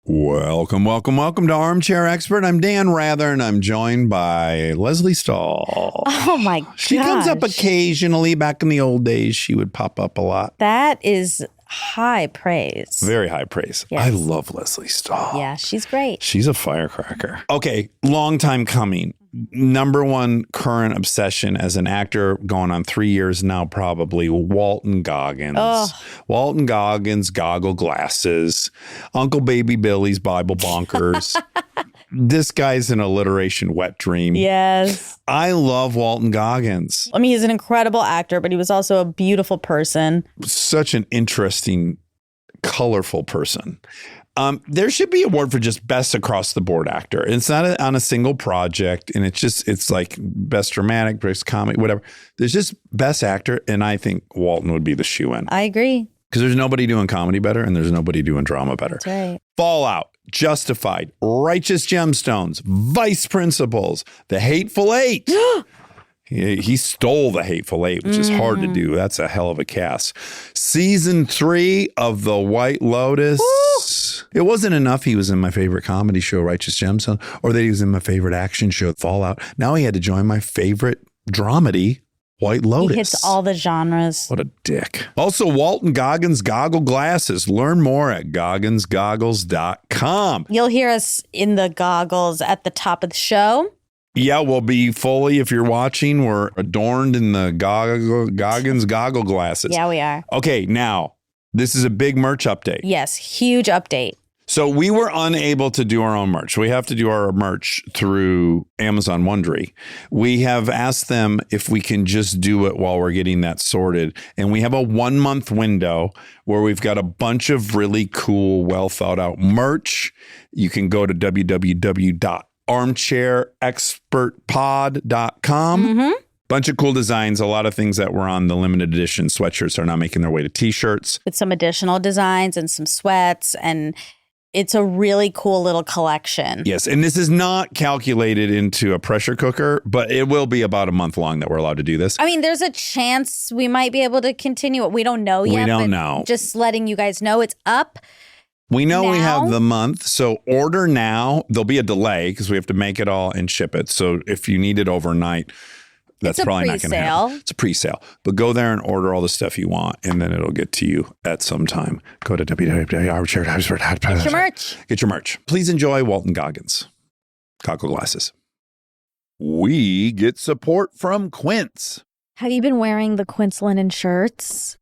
Welcome to Armchair Expert. I'm Dan Rather, and I'm joined by Leslie Stahl. Oh, my gosh. She comes up occasionally. Back in the old days, she would pop up a lot. That is high praise. Very high praise. Yes. I love Leslie Stahl. Yeah, she's great. She's a firecracker. Okay, long time coming. Number one current obsession as an actor, going on 3 years now, probably Walton Goggins. Oh. Walton Goggins, goggle glasses, Uncle Baby Billy's Bible bonkers. This guy's an alliteration wet dream. Yes. I love Walton Goggins. I mean, he's an incredible actor, but he was also a beautiful person. Such an interesting, colorful person. There should be an award for just best across the board actor. It's not on a single project, and it's like best dramatic, best comedy, whatever. There's just best actor, and I think Walton would be the shoe-in. I agree. Because there's nobody doing comedy better, and there's nobody doing drama better. That's right. Fallout, Justified, Righteous Gemstones, Vice Principals, The Hateful Eight. He stole The Hateful Eight, which is hard to do. That's a hell of a cast. Season 3 of The White Lotus. Woo! It wasn't enough he was in my favorite comedy show, Righteous Gemstones, or that he was in my favorite action show, Fallout. Now he had to join my favorite dramedy, White Lotus. He hits all the genres. What a dick. Also, Walton Goggins goggle glasses. Learn more at gogginsgoggles.com. You'll hear us in the goggles at the top of the show. Yeah, we'll be fully, if you're watching, we're adorned in the Goggins goggle glasses. Yeah, we are. Okay, now, this is a big merch update. Yes, huge update. So we were unable to do our own merch. We have to do our merch through Amazon Wondery. We have asked them if we can just do it while we're getting that sorted. And we have a 1-month window where we've got a bunch of really cool, well thought out merch. You can go to www.armchairexpertpod.com. Bunch of cool designs. A lot of things that were on the limited edition sweatshirts are now making their way to t-shirts. With some additional designs and some sweats, and it's a really cool little collection. Yes, and this is not calculated into a pressure cooker, but it will be about a month long that we're allowed to do this. I mean, there's a chance we might be able to continue it. We don't know yet. We don't know. Just letting you guys know it's up. We know now? We have the month, so order now. There'll be a delay because we have to make it all and ship it. So if you need it overnight, that's probably not going to happen. It's a pre-sale. But go there and order all the stuff you want, and then it'll get to you at some time. Go to www.armchair.com. Get your merch. Get your merch. Please enjoy Walton Goggins goggle glasses. We get support from Quince. Have you been wearing the Quince linen shirts?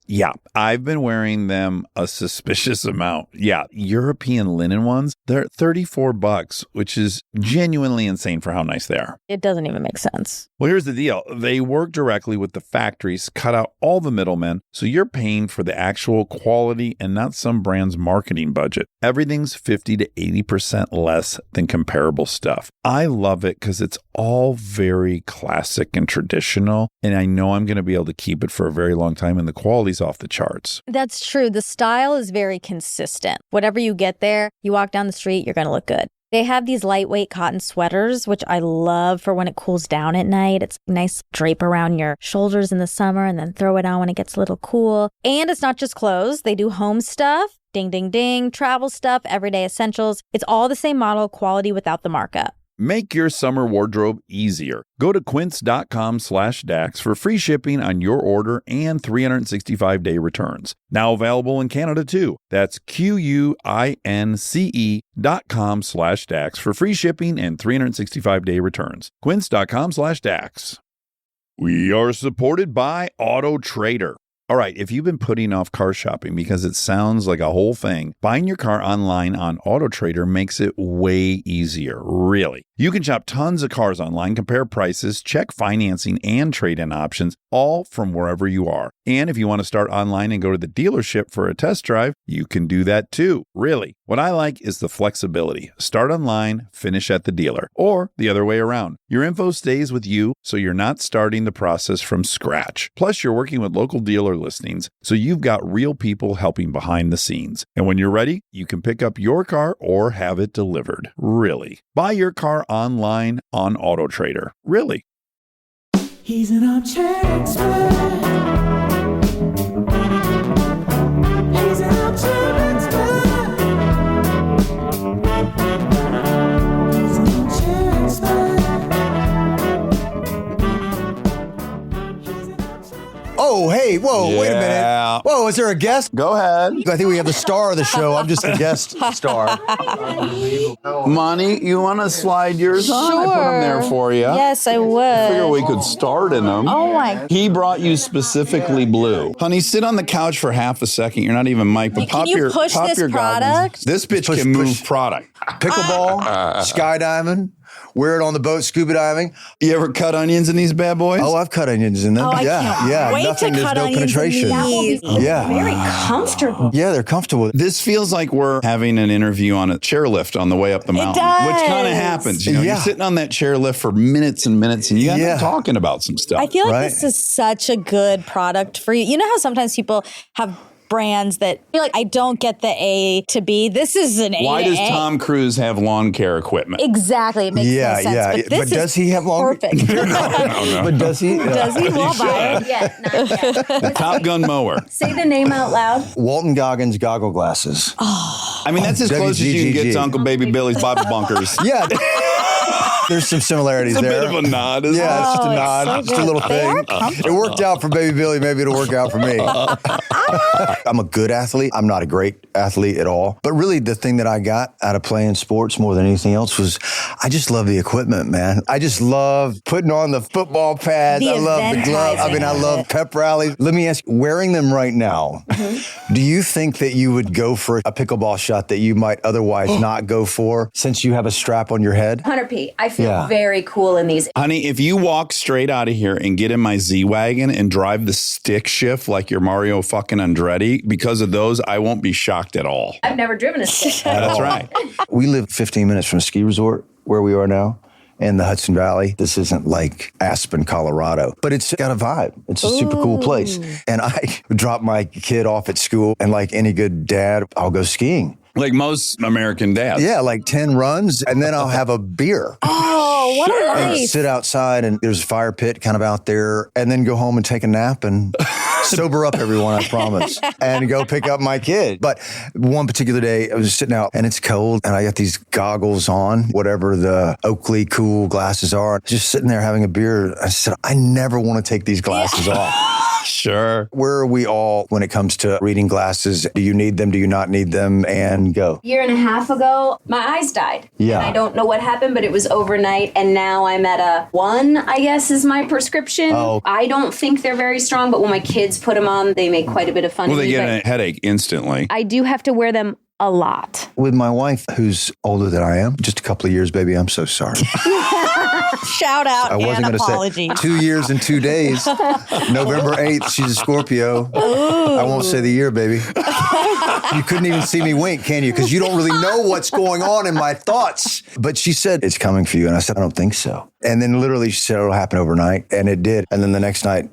Yeah, I've been wearing them a suspicious amount. Yeah, European linen ones, they're $34, which is genuinely insane for how nice they are. It doesn't even make sense. Well, here's the deal. They work directly with the factories, cut out all the middlemen, so you're paying for the actual quality and not some brand's marketing budget. Everything's 50 to 80% less than comparable stuff. I love it because it's all very classic and traditional, and I know I'm going to be able to keep it for a very long time, and the quality's off the charts. That's true. The style is very consistent. Whatever you get there, you walk down the street, you're going to look good. They have these lightweight cotton sweaters, which I love for when it cools down at night. It's nice drape around your shoulders in the summer and then throw it on when it gets a little cool. And it's not just clothes. They do home stuff, ding, ding, ding, travel stuff, everyday essentials. It's all the same model, quality without the markup. Make your summer wardrobe easier. Go to quince.com/Dax for free shipping on your order and 365-day returns. Now available in Canada too. That's QUINCE.com/Dax for free shipping and 365-day returns. Quince.com/Dax. We are supported by Auto Trader. All right, if you've been putting off car shopping because it sounds like a whole thing, buying your car online on Auto Trader makes it way easier, really. You can shop tons of cars online, compare prices, check financing and trade-in options, all from wherever you are. And if you want to start online and go to the dealership for a test drive, you can do that too, really. What I like is the flexibility. Start online, finish at the dealer, or the other way around. Your info stays with you, so you're not starting the process from scratch. Plus, you're working with local dealer listings, so you've got real people helping behind the scenes. And when you're ready, you can pick up your car or have it delivered. Really. Buy your car online on Auto Trader. Really. He's an armchair expert. He's an armchair expert. Wait a minute. Whoa, is there a guest? Go ahead. I think we have the star of the show. I'm just a guest star. Monty, you want to slide yours on? I put them there for you. Yes, I would. I figure we could start in them. Oh my. He brought you specifically blue. Honey, sit on the couch for half a second. You're not even mic, but Can you push this your product? Goggins. This bitch can move product. Pickleball, skydiving, wear it on the boat, scuba diving. You ever cut onions in these bad boys? Oh, I've cut onions in them. Oh, I can't wait Nothing, to there's cut no onions penetration. in these. Very comfortable. Yeah, they're comfortable. This feels like we're having an interview on a chairlift on the way up the mountain, does. which kind of happens. You know, you're sitting on that chairlift for minutes and minutes, and you end up talking about some stuff. I feel like this is such a good product for you. You know how sometimes people have brands that you're like, I don't get the A to B. This is an A. Why to does A. Tom Cruise have lawn care equipment? Exactly. It makes no sense. Yeah. But this does he have long? perfect. No. But does he? Does he? We'll buy it. The Top Gun mower. Say the name out loud. Walton Goggins goggle glasses. I mean, that's as close as you can get to Uncle Baby Billy's Bible Bunkers. Yeah. There's some similarities It's a there. bit of a nod, isn't Yeah, it's just a it's nod. so Just a good. little They are thing. comfortable. It worked out for Baby Billy. Maybe it'll work out for me. I'm a good athlete. I'm not a great athlete at all. But really, the thing that I got out of playing sports more than anything else was I just love the equipment, man. I just love putting on the football pads. The I love the gloves. I mean, I love pep rallies. Let me ask you, wearing them right now, do you think that you would go for a pickleball shot that you might otherwise not go for since you have a strap on your head? 100p. I feel very cool in these. Honey, if you walk straight out of here and get in my Z-Wagon and drive the stick shift like you're Mario fucking Andretti, because of those, I won't be shocked at all. I've never driven a stick. That's right. We live 15 minutes from a ski resort where we are now in the Hudson Valley. This isn't like Aspen, Colorado, but it's got a vibe. It's a super cool place. And I drop my kid off at school, and like any good dad, I'll go skiing. Like most American dads. Yeah, like 10 runs, and then I'll have a beer. Oh, what a And life. sit outside, and there's a fire pit kind of out there, and then go home and take a nap and sober up everyone, I promise, and go pick up my kid. But one particular day, I was sitting out, and it's cold, and I got these goggles on, whatever the Oakley cool glasses are, just sitting there having a beer. I said, I never want to take these glasses off. Sure. Where are we all when it comes to reading glasses? Do you need them? Do you not need them? And go. Year and a half ago, my eyes died. Yeah. And I don't know what happened, but it was overnight. And now I'm at a 1, I guess, is my prescription. Oh. I don't think they're very strong, but when my kids put them on, they make quite a bit of fun Well, of they me. get But a headache instantly. I do have to wear them a lot. With my wife, who's older than I am, just a couple of years, baby, I'm so sorry. Shout out I wasn't and going to apology. say 2 years and 2 days. November 8th, she's a Scorpio. I won't say the year, baby. You couldn't even see me wink, can you? Because you don't really know what's going on in my thoughts. But she said, it's coming for you. And I said, I don't think so. And then literally she said, it'll happen overnight. And it did. And then the next night,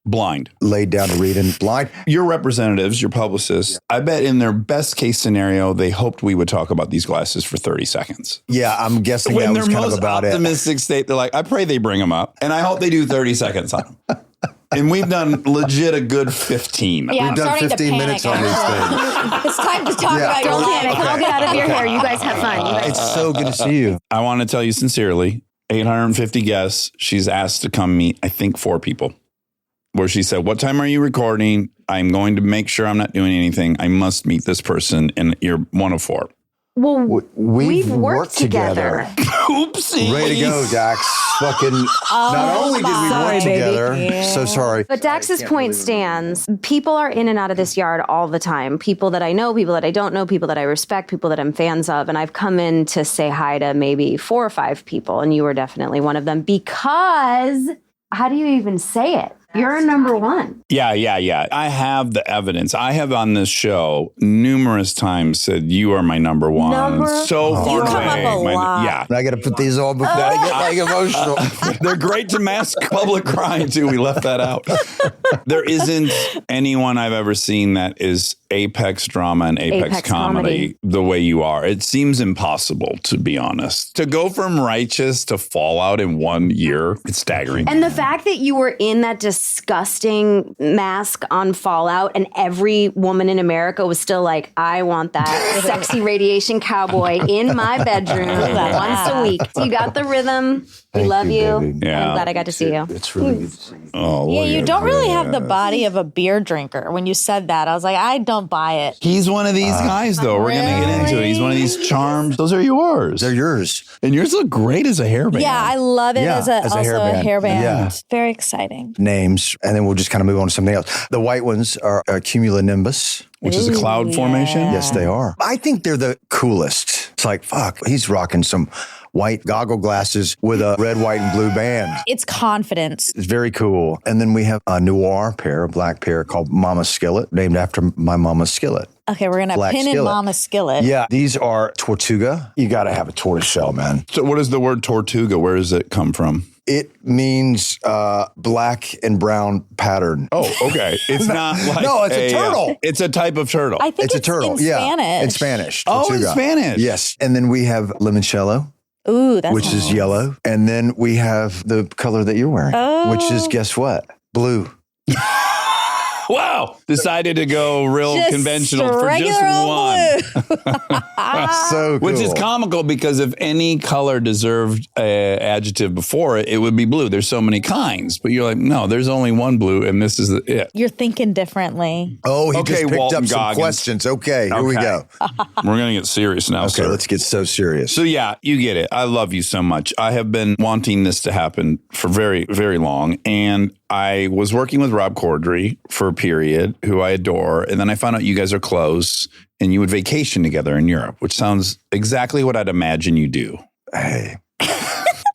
Blind. laid down to read and blind. Your representatives, your publicists, I bet in their best case scenario, they hoped we would talk about these glasses for 30 seconds. Yeah, I'm guessing When that they're was kind of most about it. optimistic state, they're like, I pray they bring them up. And I hope they do 30 seconds on them. And we've done legit a good 15. Yeah, We've I'm done starting 15 to minutes panic, on these actually. things. It's time to talk Yeah. about your Don't life. panic. I'll get out of your hair. You guys have fun. You guys- It's so good to see you. I want to tell you sincerely, 850 guests. She's asked to come meet, I think, 4 people. Where she said, what time are you recording? I'm going to make sure I'm not doing anything. I must meet this person. And you're one of 4. Well, We've worked together. Oopsie. Way to go, Dax. Fucking, not only did we Sorry, work baby. together, Yeah. so sorry. But Dax's point stands. People are in and out of this yard all the time. People that I know, people that I don't know, people that I respect, people that I'm fans of. And I've come in to say hi to maybe 4 or 5 people. And you were definitely one of them because how do you even say it? You're number 1. Yeah. I have the evidence. I have on this show numerous times said you are my number 1. Number so far You come away. up a lot. Yeah. I got to put these on before I get like emotional. They're great to mask public crying too. We left that out. There isn't anyone I've ever seen that is apex drama and apex comedy the way you are. It seems impossible, to be honest. To go from Righteous to Fallout in 1 year, it's staggering. And the fact that you were in that disgusting mask on Fallout and every woman in America was still like, I want that sexy radiation cowboy in my bedroom once a week. You got the rhythm. We love you. baby. Yeah. I'm glad I got to see you. It's really good to see you. Oh, Yeah, look you at don't really that. have the body of a beer drinker. When you said that, I was like, I don't buy it. He's one of these guys, though. We're going to get into it. He's one of these charms. Those are yours. They're yours. And yours look great as a hairband. Yeah, I love it Yeah, as a hairband. Yeah. Very exciting. Names, and then we'll just kind of move on to something else. The white ones are cumulonimbus. Which is a cloud formation. Yes, they are. I think they're the coolest. It's like, fuck, he's rocking some white goggle glasses with a red, white, and blue band. It's confidence. It's very cool. And then we have a noir pair, a black pair called Mama Skillet, named after my Mama Skillet. Okay, we're going to Black pin in skillet. Mama Skillet. Yeah, these are Tortuga. You got to have a tortoise shell, man. So what is the word Tortuga? Where does it come from? It means black and brown pattern. Oh, okay. It's not like No, it's a turtle. It's a type of turtle. I think It's a turtle. in yeah, Spanish. in Spanish. Oh, in Tortuga. Spanish. Yes. And then we have limoncello, Ooh, that's which is nice. yellow. And then we have the color that you're wearing, which is, guess what? Blue. Wow. Decided to go real Just conventional for just regular old one. blue. So cool. Which is comical because if any color deserved an adjective before it, it would be blue. There's so many kinds. But you're like, no, there's only one blue and this is it. You're thinking differently. Oh, he Okay, just picked Walton up some Goggins. questions. Okay, here we Okay. go. We're going to get serious now, Okay, sir. let's get so serious. So yeah, you get it. I love you so much. I have been wanting this to happen for very, very long. And I was working with Rob Corddry for a period, who I adore. And then I found out you guys are close and you would vacation together in Europe, which sounds exactly what I'd imagine you do. Hey,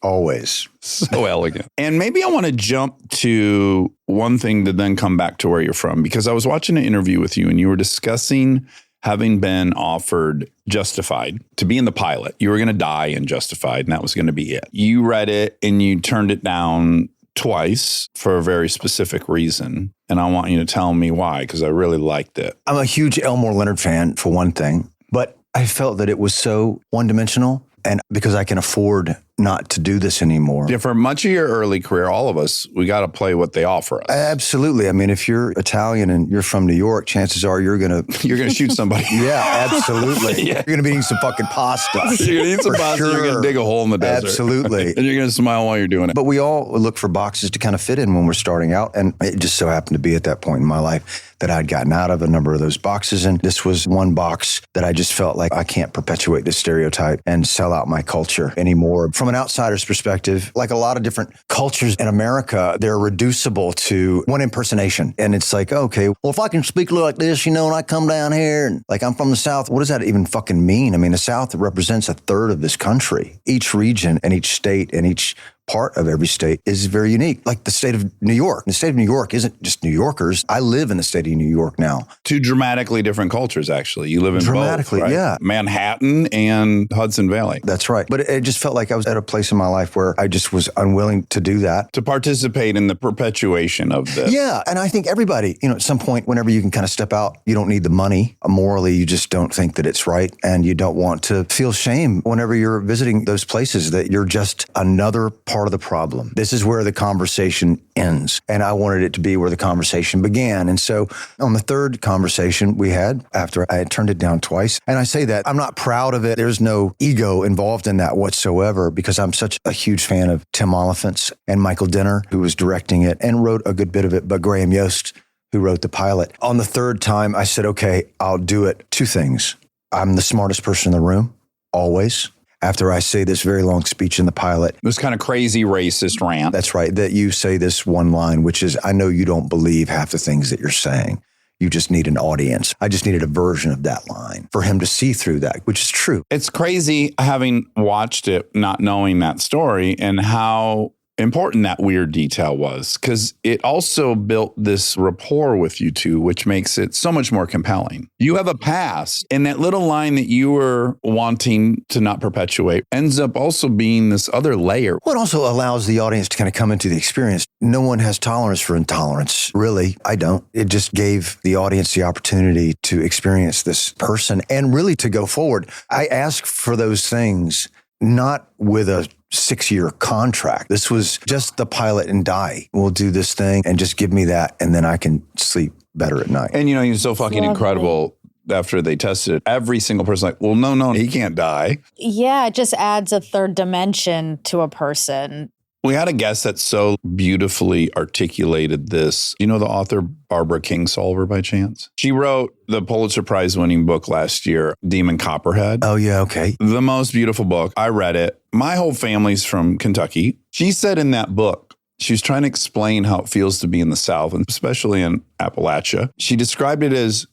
always. So elegant. And maybe I want to jump to one thing to then come back to where you're from, because I was watching an interview with you and you were discussing having been offered Justified to be in the pilot. You were going to die in Justified and that was going to be it. You read it and you turned it down twice for a very specific reason. And I want you to tell me why, because I really liked it. I'm a huge Elmore Leonard fan, for one thing, but I felt that it was so one-dimensional. And because I can afford not to do this anymore. Yeah, for much of your early career, all of us, we got to play what they offer us. Absolutely. I mean, if you're Italian and you're from New York, chances are you're going to... You're going to shoot somebody. Yeah, absolutely. Yeah. You're going to be eating some fucking pasta. You're going to eat some For pasta, you're going to dig a hole in the desert. Absolutely. And you're going to smile while you're doing it. But we all look for boxes to kind of fit in when we're starting out. And it just so happened to be at that point in my life that I'd gotten out of a number of those boxes. And this was one box that I just felt like I can't perpetuate this stereotype and sell out my culture anymore. From an outsider's perspective, like a lot of different cultures in America, they're reducible to one impersonation. And it's like, okay, well, if I can speak like this, and I come down here and like I'm from the South, what does that even fucking mean? I mean, the South represents a third of this country. Each region and each state and each part of every state is very unique. Like the state of New York. The state of New York isn't just New Yorkers. I live in the state of New York now. Two dramatically different cultures, actually. You live in Dramatically, both, right? yeah. Manhattan and Hudson Valley. That's right. But it just felt like I was at a place in my life where I just was unwilling to do that. To participate in the perpetuation of this. Yeah. And I think everybody, at some point, whenever you can kind of step out, you don't need the money. Morally, you just don't think that it's right. And you don't want to feel shame whenever you're visiting those places that you're just another part of the problem. This is where the conversation ends. And I wanted it to be where the conversation began. And so on the third conversation we had, after I had turned it down twice, and I say that I'm not proud of it. There's no ego involved in that whatsoever, because I'm such a huge fan of Tim Oliphant's and Michael Dinner, who was directing it and wrote a good bit of it, but Graham Yost, who wrote the pilot. On the third time, I said, okay, I'll do it. Two things. I'm the smartest person in the room, always. After I say this very long speech in the pilot. This kind of crazy racist rant. That's right. That you say this one line, which is, I know you don't believe half the things that you're saying. You just need an audience. I just needed a version of that line for him to see through that, which is true. It's crazy having watched it, not knowing that story, and how important that weird detail was, because it also built this rapport with you two, which makes it so much more compelling. You have a past, and that little line that you were wanting to not perpetuate ends up also being this other layer. Well, it also allows the audience to kind of come into the experience. No one has tolerance for intolerance. Really, I don't. It just gave the audience the opportunity to experience this person and really to go forward. I ask for those things not with a 6-year contract. This was just the pilot and die. We'll do this thing and just give me that, and then I can sleep better at night. And, he's so fucking incredible. After they tested it, every single person like, well, no, he can't die. Yeah, it just adds a third dimension to a person. We had a guest that so beautifully articulated this. You know the author Barbara Kingsolver by chance? She wrote the Pulitzer Prize winning book last year, Demon Copperhead. Oh, yeah, okay. The most beautiful book. I read it. My whole family's from Kentucky. She said in that book, she was trying to explain how it feels to be in the South, and especially in Appalachia. She described it as,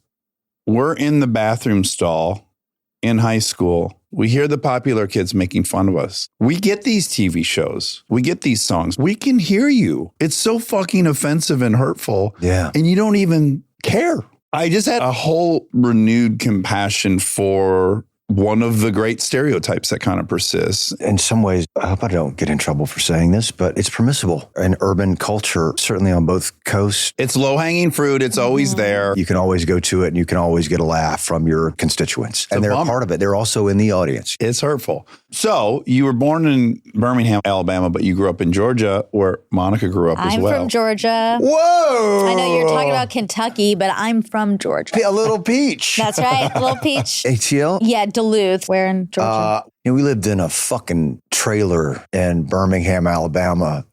we're in the bathroom stall in high school. We hear the popular kids making fun of us. We get these TV shows. We get these songs. We can hear you. It's so fucking offensive and hurtful. Yeah. And you don't even care. I just had a whole renewed compassion for one of the great stereotypes that kind of persists. In some ways, I hope I don't get in trouble for saying this, but it's permissible in urban culture, certainly on both coasts. It's low-hanging fruit. It's always there. You can always go to it and you can always get a laugh from your constituents. And they're a part of it. They're also in the audience. It's hurtful. So you were born in Birmingham, Alabama, but you grew up in Georgia, where Monica grew up as well. I'm from Georgia. Whoa! I know you're talking about Kentucky, but I'm from Georgia. A little peach. That's right, a little peach. ATL? Yeah, Duluth. Where in Georgia? We lived in a fucking trailer in Birmingham, Alabama,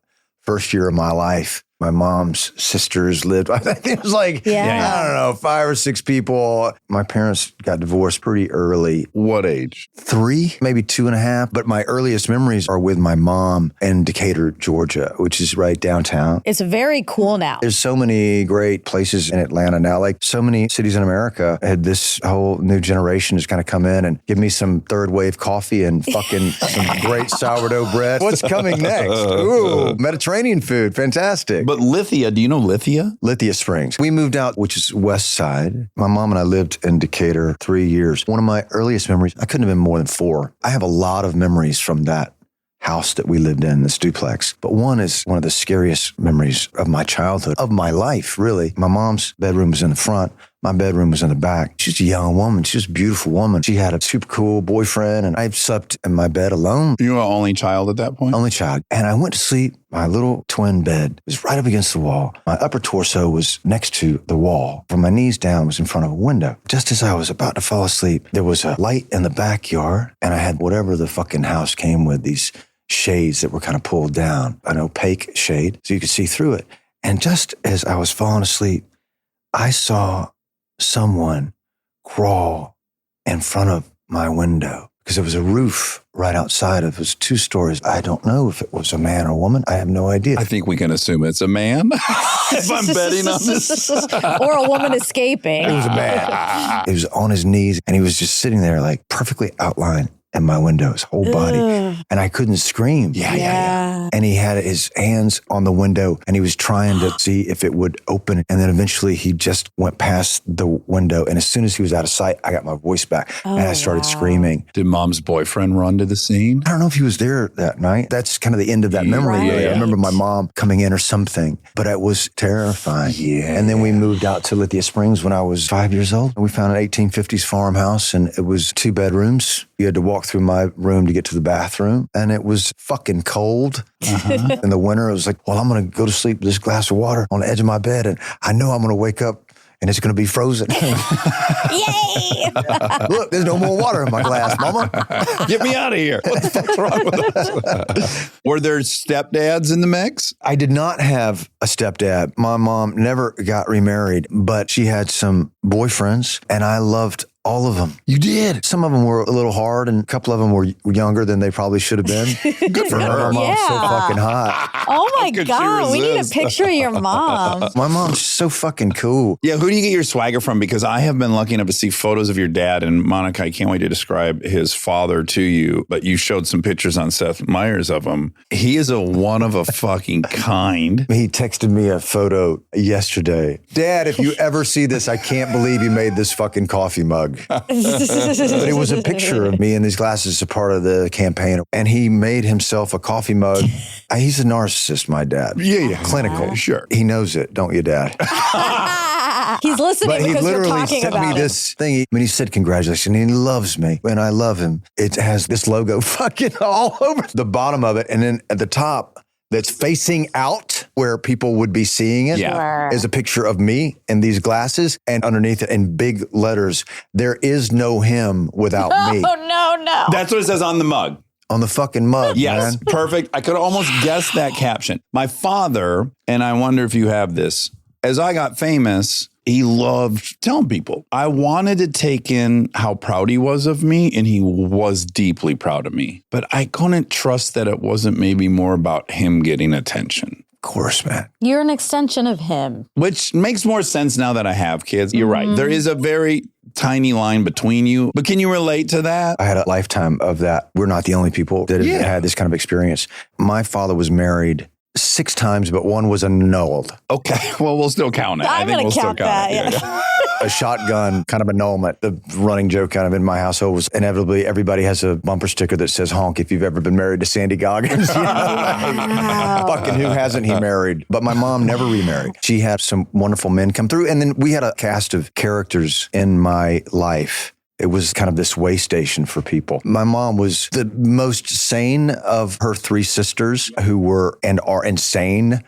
first year of my life. My mom's sisters lived, I think it was like, I don't know, 5 or 6 people. My parents got divorced pretty early. What age? 3, maybe 2.5. But my earliest memories are with my mom in Decatur, Georgia, which is right downtown. It's very cool now. There's so many great places in Atlanta now. Like so many cities in America had this whole new generation just kind of come in and give me some third wave coffee and fucking some great sourdough bread. What's coming next? Ooh, Mediterranean food. Fantastic. But Lithia, do you know Lithia? Lithia Springs. We moved out, which is west side. My mom and I lived in Decatur 3 years. One of my earliest memories, I couldn't have been more than 4. I have a lot of memories from that house that we lived in, this duplex. But one is one of the scariest memories of my childhood, of my life, really. My mom's bedroom was in the front. My bedroom was in the back. She's a young woman. She was a beautiful woman. She had a super cool boyfriend, and I slept in my bed alone. You were an only child at that point? Only child. And I went to sleep. My little twin bed was right up against the wall. My upper torso was next to the wall. From my knees down was in front of a window. Just as I was about to fall asleep, there was a light in the backyard, and I had whatever the fucking house came with, these shades that were kind of pulled down, an opaque shade, so you could see through it. And just as I was falling asleep, I saw someone crawl in front of my window because there was a roof right outside of it. It was 2 stories. I don't know if it was a man or a woman. I have no idea. I think we can assume it's a man if I'm betting on this. Or a woman escaping. It was a man. He was on his knees and he was just sitting there like perfectly outlined in my window, his whole body. And I couldn't scream. Yeah. And he had his hands on the window and he was trying to see if it would open. And then eventually he just went past the window. And as soon as he was out of sight, I got my voice back and I started screaming. Did mom's boyfriend run to the scene? I don't know if he was there that night. That's kind of the end of that memory. Right. Really. I remember my mom coming in or something, but it was terrifying. Yeah. And then we moved out to Lithia Springs when I was 5 years old. And we found an 1850s farmhouse and it was 2 bedrooms. You had to walk through my room to get to the bathroom. And it was fucking cold. In the winter, it was like, well, I'm going to go to sleep with this glass of water on the edge of my bed. And I know I'm going to wake up and it's going to be frozen. Yay! Look, there's no more water in my glass, mama. Get me out of here. What the fuck's wrong with us? Were there stepdads in the mix? I did not have a stepdad. My mom never got remarried, but she had some boyfriends. And I loved All of them. You did. Some of them were a little hard, and a couple of them were younger than they probably should have been. Good for her. My mom's so fucking hot. Oh my could she God, we need a resist? picture of your mom. My mom's so fucking cool. Yeah, who do you get your swagger from? Because I have been lucky enough to see photos of your dad, and Monica, I can't wait to describe his father to you, but you showed some pictures on Seth Meyers of him. He is a one of a fucking kind. He texted me a photo yesterday. Dad, if you ever see this, I can't believe you made this fucking coffee mug. But it was a picture of me in these glasses as a part of the campaign. And he made himself a coffee mug. He's a narcissist, my dad. Yeah. Clinical. Sure. He knows it, don't you, Dad? He's listening But he because you're literally talking sent me about it. this thing. He said, congratulations. And he loves me. And I love him. It has this logo fucking all over the bottom of it. And then at the top, that's facing out where people would be seeing it, Yeah. is a picture of me in these glasses. And underneath it in big letters, there is no him without me. Oh, no. That's what it says on the mug. On the fucking mug, Yes, man. perfect. I could almost guess that caption. My father, and I wonder if you have this, as I got famous, he loved telling people. I wanted to take in how proud he was of me, and he was deeply proud of me. But I couldn't trust that it wasn't maybe more about him getting attention. Of course, man. You're an extension of him. Which makes more sense now that I have kids. You're right. There is a very tiny line between you. But can you relate to that? I had a lifetime of that. We're not the only people that have had this kind of experience. My father was married 6 times, but one was annulled. Okay. Well, we'll still count it. I'm think gonna we'll count still that, it. yeah. A shotgun kind of annulment. The running joke kind of in my household was inevitably everybody has a bumper sticker that says honk if you've ever been married to Sandy Goggins. You know? Fucking who hasn't he married? But my mom never remarried. She had some wonderful men come through. And then we had a cast of characters in my life. It was kind of this way station for people. My mom was the most sane of her 3 sisters who were and are insane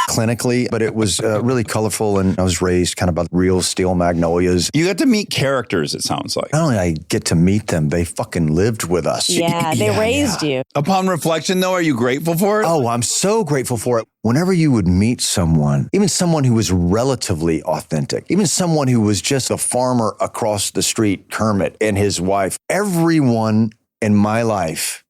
clinically, but it was really colorful. And I was raised kind of by real Steel Magnolias. You got to meet characters, it sounds like. Not only did I get to meet them, they fucking lived with us. Yeah, they raised you. Upon reflection, though, are you grateful for it? Oh, I'm so grateful for it. Whenever you would meet someone, even someone who was relatively authentic, even someone who was just a farmer across the street, Kermit and his wife, everyone in my life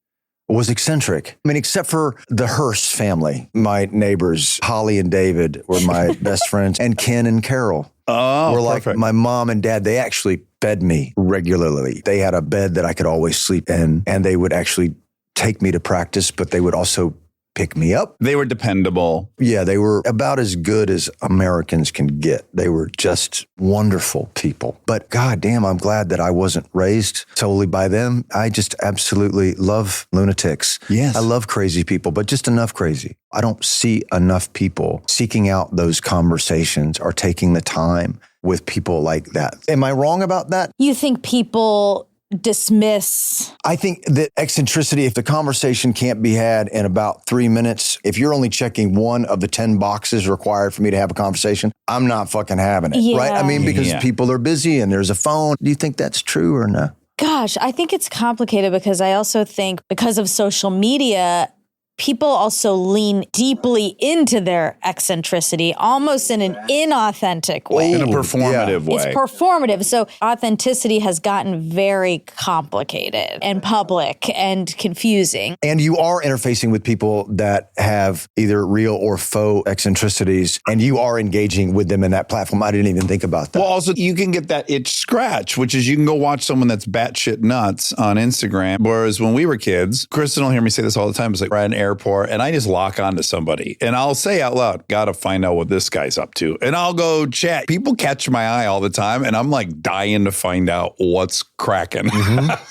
was eccentric. I mean, except for the Hearst family, my neighbors, Holly and David were my best friends, and Ken and Carol. Oh, were like perfect. my mom and dad. They actually fed me regularly. They had a bed that I could always sleep in, and they would actually take me to practice, but they would also pick me up. They were dependable. Yeah, they were about as good as Americans can get. They were just wonderful people. But goddamn, I'm glad that I wasn't raised solely by them. I just absolutely love lunatics. Yes. I love crazy people, but just enough crazy. I don't see enough people seeking out those conversations or taking the time with people like that. Am I wrong about that? You think people dismiss? I think that eccentricity, if the conversation can't be had in about 3 minutes, if you're only checking one of the 10 boxes required for me to have a conversation, I'm not fucking having it, right? I mean, because people are busy and there's a phone. Do you think that's true or no? Gosh, I think it's complicated because I also think because of social media, people also lean deeply into their eccentricity, almost in an inauthentic way. In a performative way. It's performative. So authenticity has gotten very complicated and public and confusing. And you are interfacing with people that have either real or faux eccentricities, and you are engaging with them in that platform. I didn't even think about that. Well, also, you can get that itch scratch, which is you can go watch someone that's batshit nuts on Instagram. Whereas when we were kids, Kristen will hear me say this all the time. It's like, we're at an airport and I just lock onto somebody and I'll say out loud, gotta find out what this guy's up to. And I'll go chat. People catch my eye all the time and I'm like dying to find out what's cracking,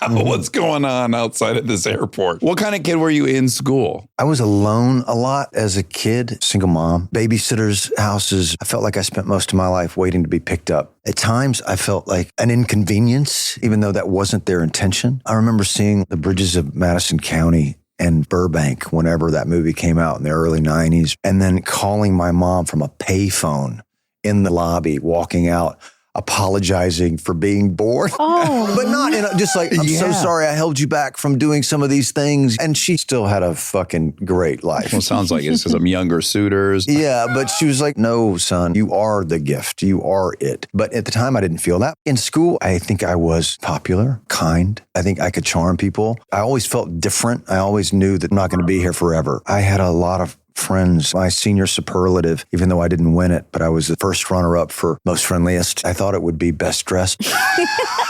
what's going on outside of this airport. What kind of kid were you in school? I was alone a lot as a kid, single mom, babysitters' houses. I felt like I spent most of my life waiting to be picked up. At times, I felt like an inconvenience, even though that wasn't their intention. I remember seeing the bridges of Madison County and Burbank whenever that movie came out in the early 90s, and then calling my mom from a payphone in the lobby, walking out. apologizing for being born. Oh, But not in just like, I'm so sorry I held you back from doing some of these things. And she still had a fucking great life. Well, sounds like it's because I'm younger suitors. Yeah, but she was like, no, son, you are the gift. You are it. But at the time, I didn't feel that. In school, I think I was popular, kind. I think I could charm people. I always felt different. I always knew that I'm not going to be here forever. I had a lot of friends. My senior superlative, even though I didn't win it, but I was the first runner-up for most friendliest. I thought it would be best dressed.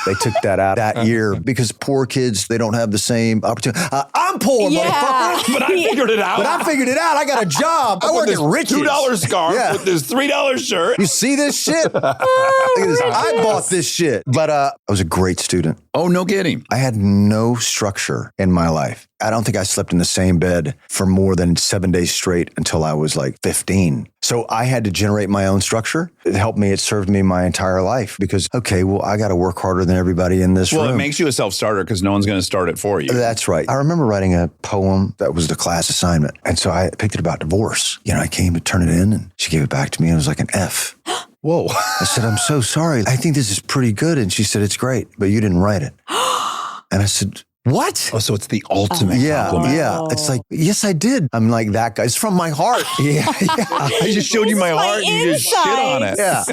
They took that out that year because poor kids, they don't have the same opportunity. I'm poor, motherfucker. But I figured it out. But I figured it out. I got a job. I work at Rich's. $2 scarf with this $3 shirt. You see this shit? Look at this. I bought this shit. But I was a great student. Oh, no kidding. I had no structure in my life. I don't think I slept in the same bed for more than 7 days straight until I was like 15. So I had to generate my own structure. It helped me. It served me my entire life because, okay, well, I got to work harder than everybody in this room. Well, it makes you a self-starter because no one's going to start it for you. That's right. I remember writing a poem that was the class assignment. And so I picked it about divorce. You know, I came to turn it in and she gave it back to me and it was like an F. Whoa. I said, I'm so sorry. I think this is pretty good. And she said, it's great, but you didn't write it. And I said, what? Oh, so it's the ultimate compliment. Yeah. It's like, yes, I did. I'm like that guy. It's from my heart. Yeah. I just showed you my heart and you just shit on it. Yeah.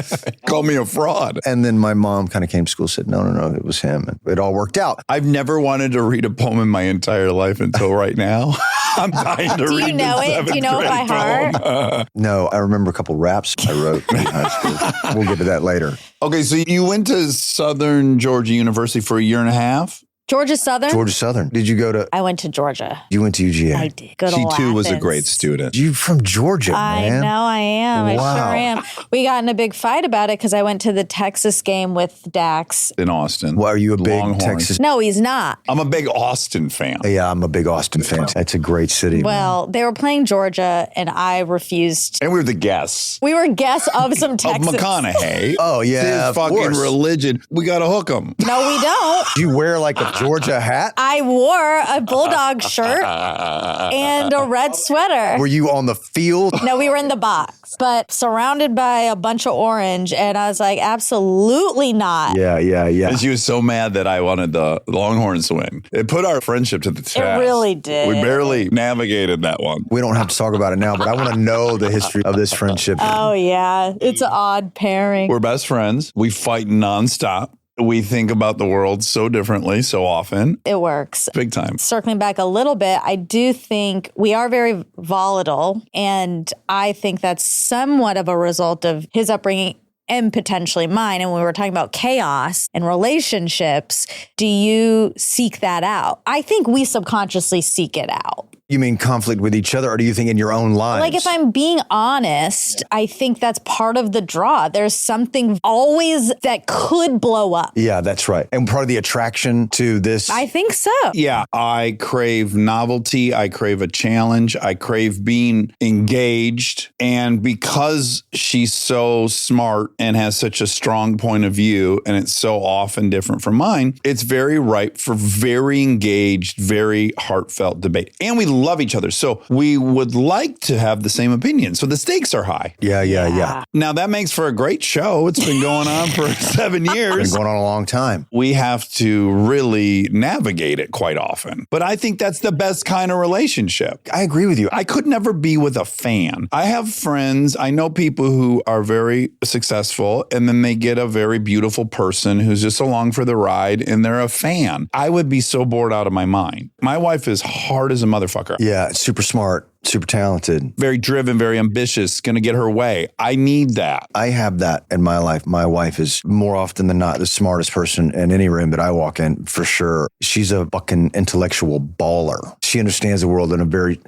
Call me a fraud. And then my mom kind of came to school and said, no, it was him. And it all worked out. I've never wanted to read a poem in my entire life until right now. I'm dying to read Do you know it? Do you know it by heart? No, I remember a couple raps I wrote in high school. We'll get to that later. Okay, so you went to Southern Georgia University for a year and a half? Georgia Southern? Georgia Southern. Did you go to? I went to Georgia. You went to UGA. I did. Good She old too was a Athens. great student. You from Georgia, man. I know I am. I Wow. sure am. We got in a big fight about it because I went to the Texas game with Dax. In Austin. Well, are you a big Longhorns. Texas? No, he's not. I'm a big Austin fan. Yeah, I'm a big Austin fan. That's a great city. Well, they were playing Georgia and I refused. And we were the guests We were guests of some of Texas. McConaughey. Oh, yeah, His of fucking course. religion. We got to hook him. No, we don't. Do you wear like a Georgia hat? I wore a Bulldog shirt and a red sweater. Were you on the field? No, we were in the box, but surrounded by a bunch of orange. And I was like, absolutely not. Yeah. And she was so mad that I wanted the Longhorns to win. It put our friendship to the test. It really did. We barely navigated that one. We don't have to talk about it now, but I want to know the history of this friendship. Oh, yeah. It's an odd pairing. We're best friends. We fight nonstop. We think about the world so differently, so often. It works. Big time. Circling back a little bit, I do think we are very volatile. And I think that's somewhat of a result of his upbringing and potentially mine. And when we were talking about chaos and relationships, do you seek that out? I think we subconsciously seek it out. You mean conflict with each other, or do you think in your own lives? Like, if I'm being honest, I think that's part of the draw. There's something always that could blow up. Yeah, that's right. And part of the attraction to this. I think so. Yeah, I crave novelty. I crave a challenge. I crave being engaged. And because she's so smart and has such a strong point of view, and it's so often different from mine, it's very ripe for very engaged, very heartfelt debate. And we love each other. So we would like to have the same opinion. So the stakes are high. Yeah. Now that makes for a great show. It's been going on for 7 years. Been going on a long time. We have to really navigate it quite often. But I think that's the best kind of relationship. I agree with you. I could never be with a fan. I have friends, I know people who are very successful and then they get a very beautiful person who's just along for the ride and they're a fan. I would be so bored out of my mind. My wife is hard as a motherfucker. Yeah, super smart, super talented. Very driven, very ambitious, going to get her way. I need that. I have that in my life. My wife is more often than not the smartest person in any room that I walk in, for sure. She's a fucking intellectual baller. She understands the world in a very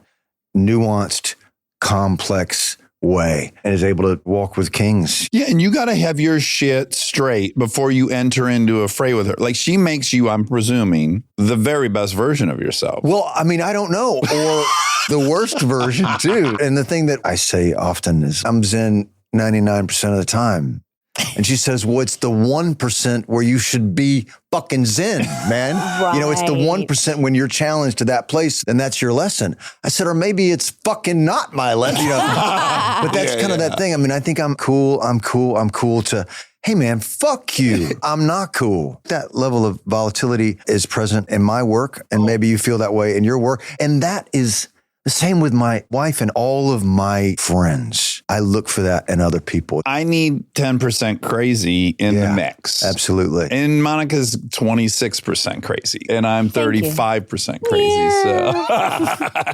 nuanced, complex way and is able to walk with kings. Yeah, and you got to have your shit straight before you enter into a fray with her. Like, she makes you, I'm presuming, the very best version of yourself. Well, I mean, I don't know. Or the worst version, too. And the thing that I say often is I'm Zen 99% of the time. And she says, well, it's the 1% where you should be fucking zen, man. You know, it's the 1% when you're challenged to that place, and that's your lesson. I said, or maybe it's fucking not my lesson. You know? But that's kind of that thing. I mean, I think I'm cool to, hey man, fuck you. I'm not cool. That level of volatility is present in my work, and maybe you feel that way in your work. And that is the same with my wife and all of my friends. I look for that in other people. I need 10% crazy in the mix. Absolutely. And Monica's 26% crazy, and I'm 35% crazy. So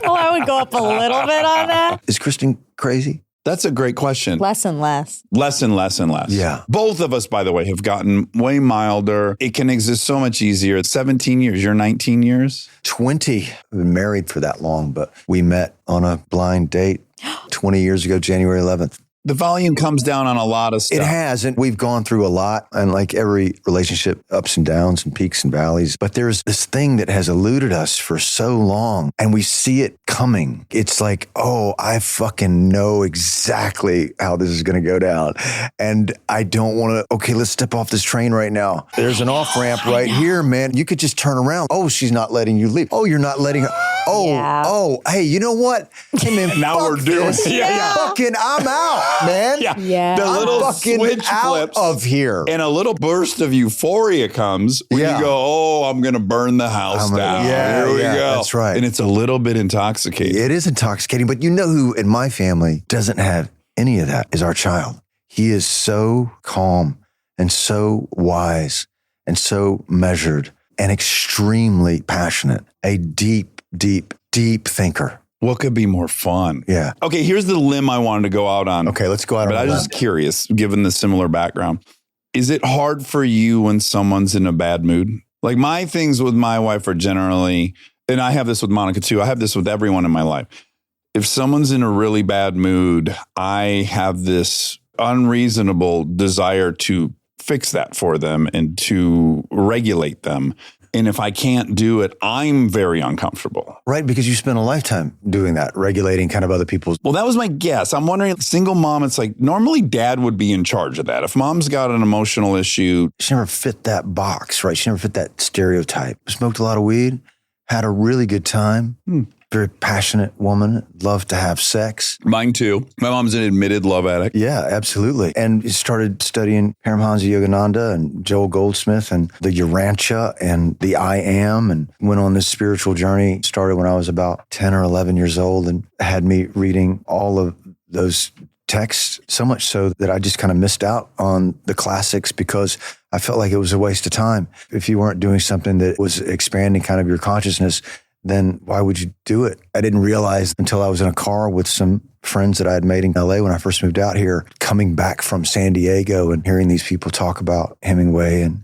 Well, I would go up a little bit on that. Is Kristen crazy? that's a great question. Less and less. Less and less and less. Yeah. Both of us, by the way, have gotten way milder. It can exist so much easier. It's 17 years. You're 19 years? 20. I've been married for that long, but we met on a blind date 20 years ago, January 11th. The volume comes down on a lot of stuff. It has, and we've gone through a lot, and like every relationship, ups and downs and peaks and valleys. But there's this thing that has eluded us for so long, and we see it coming. It's like, oh, I fucking know exactly how this is going to go down. And I don't want to, okay, let's step off this train right now. There's an off-ramp right here, man. You could just turn around. Oh, she's not letting you leave. Oh, you're not letting her. Oh, hey, you know what? Hey, man, Now we're doing this. Yeah. Fucking, I'm out, man. Yeah. The little fucking switch out flips of here. and a little burst of euphoria comes when Yeah. you go, oh, I'm going to burn the house down. Yeah, Here we yeah, go. that's right. And it's a little bit intoxicating. It is intoxicating, but you know who in my family doesn't have any of that is our child. He is so calm and so wise and so measured and extremely passionate, a deep, deep, deep thinker. What could be more fun? Yeah. Okay, here's the limb I wanted to go out on. Okay, let's go out But on I a was limb. just curious, given the similar background. Is it hard for you when someone's in a bad mood? Like my things with my wife are generally, and I have this with Monica too. I have this with everyone in my life. If someone's in a really bad mood, I have this unreasonable desire to fix that for them and to regulate them. And if I can't do it, I'm very uncomfortable. Right, because you spend a lifetime doing that, regulating kind of other people's. Well, that was my guess. I'm wondering, single mom, it's like normally dad would be in charge of that. If mom's got an emotional issue. She never fit that box, right? She never fit that stereotype. Smoked a lot of weed, had a really good time. Very passionate woman, loved to have sex. Mine too. My mom's an admitted love addict. Yeah, absolutely. And started studying Paramhansa Yogananda and Joel Goldsmith and the Urantia and the I Am, and went on this spiritual journey. Started when I was about 10 or 11 years old and had me reading all of those texts, so much so that I just kind of missed out on the classics because I felt like it was a waste of time. If you weren't doing something that was expanding kind of your consciousness, then why would you do it? I didn't realize until I was in a car with some friends that I had made in LA when I first moved out here, coming back from San Diego and hearing these people talk about Hemingway and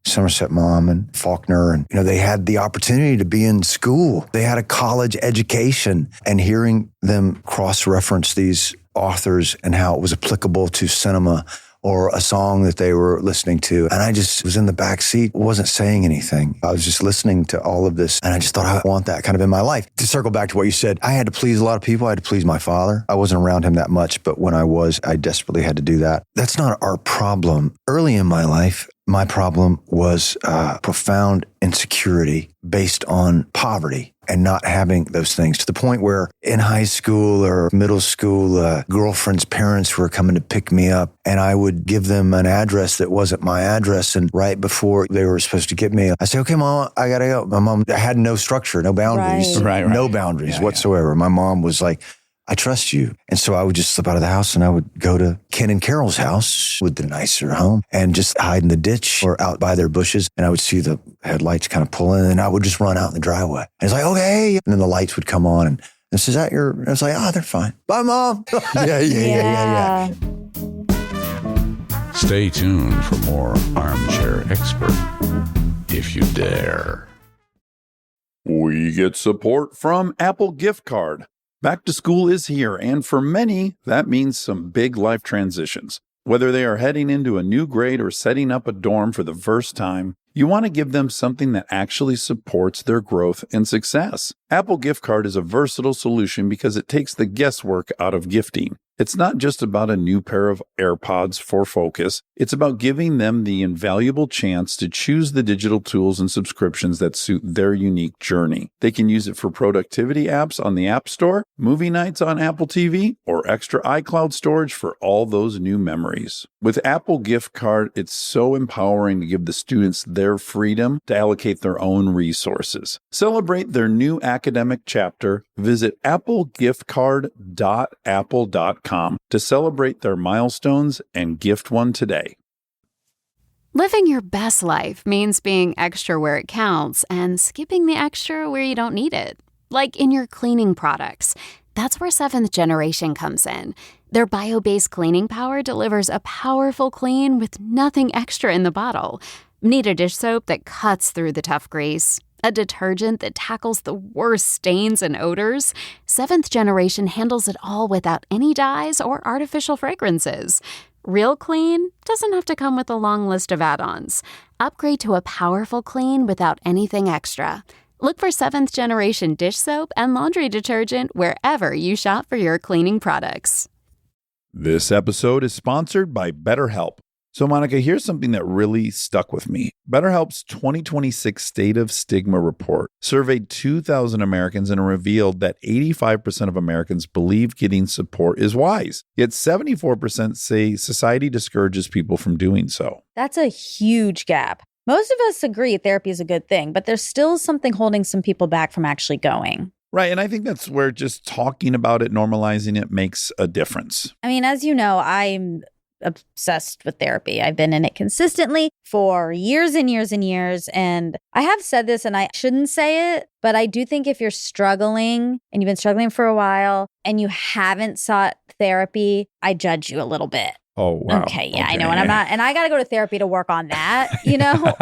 Somerset Maugham and Faulkner. And, you know, they had the opportunity to be in school. They had a college education, and hearing them cross-reference these authors and how it was applicable to cinema or a song that they were listening to. And I just was in the back seat, wasn't saying anything. I was just listening to all of this. And I just thought, I want that kind of in my life. To circle back to what you said, I had to please a lot of people. I had to please my father. I wasn't around him that much, but when I was, I desperately had to do that. That's not our problem. Early in my life, my problem was profound insecurity based on poverty and not having those things, to the point where in high school or middle school, girlfriend's parents were coming to pick me up, and I would give them an address that wasn't my address. And right before they were supposed to get me, I say, okay, Mom, I got to go. My mom had no structure, no boundaries, Right. no boundaries whatsoever. My mom was like, I trust you. And so I would just slip out of the house and I would go to Ken and Carol's house with the nicer home and just hide in the ditch or out by their bushes. And I would see the headlights kind of pulling, and I would just run out in the driveway. And it's like, okay. And then the lights would come on, and this is that your, and I was like, oh, they're fine. Bye, Mom. yeah. Stay tuned for more Armchair Expert, if you dare. We get support from Apple Gift Card. Back to school is here, and for many, that means some big life transitions. Whether they are heading into a new grade or setting up a dorm for the first time, you want to give them something that actually supports their growth and success. Apple Gift Card is a versatile solution because it takes the guesswork out of gifting. It's not just about a new pair of AirPods for focus. It's about giving them the invaluable chance to choose the digital tools and subscriptions that suit their unique journey. They can use it for productivity apps on the App Store, movie nights on Apple TV, or extra iCloud storage for all those new memories. With Apple Gift Card, it's so empowering to give the students their freedom to allocate their own resources. Celebrate their new academic chapter. Visit applegiftcard.apple.com to celebrate their milestones and gift one today. Living your best life means being extra where it counts and skipping the extra where you don't need it. Like in your cleaning products. That's where Seventh Generation comes in. Their bio-based cleaning power delivers a powerful clean with nothing extra in the bottle. Need a dish soap that cuts through the tough grease? A detergent that tackles the worst stains and odors? Seventh Generation handles it all without any dyes or artificial fragrances. Real clean doesn't have to come with a long list of add-ons. Upgrade to a powerful clean without anything extra. Look for Seventh Generation dish soap and laundry detergent wherever you shop for your cleaning products. This episode is sponsored by BetterHelp. So, Monica, here's something that really stuck with me. BetterHelp's 2026 State of Stigma report surveyed 2,000 Americans and revealed that 85% of Americans believe getting support is wise. Yet 74% say society discourages people from doing so. That's a huge gap. Most of us agree therapy is a good thing, but there's still something holding some people back from actually going. Right. And I think that's where just talking about it, normalizing it makes a difference. I mean, as you know, I'm obsessed with therapy. I've been in it consistently for years and years and years. And I have said this and I shouldn't say it, but I do think if you're struggling and you've been struggling for a while and you haven't sought therapy, I judge you a little bit. Oh, wow. Okay, yeah, I know. And I got to go to therapy to work on that,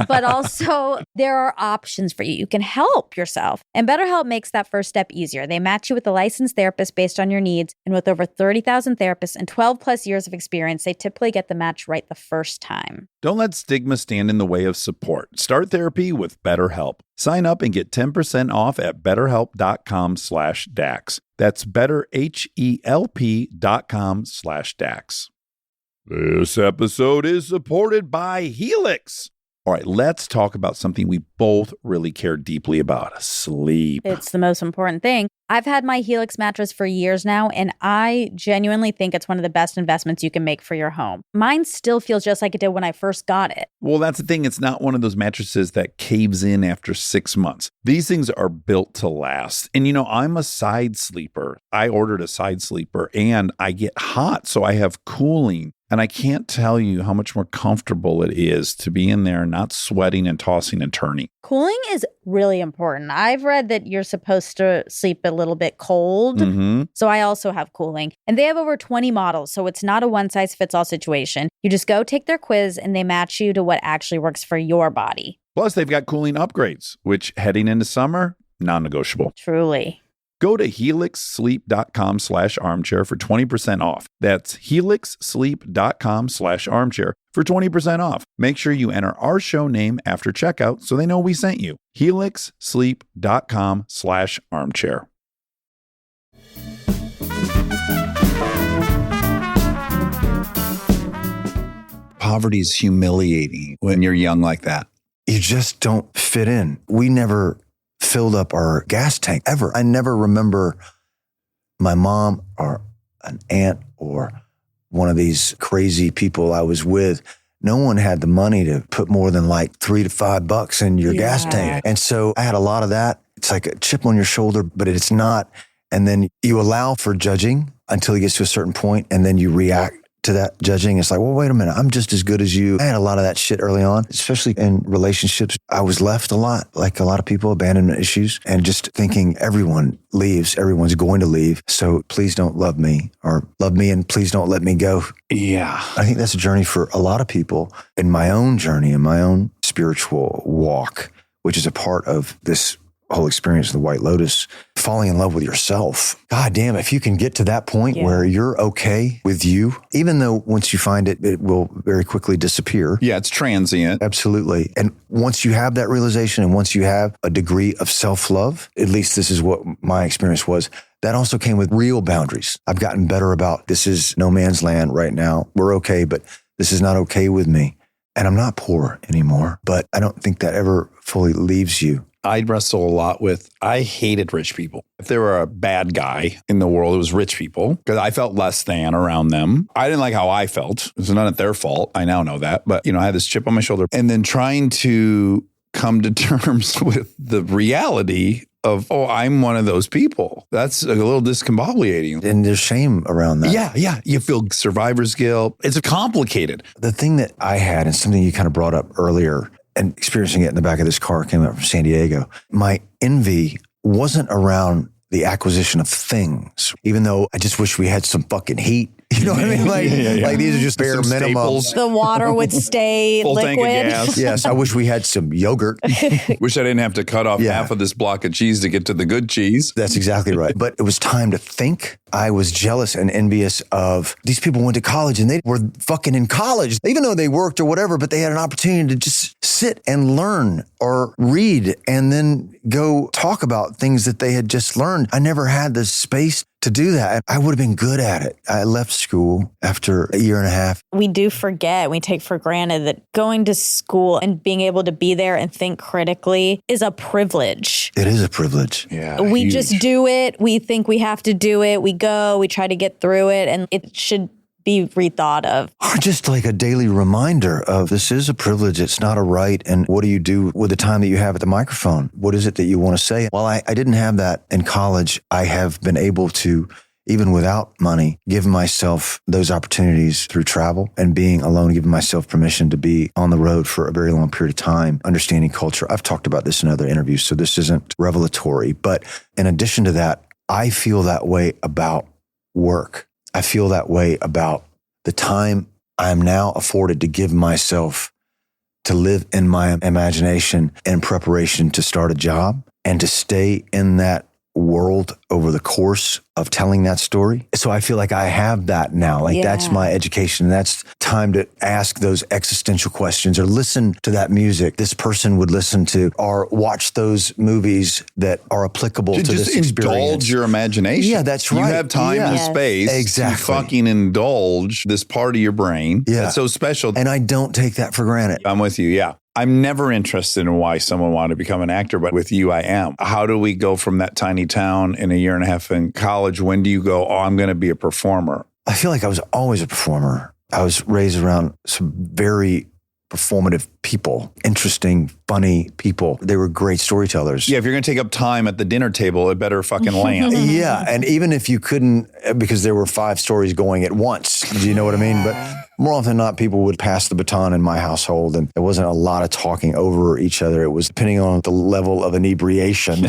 but also there are options for you. You can help yourself. And BetterHelp makes that first step easier. They match you with a licensed therapist based on your needs. And with over 30,000 therapists and 12 plus years of experience, they typically get the match right the first time. Don't let stigma stand in the way of support. Start therapy with BetterHelp. Sign up and get 10% off at betterhelp.com/Dax. That's betterhelp.com/Dax. This episode is supported by Helix. All right, let's talk about something we both really care deeply about: sleep. It's the most important thing. I've had my Helix mattress for years now, and I genuinely think it's one of the best investments you can make for your home. Mine still feels just like it did when I first got it. Well, that's the thing. It's not one of those mattresses that caves in after 6 months. These things are built to last. And, I'm a side sleeper. I ordered a side sleeper, and I get hot, so I have cooling. And I can't tell you how much more comfortable it is to be in there, not sweating and tossing and turning. Cooling is really important. I've read that you're supposed to sleep a little bit cold. Mm-hmm. So I also have cooling. And they have over 20 models. So it's not a one-size-fits-all situation. You just go take their quiz and they match you to what actually works for your body. Plus, they've got cooling upgrades, which heading into summer, non-negotiable. Truly. Go to helixsleep.com/armchair for 20% off. That's helixsleep.com/armchair for 20% off. Make sure you enter our show name after checkout so they know we sent you. helixsleep.com/armchair. Poverty is humiliating when you're young like that. You just don't fit in. We never filled up our gas tank ever. I never remember my mom or an aunt or one of these crazy people I was with. No one had the money to put more than like $3 to $5 in your gas tank. And so I had a lot of that. It's like a chip on your shoulder, but it's not. And then you allow for judging until it gets to a certain point, and then you react to that judging. It's like, well, wait a minute, I'm just as good as you. I had a lot of that shit early on, especially in relationships. I was left a lot, like a lot of people, abandonment issues, and just thinking everyone leaves, everyone's going to leave. So please don't love me, or love me and please don't let me go. Yeah. I think that's a journey for a lot of people. In my own journey, in my own spiritual walk, which is a part of this whole experience of the White Lotus, falling in love with yourself. God damn, if you can get to that point where you're okay with you, even though once you find it, it will very quickly disappear. Yeah, it's transient. Absolutely. And once you have that realization and once you have a degree of self-love, at least this is what my experience was, that also came with real boundaries. I've gotten better about this is no man's land right now. We're okay, but this is not okay with me. And I'm not poor anymore, but I don't think that ever fully leaves you. I wrestle a lot with, I hated rich people. If there were a bad guy in the world, it was rich people because I felt less than around them. I didn't like how I felt. It's not their fault. I now know that. But, I had this chip on my shoulder. And then trying to come to terms with the reality of, I'm one of those people. That's a little discombobulating. And there's shame around that. Yeah. You feel survivor's guilt. It's complicated. The thing that I had, and something you kind of brought up earlier, and experiencing it in the back of this car, came up from San Diego. My envy wasn't around the acquisition of things, even though I just wish we had some fucking heat. You know what I mean? Like these are just bare minimums. The water would stay Full liquid. tank of gas. Yes, I wish we had some yogurt. Wish I didn't have to cut off half of this block of cheese to get to the good cheese. That's exactly right. But it was time to think. I was jealous and envious of these people went to college and they were fucking in college, even though they worked or whatever, but they had an opportunity to just sit and learn or read and then go talk about things that they had just learned. I never had the space to do that. I would have been good at it. I left school after a year and a half. We do forget, we take for granted that going to school and being able to be there and think critically is a privilege. It is a privilege. Yeah. We just do it. We think we have to do it. We go, we try to get through it, and it should be rethought of. Or just like a daily reminder of this is a privilege. It's not a right. And what do you do with the time that you have at the microphone? What is it that you want to say? Well, I didn't have that in college. I have been able to, even without money, give myself those opportunities through travel and being alone, giving myself permission to be on the road for a very long period of time, understanding culture. I've talked about this in other interviews, so this isn't revelatory. But in addition to that, I feel that way about work. I feel that way about the time I'm now afforded to give myself to live in my imagination in preparation to start a job and to stay in that world over the course of telling that story. So I feel like I have that now. Like that's my education. That's time to ask those existential questions or listen to that music this person would listen to or watch those movies that are applicable to this experience. Indulge your imagination. Yeah, that's right. You have time and space to fucking indulge this part of your brain. Yeah. That's so special. And I don't take that for granted. I'm with you. Yeah. I'm never interested in why someone wanted to become an actor, but with you, I am. How do we go from that tiny town in a year and a half in college? When do you go, I'm going to be a performer? I feel like I was always a performer. I was raised around some very performative people, interesting, funny people. They were great storytellers. Yeah, if you're going to take up time at the dinner table, it better fucking land. Yeah, and even if you couldn't, because there were 5 stories going at once, do you know what I mean? But more often than not, people would pass the baton in my household, and there wasn't a lot of talking over each other. It was depending on the level of inebriation,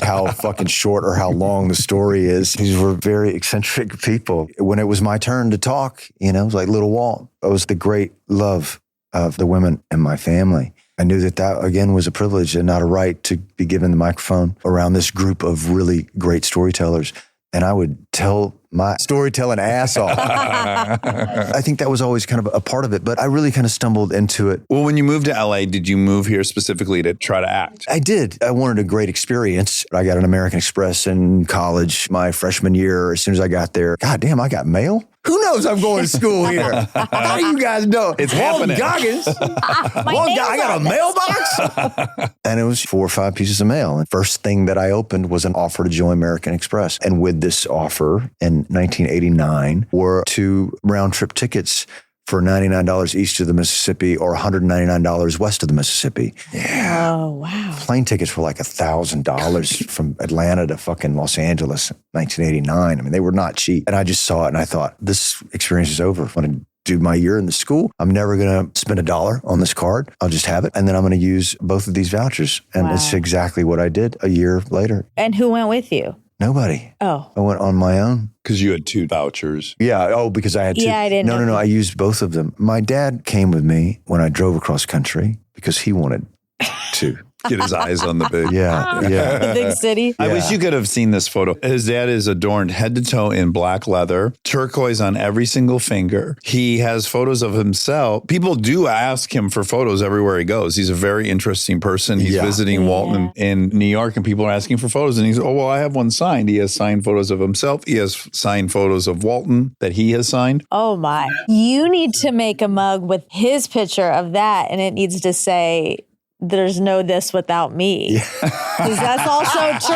how fucking short or how long the story is. These were very eccentric people. When it was my turn to talk, it was like Little Walt. It was the great love of the women in my family. I knew that again, was a privilege and not a right to be given the microphone around this group of really great storytellers. And I would tell my storytelling ass off. I think that was always kind of a part of it, but I really kind of stumbled into it. Well, when you moved to LA, did you move here specifically to try to act? I did. I wanted a great experience. I got an American Express in college my freshman year. As soon as I got there, God damn, I got mail? Who knows I'm going to school here? How do you guys know? It's Walton happening. Goggins. I got a mailbox? And it was 4 or 5 pieces of mail. And first thing that I opened was an offer to join American Express. And with this offer in 1989 were 2 round trip tickets for $99 east of the Mississippi or $199 west of the Mississippi. Yeah. Oh, wow. Plane tickets were like $1,000 from Atlanta to fucking Los Angeles in 1989. I mean, they were not cheap. And I just saw it and I thought, this experience is over. I'm going to do my year in the school. I'm never going to spend $1 on this card. I'll just have it. And then I'm going to use both of these vouchers. And it's exactly what I did a year later. And who went with you? Nobody. Oh. I went on my own. Because you had 2 vouchers. Yeah. Oh, because I had 2. Yeah, I didn't know. No. I used both of them. My dad came with me when I drove across country because he wanted to. Get his eyes on the big. Yeah. The big city. I wish you could have seen this photo. His dad is adorned head to toe in black leather, turquoise on every single finger. He has photos of himself. People do ask him for photos everywhere he goes. He's a very interesting person. He's visiting Walton in New York, and people are asking for photos. And he's, oh, well, I have one signed. He has signed photos of himself. He has signed photos of Walton that he has signed. Oh, my. You need to make a mug with his picture of that, and it needs to say, there's no this without me. Because that's also true.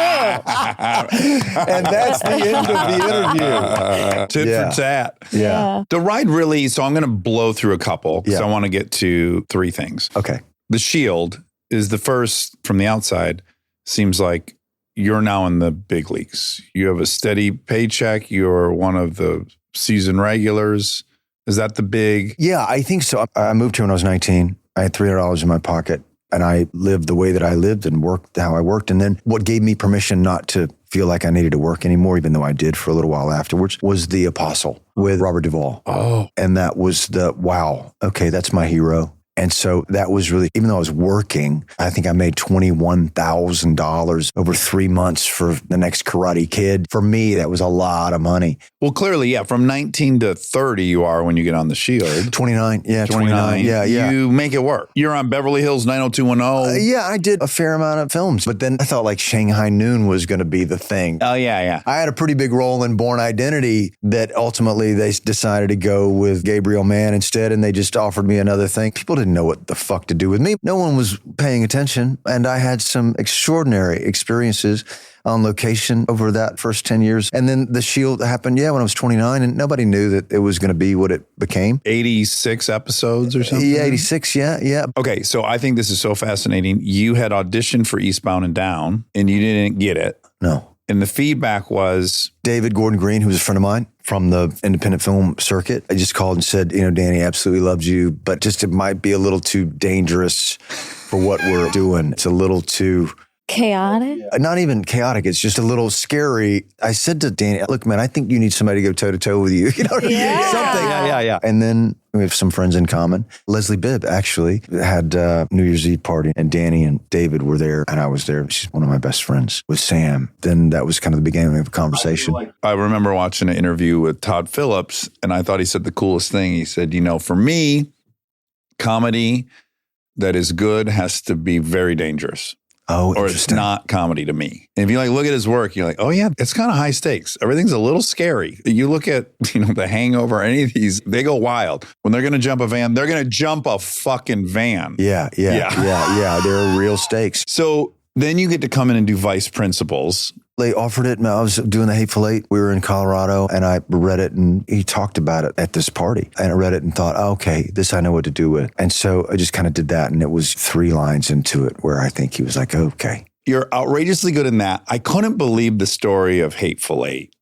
And that's the end of the interview. Tit for tat. Yeah. The ride really, so I'm going to blow through a couple because Yeah. I want to get to three things. Okay. The Shield is the first from the outside. Seems like you're now in the big leagues. You have a steady paycheck. You're one of the season regulars. Is that the big? Yeah, I think so. I moved here when I was 19. I had $300 in my pocket, and I lived the way that I lived and worked how I worked. And then what gave me permission not to feel like I needed to work anymore, even though I did for a little while afterwards, was The Apostle with Robert Duvall. Oh. And that was wow, okay, that's my hero. And so that was really, even though I was working, I think I made $21,000 over 3 months for the next Karate Kid. For me, that was a lot of money. Well, clearly, yeah. From 19 to 30, you are when you get on the Shield. 29, yeah, 29. Yeah. You make it work. You're on Beverly Hills 90210. Yeah, I did a fair amount of films, but then I thought like Shanghai Noon was going to be the thing. Oh, yeah. I had a pretty big role in Born Identity that ultimately they decided to go with Gabriel Mann instead, and they just offered me another thing. People didn't know what the fuck to do with me. No one was paying attention, and I had some extraordinary experiences on location over that first 10 years. And then The Shield happened, when I was 29, and nobody knew that it was going to be what it became. 86 episodes or something? Yeah, 86, yeah. Okay, so I think this is so fascinating. You had auditioned for Eastbound and Down, and you didn't get it. No. And the feedback was? David Gordon Green, who was a friend of mine from the independent film circuit, I just called and said, Danny absolutely loves you, but just it might be a little too dangerous for what we're doing. It's a little too... Chaotic? Not even chaotic. It's just a little scary. I said to Danny, look, man, I think you need somebody to go toe to toe with you. You know what I mean? Something. Yeah. And then we have some friends in common. Leslie Bibb actually had a New Year's Eve party, and Danny and David were there, and I was there. She's one of my best friends with Sam. Then that was kind of the beginning of a conversation. I remember watching an interview with Todd Phillips, and I thought he said the coolest thing. He said, for me, comedy that is good has to be very dangerous. Oh, or it's not comedy to me. And if you look at his work, you're like, oh yeah, it's kind of high stakes. Everything's a little scary. You look at, The Hangover, any of these, they go wild. When they're going to jump a van, they're going to jump a fucking van. Yeah. There are real stakes. So then you get to come in and do Vice Principals. They offered it, and I was doing the Hateful Eight. We were in Colorado, and I read it, and he talked about it at this party. And I read it and thought, okay, this I know what to do with. And so I just kind of did that, and it was 3 lines into it where I think he was like, okay. You're outrageously good in that. I couldn't believe the story of Hateful Eight.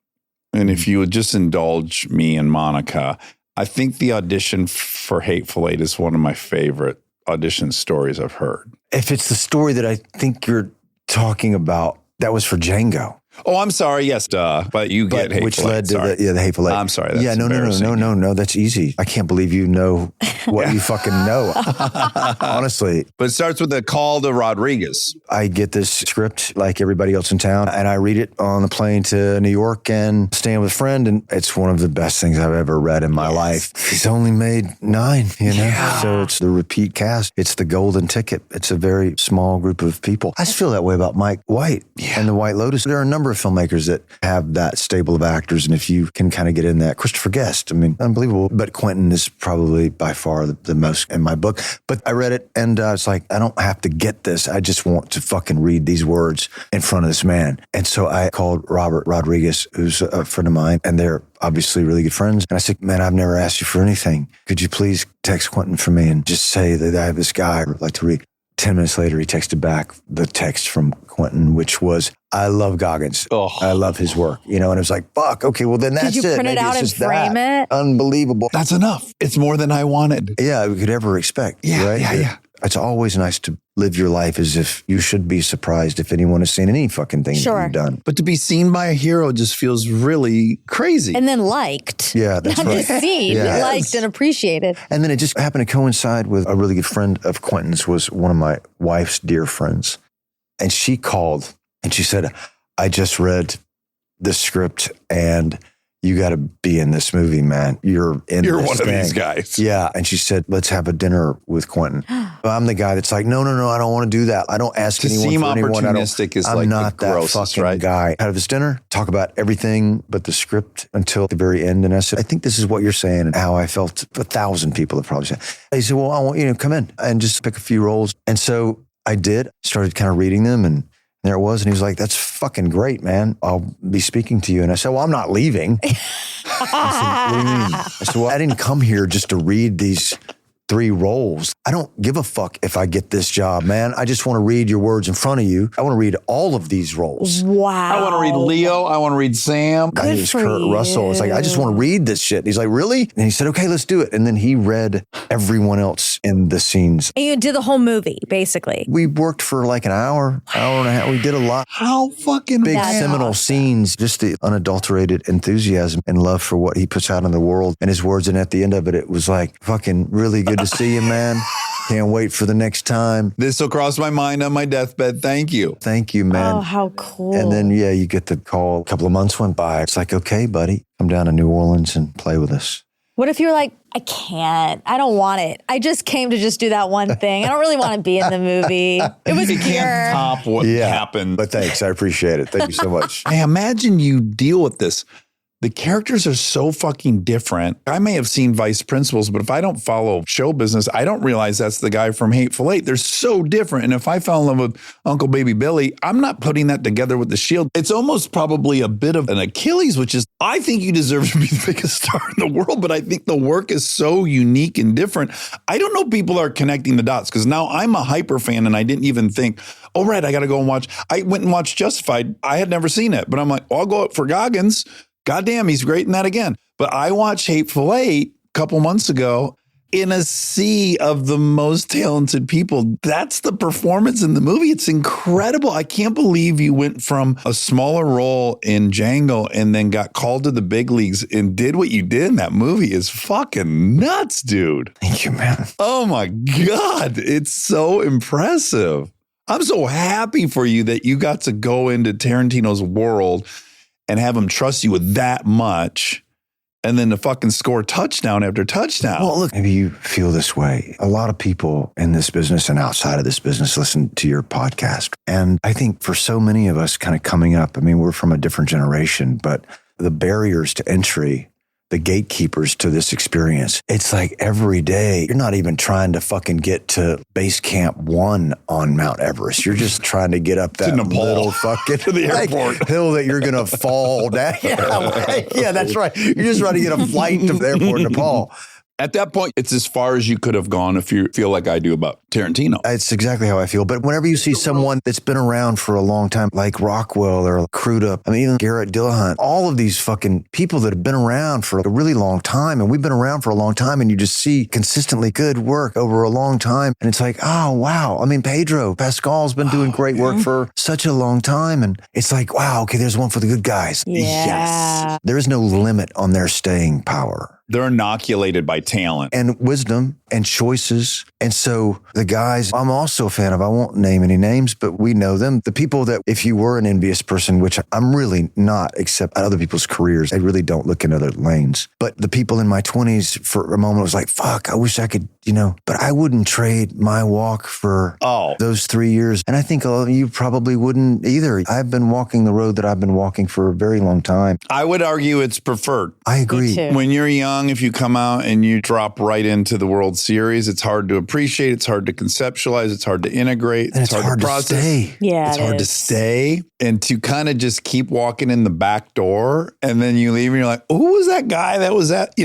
And if you would just indulge me and Monica, I think the audition for Hateful Eight is one of my favorite audition stories I've heard. If it's the story that I think you're talking about, that was for Django. Oh, I'm sorry. Yes, but you get Hateful which Eight. led to the Hateful Eight. I'm sorry. That's No. That's easy. I can't believe you know what you fucking know. Honestly. But it starts with a call to Rodriguez. I get this script like everybody else in town, and I read it on the plane to New York and staying with a friend, and it's one of the best things I've ever read in my life. He's only made 9, So it's the repeat cast. It's the golden ticket. It's a very small group of people. I just feel that way about Mike White and the White Lotus. There are a number of filmmakers that have that stable of actors, and if you can kind of get in that, Christopher Guest, unbelievable. But Quentin is probably by far the most in my book. But I read it, and it's like, I don't have to get this. I just want to fucking read these words in front of this man. And so I called Robert Rodriguez, who's a friend of mine, and they're obviously really good friends. And I said, man, I've never asked you for anything. Could you please text Quentin for me and just say that I have this guy I'd like to read? 10 minutes later, he texted back the text from Quentin, which was, I love Goggins. Oh. I love his work. And it was like, fuck, okay, well then that's it. Did you print it out and frame it? Unbelievable. That's enough. It's more than I wanted. Yeah, we could ever expect. Yeah, right? yeah. It's always nice to live your life as if you should be surprised if anyone has seen any fucking thing that you've done. But to be seen by a hero just feels really crazy. And then liked. Yeah, that's Not right. just seen, liked and appreciated. And then it just happened to coincide with a really good friend of Quentin's, was one of my wife's dear friends. And she called and she said, I just read the script and you got to be in this movie, man. You're one thing. of these guys. Yeah. And she said, let's have a dinner with Quentin. I'm the guy that's like, no, I don't want to do that. I don't ask To anyone seem for anyone. opportunistic is I'm like not the that grossest, fucking right? guy. Have this dinner, talk about everything but the script until the very end. And I said, I think this is what you're saying and how I felt. 1,000 people have probably said. He said, well, I want you to come in and just pick a few roles. And so I did, started kind of reading them, and there it was. And he was like, that's fucking great, man. I'll be speaking to you. And I said, well, I'm not leaving. I said, what do you mean? I said, well, I didn't come here just to read these 3 roles. I don't give a fuck if I get this job, man. I just want to read your words in front of you. I want to read all of these roles. Wow. I want to read Leo. I want to read Sam. I think it was Kurt Russell. It's like, I just want to read this shit. And he's like, really? And he said, okay, let's do it. And then he read everyone else in the scenes. And you did the whole movie, basically. We worked for like an hour and a half. We did a lot. How fucking Big badass. seminal scenes, just the unadulterated enthusiasm and love for what he puts out in the world and his words. And at the end of it, it was like, fucking really good to see you, man. Can't wait for the next time. This will cross my mind on my deathbed. Thank you. Thank you, man. Oh, how cool. And then, you get the call. A couple of months went by. It's like, okay, buddy, come down to New Orleans and play with us. What if you're like, I can't. I don't want it. I just came to just do that one thing. I don't really want to be in the movie. It was You pure. can't top what happened. But thanks. I appreciate it. Thank you so much. I imagine you deal with this. The characters are so fucking different. I may have seen Vice Principals, but if I don't follow show business, I don't realize that's the guy from Hateful Eight. They're so different. And if I fell in love with Uncle Baby Billy, I'm not putting that together with The Shield. It's almost probably a bit of an Achilles, which is, I think you deserve to be the biggest star in the world, but I think the work is so unique and different. I don't know if people are connecting the dots, because now I'm a hyper fan and I didn't even think, oh, right, I got to go and watch. I went and watched Justified. I had never seen it, but I'm like, oh, I'll go up for Goggins. Goddamn, he's great in that again. But I watched Hateful Eight a couple months ago in a sea of the most talented people. That's the performance in the movie. It's incredible. I can't believe you went from a smaller role in Django and then got called to the big leagues and did what you did in that movie. Is fucking nuts, dude. Thank you, man. Oh my God. It's so impressive. I'm so happy for you that you got to go into Tarantino's world and have him trust you with that much, and then to fucking score touchdown after touchdown. Well, look, maybe you feel this way. A lot of people in this business and outside of this business listen to your podcast. And I think for so many of us kind of coming up, I mean, we're from a different generation, but the barriers to entry, the gatekeepers to this experience, it's like every day, you're not even trying to fucking get to base camp 1 on Mount Everest. You're just trying to get up that little fucking to the airport hill that you're going to fall down. Yeah, that's right. You're just trying to get a flight to the airport in Nepal. At that point, it's as far as you could have gone if you feel like I do about Tarantino. It's exactly how I feel. But whenever you see someone that's been around for a long time, like Rockwell or Crudup, I mean, even Garrett Dillahunt, all of these fucking people that have been around for a really long time, and we've been around for a long time, and you just see consistently good work over a long time. And it's like, oh, wow. I mean, Pedro Pascal's been doing great work for such a long time. And it's like, wow, okay, there's one for the good guys. Yeah. Yes. There is no limit on their staying power. They're inoculated by talent and wisdom and choices. And so the guys I'm also a fan of, I won't name any names, but we know them. The people that if you were an envious person, which I'm really not, except at other people's careers, I really don't look in other lanes. But the people in my 20s for a moment was like, fuck, I wish I could, but I wouldn't trade my walk for those 3 years. And I think you probably wouldn't either. I've been walking the road that I've been walking for a very long time. I would argue it's preferred. I agree. When you're young, if you come out and you drop right into the World Series, it's hard to appreciate, it's hard to conceptualize, it's hard to integrate, and it's hard to process. Stay. Yeah, it's hard to stay and to kind of just keep walking in the back door, and then you leave and you're like, oh, who was that guy? That was that,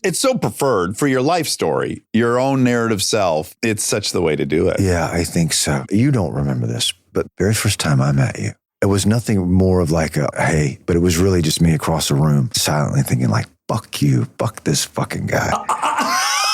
It's so preferred for your life story, your own narrative self. It's such the way to do it. Yeah, I think so. You don't remember this, but very first time I met you, it was nothing more of like a, hey, but it was really just me across the room silently thinking like, fuck you, fuck this fucking guy.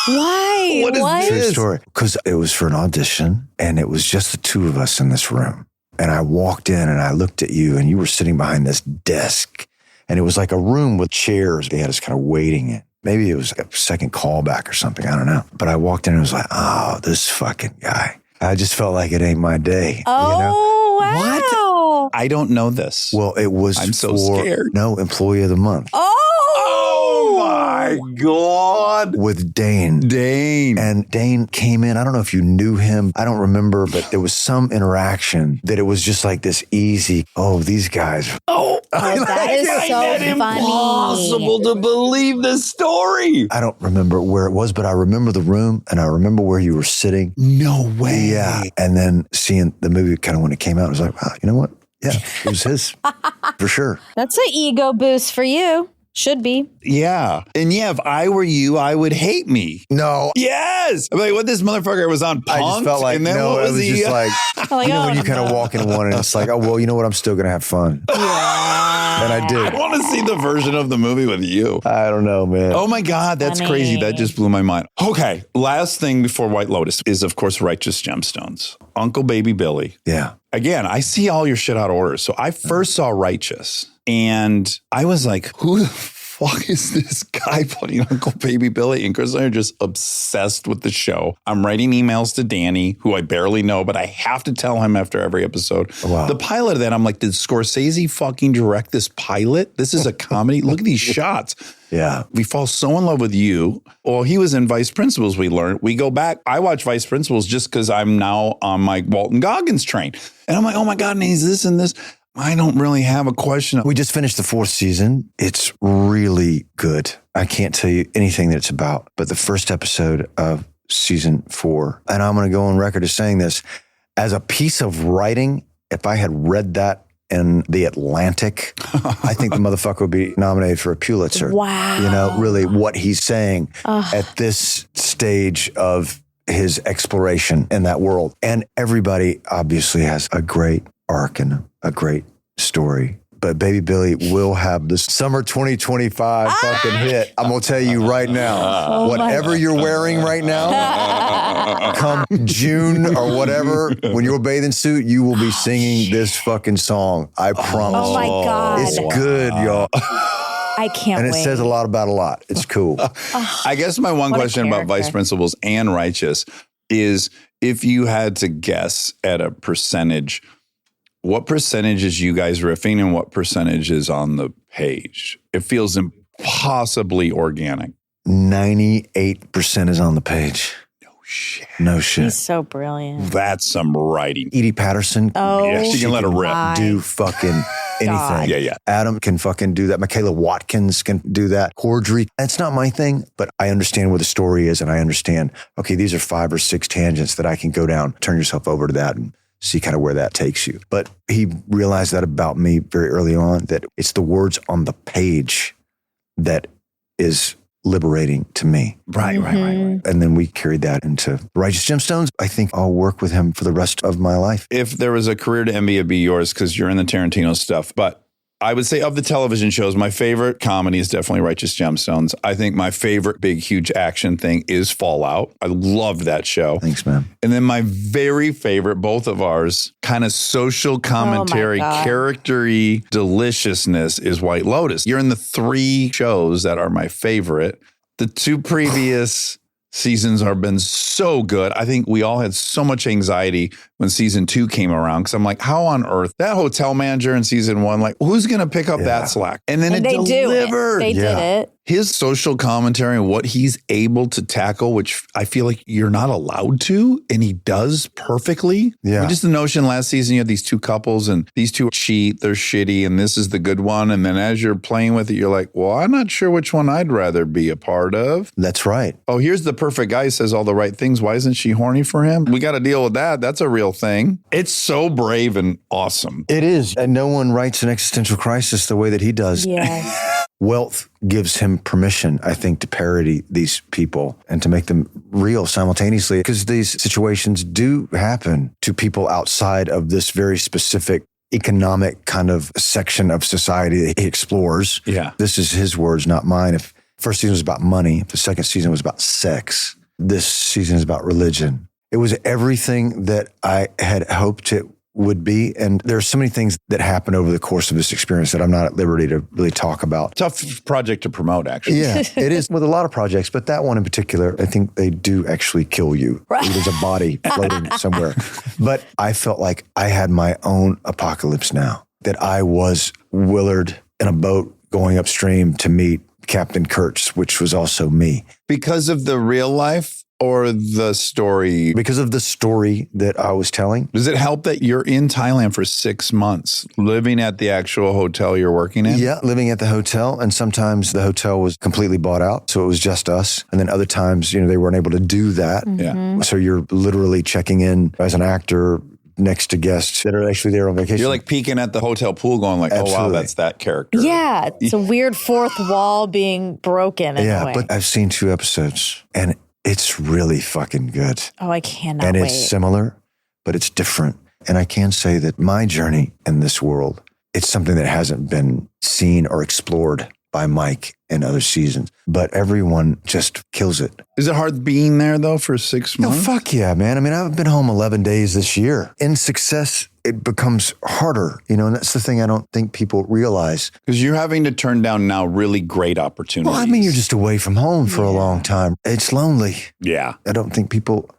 Why? What is True this? story. Because it was for an audition, and it was just the two of us in this room. And I walked in, and I looked at you, and you were sitting behind this desk. And it was like a room with chairs. They had us kind of waiting in. Maybe it was a second callback or something. I don't know. But I walked in and was like, oh, this fucking guy. I just felt like it ain't my day. Oh, wow. What? I don't know this. Well, it was I'm so scared. No, Employee of the Month. Oh my God. With Dane. And Dane came in. I don't know if you knew him. I don't remember, but there was some interaction that it was just like this easy, oh, these guys. Oh, that is so funny. Impossible to believe this story. I don't remember where it was, but I remember the room and I remember where you were sitting. No way. Yeah. And then seeing the movie kind of when it came out, I was like, wow, you know what? Yeah, it was his for sure. That's an ego boost for you. Should be. Yeah. And yeah, if I were you, I would hate me. No. Yes. I'm like, what this motherfucker was on Punk'd? I just felt like, and then no, what it was he? just like, you know, when you kind of walk in one and it's like, oh, well, you know what? I'm still going to have fun. Yeah. And I did. I want to see the version of the movie with you. I don't know, man. Oh my God, that's Funny. crazy. That just blew my mind. Okay, last thing before White Lotus is, of course, Righteous Gemstones. Uncle Baby Billy. Yeah. Again, I see all your shit out of order. So I first saw Righteous and I was like, who the fuck is this guy playing Uncle Baby Billy? And Chris and I are just obsessed with the show. I'm writing emails to Danny, who I barely know, but I have to tell him after every episode. Wow. The pilot of that, I'm like, did Scorsese fucking direct this pilot? This is a comedy. Look at these shots. Yeah. We fall so in love with you. Well, he was in Vice Principals, we learned. We go back. I watch Vice Principals just because I'm now on my Walton Goggins train. And I'm like, oh my God, and he's this and this. I don't really have a question. We just finished the 4th season. It's really good. I can't tell you anything that it's about, but the first episode of season 4, and I'm going to go on record as saying this, as a piece of writing, if I had read that in The Atlantic, I think the motherfucker would be nominated for a Pulitzer. Wow. You know, really what he's saying at this stage of his exploration in that world. And everybody obviously has a great arc and a great story. But Baby Billy will have this summer 2025 fucking hit. I'm going to tell you right now, whatever you're wearing right now, come June or whatever, when you're a bathing suit, you will be singing this fucking song. I promise. Oh my God. It's good, y'all. I can't And it wait. says a lot about a lot. It's cool. I guess my one What a question about Vice character. Principals and Righteous is if you had to guess at a percentage, what percentage is you guys riffing and what percentage is on the page? It feels impossibly organic. 98% is on the page. No shit. No shit. He's so brilliant. That's some writing. Edie Patterson. Oh, Yeah, she can let her rip. my Do fucking anything. God. Yeah. Adam can fucking do that. Michaela Watkins can do that. Cordry. It's not my thing, but I understand where the story is and I understand, okay, these are 5 or 6 tangents that I can go down, turn yourself over to that and see kind of where that takes you. But he realized that about me very early on, that it's the words on the page that is liberating to me. Right. And then we carried that into Righteous Gemstones. I think I'll work with him for the rest of my life. If there was a career to envy, it'd be yours because you're in the Tarantino stuff. But I would say of the television shows, my favorite comedy is definitely Righteous Gemstones. I think my favorite big, huge action thing is Fallout. I love that show. Thanks, man. And then my very favorite, both of ours, kind of social commentary, God. character-y deliciousness is White Lotus. You're in the 3 shows that are my favorite. The 2 previous seasons have been so good. I think we all had so much anxiety when season 2 came around because I'm like, how on earth? That hotel manager in season 1, like, who's going to pick up that slack? And then And it they delivered. do it. They did it. His social commentary and what he's able to tackle, which I feel like you're not allowed to, and he does perfectly. Yeah. Just the notion last season, you had these 2 couples and these 2 cheat, they're shitty, and this is the good one. And then as you're playing with it, you're like, well, I'm not sure which one I'd rather be a part of. That's right. Oh, here's the perfect guy who says all the right things. Why isn't she horny for him? We got to deal with that. That's a real thing. It's so brave and awesome. It is. And no one writes an existential crisis the way that he does. Yes. Wealth gives him permission, I think, to parody these people and to make them real simultaneously, because these situations do happen to people outside of this very specific economic kind of section of society that he explores. Yeah. This is his words, not mine. If First season was about money. The second season was about sex. This season is about religion. It was everything that I had hoped it would be. And there are so many things that happened over the course of this experience that I'm not at liberty to really talk about. Tough project to promote, actually. Yeah, it is with a lot of projects, but that one in particular, I think they do actually kill you. There's a body floating somewhere. But I felt like I had my own apocalypse now, that I was Willard in a boat going upstream to meet Captain Kurtz, which was also me. Because of the real life? Or the story? Because of the story that I was telling. Does it help that you're in Thailand for 6 months, living at the actual hotel you're working in? Yeah, living at the hotel. And sometimes the hotel was completely bought out. So it was just us. And then other times, they weren't able to do that. Yeah. So you're literally checking in as an actor next to guests that are actually there on vacation. You're like peeking at the hotel pool going like, Absolutely. Oh, wow, that's that character. Yeah, it's a weird fourth wall being broken in a way. But I've seen 2 episodes and it's really fucking good. Oh, I cannot And wait. it's similar, but it's different. And I can say that my journey in this world, it's something that hasn't been seen or explored by Mike in other seasons, but everyone just kills it. Is it hard being there though for 6 No, months? fuck yeah, man. I mean, I've been home 11 days this year. In success, it becomes harder, and that's the thing I don't think people realize. Because you're having to turn down now really great opportunities. Well, I mean, you're just away from home for a long time. It's lonely. Yeah. I don't think people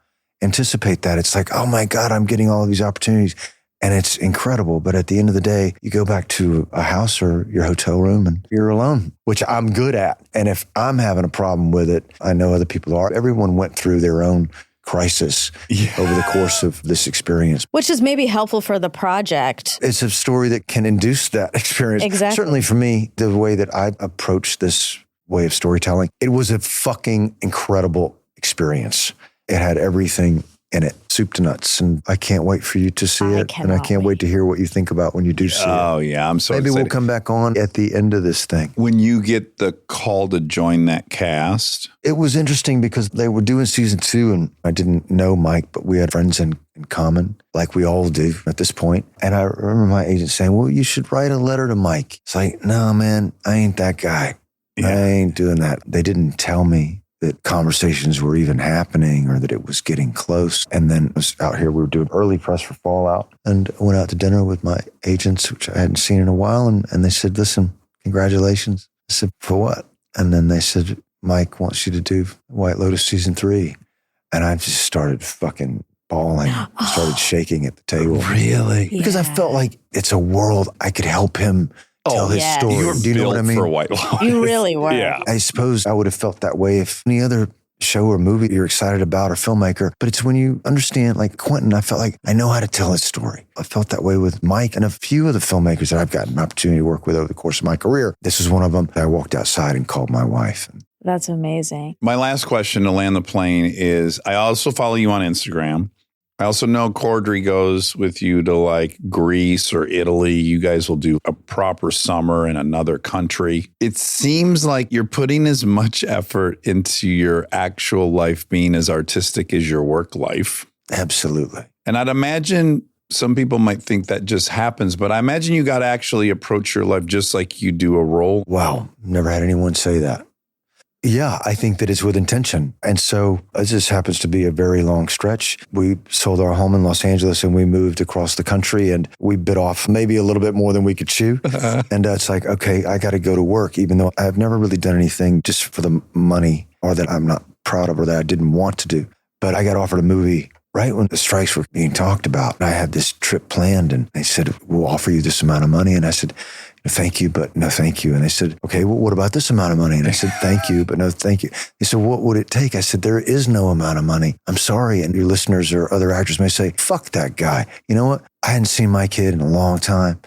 anticipate that. It's like, oh my God, I'm getting all of these opportunities. And it's incredible. But at the end of the day, you go back to a house or your hotel room and you're alone, which I'm good at. And if I'm having a problem with it, I know other people are. Everyone went through their own crisis over the course of this experience. Which is maybe helpful for the project. It's a story that can induce that experience. Exactly. Certainly for me, the way that I approach this way of storytelling, it was a fucking incredible experience. It had everything in it, soup to nuts. And I can't wait for you to see it. And I can't wait to hear what you think about when you do see it. Oh, yeah. I'm so Maybe excited. we'll come back on at the end of this thing. When you get the call to join that cast. It was interesting because they were doing season 2 and I didn't know Mike, but we had friends in common, like we all do at this point. And I remember my agent saying, well, you should write a letter to Mike. It's like, no, man, I ain't that guy. Yeah. I ain't doing that. They didn't tell me that conversations were even happening or that it was getting close. And then it was out here, we were doing early press for Fallout and I went out to dinner with my agents, which I hadn't seen in a while. And they said, listen, congratulations. I said, for what? And then they said, Mike wants you to do White Lotus season 3. And I just started fucking bawling, started shaking at the table. Really? Because I felt like it's a world I could help him tell his story. You were Do you know what I mean? for White Lotus. You really were. Yeah. I suppose I would have felt that way if any other show or movie you're excited about or filmmaker. But it's when you understand, like Quentin, I felt like I know how to tell his story. I felt that way with Mike and a few of the filmmakers that I've gotten an opportunity to work with over the course of my career. This is one of them. I walked outside and called my wife. That's amazing. My last question to land the plane is, I also follow you on Instagram. I also know Cordry goes with you to like Greece or Italy. You guys will do a proper summer in another country. It seems like you're putting as much effort into your actual life being as artistic as your work life. Absolutely. And I'd imagine some people might think that just happens, but I imagine you got to actually approach your life just like you do a role. Wow. Never had anyone say that. Yeah, I think that it's with intention. And so this just happens to be a very long stretch. We sold our home in Los Angeles and we moved across the country and we bit off maybe a little bit more than we could chew. And it's like, okay, I got to go to work, even though I've never really done anything just for the money or that I'm not proud of or that I didn't want to do. But I got offered a movie right when the strikes were being talked about. I had this trip planned and they said, we'll offer you this amount of money. And I said, thank you, but no thank you. And they said, okay, well, what about this amount of money? And I said, thank you, but no thank you. They said, what would it take? I said, there is no amount of money. I'm sorry. And your listeners or other actors may say, fuck that guy. You know what? I hadn't seen my kid in a long time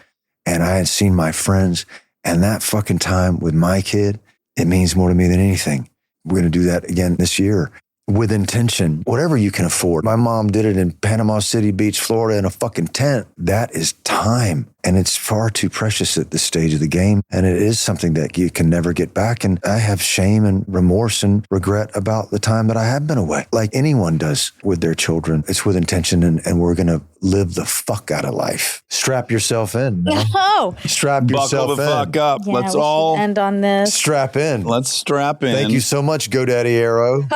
and I had seen my friends, and that fucking time with my kid, it means more to me than anything. We're going to do that again this year. with intention, whatever you can afford. My mom did it in Panama City Beach, Florida, in a fucking tent. That is time. And it's far too precious at this stage of the game. And it is something that you can never get back. And I have shame and remorse and regret about the time that I have been away, like anyone does with their children. It's with intention, and we're going to live the fuck out of life. Strap yourself in. Man. No. Strap yourself Buckle the in. fuck up. Yeah, Let's we all should end on this. Strap in. let's strap in. Thank you so much, GoDaddy Arrow.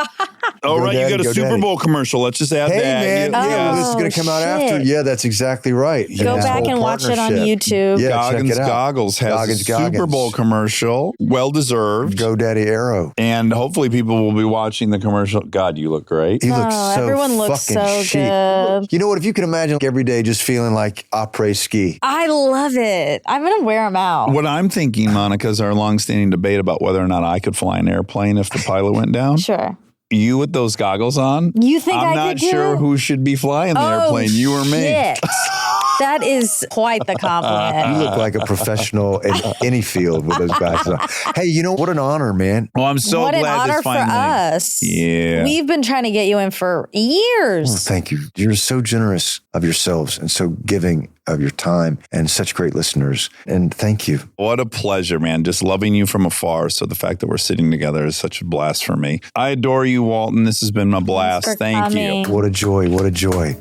All right, you got a GoDaddy, Super GoDaddy. Bowl commercial. Let's just add Hey, that. man. Yeah. Yeah, this is going to come out after. shit. Yeah, that's exactly right. Go This back whole and watch it on partnership. YouTube. Yeah, Goggins check it out. Goggles has Goggins a Super Goggins. Bowl commercial. Well deserved. GoDaddy Arrow. And hopefully people will be watching the commercial. God, you look great. He looks so everyone looks fucking so chic. good. You know what? If you can imagine every day just feeling like après ski. I love it. I'm going to wear them out. What I'm thinking, Monica, is our long-standing debate about whether or not I could fly an airplane if the pilot went down. Sure. You with those goggles on? You think I'm I not could do sure it? who should be flying the airplane, you or me. Shit. That is quite the You compliment. look like a professional in any field with those guys on. Hey, you know what an honor, man. Well, I'm so What an glad honor this for finally. us. Yeah. We've been trying to get you in for years. Thank you. You're so generous of yourselves and so giving of your time and such great listeners. And thank you. What a pleasure, man. Just loving you from afar. So the fact that we're sitting together is such a blast for me. I adore you, Walton. This has been a blast. for Thank coming. you. What a joy. What a joy.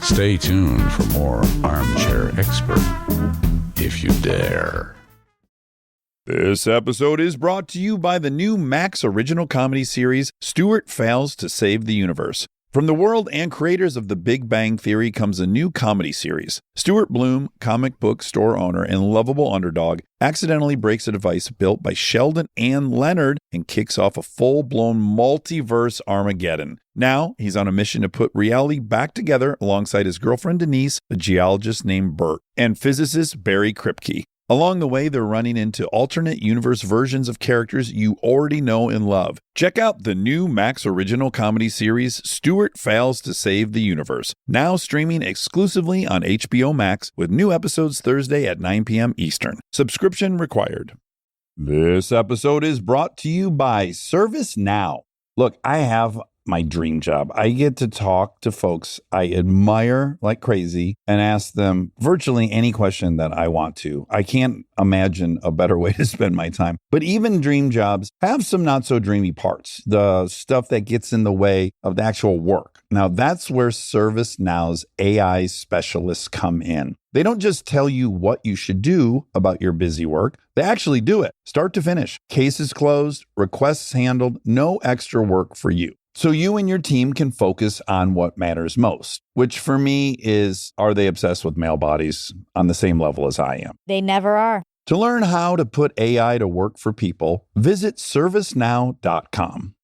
Stay tuned for more Armchair Expert, if you dare. This episode is brought to you by the new Max original comedy series, Stewart Fails to Save the Universe. From the world and creators of The Big Bang Theory comes a new comedy series. Stuart Bloom, comic book store owner and lovable underdog, accidentally breaks a device built by Sheldon and Leonard and kicks off a full-blown multiverse Armageddon. Now, he's on a mission to put reality back together alongside his girlfriend Denise, a geologist named Bert, and physicist Barry Kripke. Along the way, they're running into alternate universe versions of characters you already know and love. Check out the new Max original comedy series, Stewart Fails to Save the Universe, now streaming exclusively on HBO Max with new episodes Thursday at 9 p.m. Eastern. Subscription required. This episode is brought to you by ServiceNow. Look, I have my dream job. I get to talk to folks I admire like crazy and ask them virtually any question that I want to. I can't imagine a better way to spend my time. But even dream jobs have some not so dreamy parts, the stuff that gets in the way of the actual work. Now, that's where ServiceNow's AI specialists come in. They don't just tell you what you should do about your busy work. They actually do it, start to finish. Cases closed, requests handled, no extra work for you. So you and your team can focus on what matters most, which for me is, are they obsessed with male bodies on the same level as I am? They never are. To learn how to put AI to work for people, visit servicenow.com.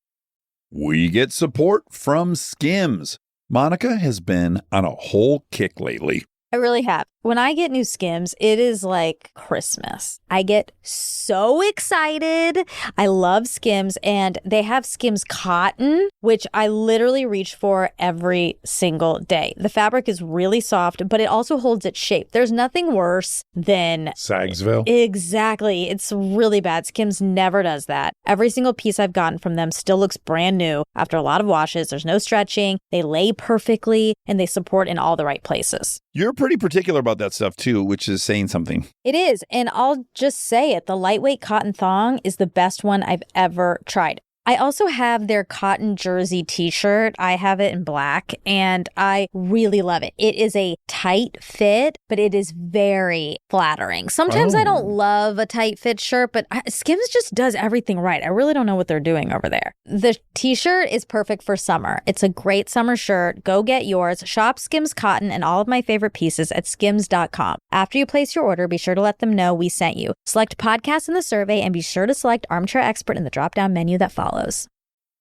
We get support from Skims. Monica has been on a whole kick lately. I really have. When I get new Skims, it is like Christmas. I get so excited. I love Skims, and they have Skims cotton, which I literally reach for every single day. The fabric is really soft, but it also holds its shape. There's nothing worse than Sagsville. Exactly. It's really bad. Skims never does that. Every single piece I've gotten from them still looks brand new after a lot of washes. There's no stretching. They lay perfectly, and they support in all the right places. You're pretty particular about that stuff too, which is saying something. It is. And I'll just say it. The lightweight cotton thong is the best one I've ever tried. I also have their cotton jersey t-shirt. I have it in black and I really love it. It is a tight fit, but it is very flattering. Sometimes I don't love a tight fit shirt, but Skims just does everything right. I really don't know what they're doing over there. The t-shirt is perfect for summer. It's a great summer shirt. Go get yours. Shop Skims cotton and all of my favorite pieces at skims.com. After you place your order, be sure to let them know we sent you. Select podcast in the survey and be sure to select Armchair Expert in the drop-down menu that follows.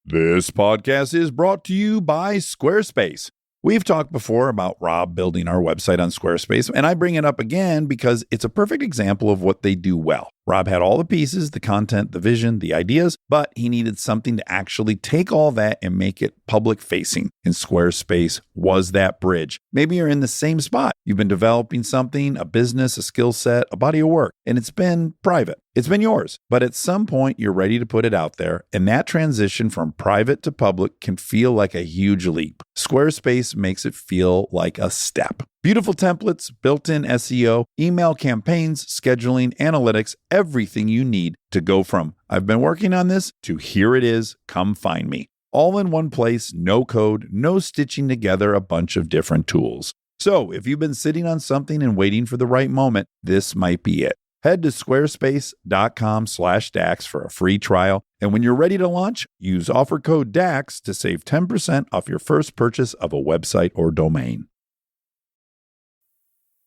This podcast is brought to you by Squarespace. We've talked before about Rob building our website on Squarespace, and I bring it up again because it's a perfect example of what they do well. Rob had all the pieces, the content, the vision, the ideas, but he needed something to actually take all that and make it public facing. And Squarespace was that bridge. Maybe you're in the same spot. You've been developing something, a business, a skill set, a body of work, and it's been private. It's been yours, but at some point you're ready to put it out there, and that transition from private to public can feel like a huge leap. Squarespace makes it feel like a step. Beautiful templates, built-in SEO, email campaigns, scheduling, analytics, everything you need to go from I've been working on this to here it is, come find me. All in one place, no code, no stitching together a bunch of different tools. So if you've been sitting on something and waiting for the right moment, this might be it. Head to squarespace.com/DAX for a free trial. And when you're ready to launch, use offer code DAX to save 10% off your first purchase of a website or domain.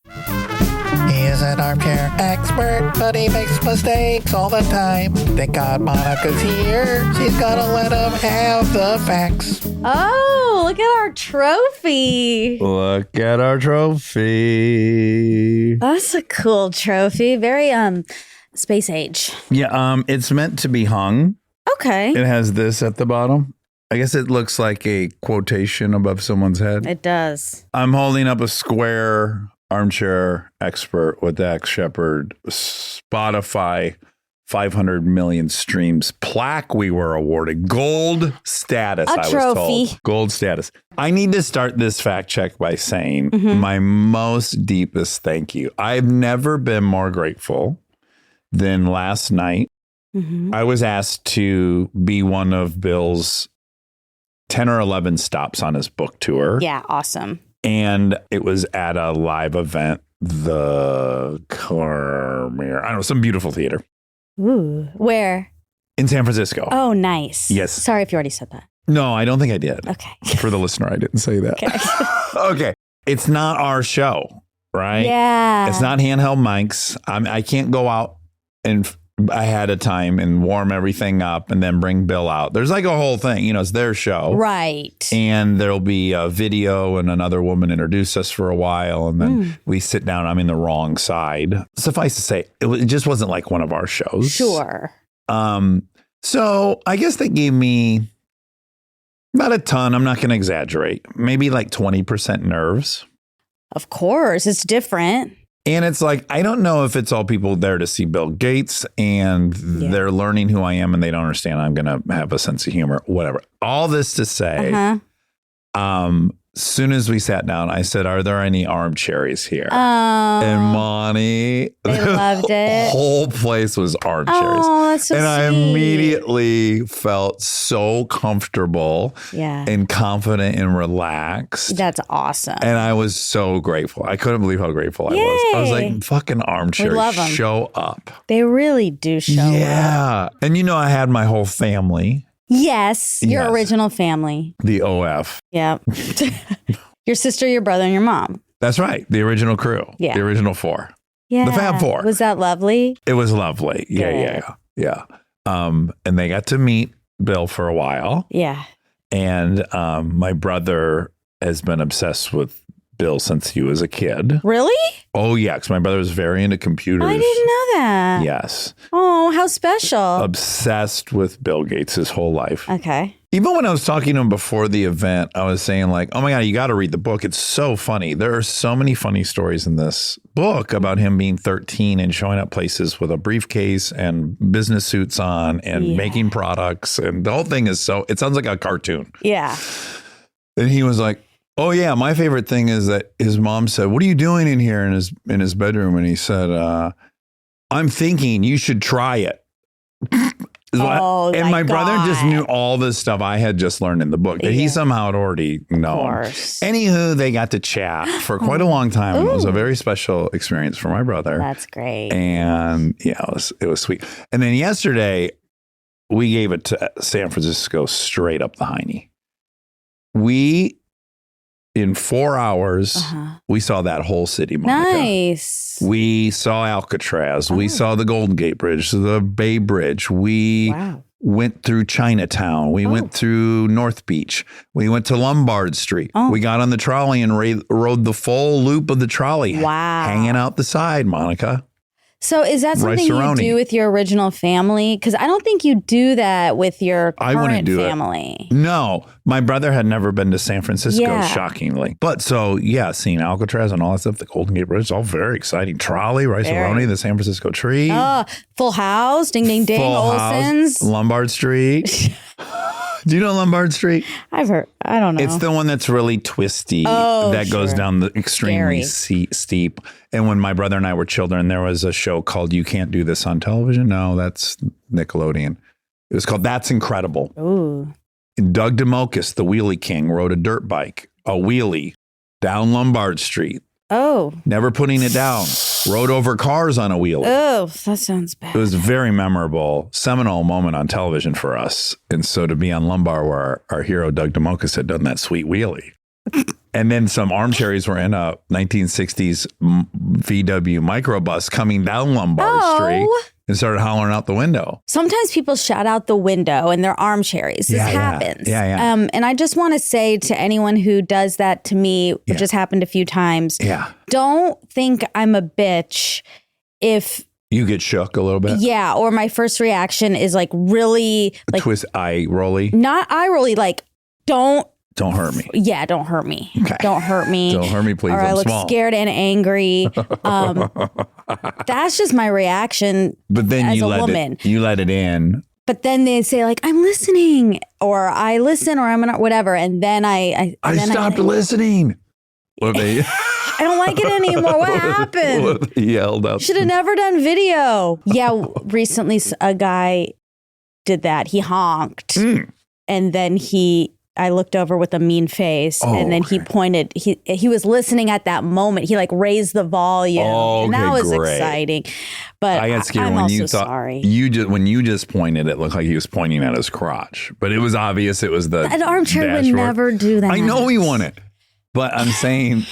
He is an armchair expert, but he makes mistakes all the time. Thank God Monica's here. She's gonna let him have the facts. Oh, look at our trophy. Look at our trophy. That's a cool trophy. Very space age. Yeah, it's meant to be hung. Okay. It has this at the bottom. I guess it looks like a quotation above someone's head. It does. I'm holding up a square Armchair Expert with Dax Shepard Spotify 500 million streams plaque we were awarded. Gold status, I was told. Gold status. I need to start this fact check by saying my most deepest thank you. I've never been more grateful than last night. I was asked to be one of Bill's 10 or 11 stops on his book tour. Yeah, awesome. And it was at a live event, the Carmier, I don't know, some beautiful theater. Ooh, where? In San Francisco. Oh, nice. Yes. Sorry if you already said that. No, I don't think I did. Okay. For the listener, I didn't say that. Okay. Okay. It's not our show, right? Yeah. It's not handheld mics. I can't go out and ahead of time and warm everything up and then bring Bill out. There's like a whole thing, you know, it's their show. Right. And there'll be a video and another woman introduce us for a while. And then we sit down. I'm in the wrong side. Suffice to say, it just wasn't like one of our shows. Sure. So I guess they gave me not a ton. I'm not going to exaggerate. Maybe like 20% nerves. Of course. It's different. And it's like, I don't know if it's all people there to see Bill Gates and they're learning who I am and they don't understand I'm going to have a sense of humor, whatever. All this to say, soon as we sat down, I said, are there any armchairs here? And Monty, they loved it. The whole place was armchairs. Oh, that's so and sweet. I immediately felt so comfortable and confident and relaxed. That's awesome. And I was so grateful. I couldn't believe how grateful I was. I was like, fucking armchairs, show up. They really do show up. Yeah. And you know, I had my whole family. Yes, your original family. The OF. Yeah. Your sister, your brother, and your mom. That's right. The original crew. Yeah. The original four. Yeah. The Fab Four. Was that lovely? It was lovely. Yeah. And they got to meet Bill for a while. Yeah. And my brother has been obsessed with Bill since he was a kid. Really? Oh, yeah. Because my brother was very into computers. I didn't know that. Yes. Oh, how special. Obsessed with Bill Gates his whole life. Okay. Even when I was talking to him before the event, I was saying like, oh my God, you got to read the book. It's so funny. There are so many funny stories in this book about him being 13 and showing up places with a briefcase and business suits on and making products. And the whole thing is it sounds like a cartoon. Yeah. And he was like, oh yeah, my favorite thing is that his mom said, what are you doing in here in his bedroom? And he said, I'm thinking you should try it. And my brother just knew all this stuff I had just learned in the book that he somehow had already known. Anywho, they got to chat for quite a long time. It was a very special experience for my brother. That's great. And yeah, it was sweet. And then yesterday, we gave it to San Francisco straight up the hiney. In 4 hours, we saw that whole city, Monica. Nice. We saw Alcatraz. We saw the Golden Gate Bridge, the Bay Bridge. We went through Chinatown. We went through North Beach. We went to Lombard Street. We got on the trolley and rode the full loop of the trolley. Wow. Hanging out the side, Monica. So is that something you Rice-a-roni. do with your original family? Because I don't think you do that with your I wouldn't current do family. it. No, my brother had never been to San Francisco, Yeah. shockingly. But so, yeah, seeing Alcatraz and all that stuff, the Golden Gate Bridge, it's all very exciting. Trolley, Rice-a-roni, the San Francisco tree. Full House, Ding Ding Ding, Full Olsen's. House, Lombard Street. Do you know Lombard Street? I've heard. I don't know. It's the one that's really twisty that goes down the extremely steep. And when my brother and I were children, there was a show called You Can't Do This on Television. No, that's Nickelodeon. It was called That's Incredible. Ooh. Doug DeMocus, the wheelie king, rode a dirt bike, a wheelie, down Lombard Street. Oh. Never putting it down. Rode over cars on a wheelie. Oh, that sounds bad. It was a very memorable, seminal moment on television for us. And so to be on Lombard where our hero Doug DeMocus had done that sweet wheelie. And then some armchairs were in a 1960s VW microbus coming down Lombard Street and started hollering out the window. Sometimes people shout out the window in their armchairs. This happens. Yeah. And I just want to say to anyone who does that to me, which has happened a few times, don't think I'm a bitch if you get shook a little bit. Yeah, or my first reaction is like really like twist eye rolly. Not eye rolly, like don't hurt me. Yeah, don't hurt me. Okay. Don't hurt me. Don't hurt me, please. Or I look small. scared and angry. That's just my reaction. But then as you a let woman. you let it in. But then they say like, I'm listening, or I listen, or I'm not, whatever. And then I stopped listening. What they I don't like it anymore. What happened? What they yelled out. Should have never done video. Yeah, recently a guy did that. He honked, and then I looked over with a mean face, and then he pointed. He was listening at that moment. He like raised the volume, and that was exciting. But I got scared I'm when also you thought sorry. when you just pointed. It looked like he was pointing at his crotch, but it was obvious. It was the An armchair would dashboard. never do that. I know he wouldn't, but I'm saying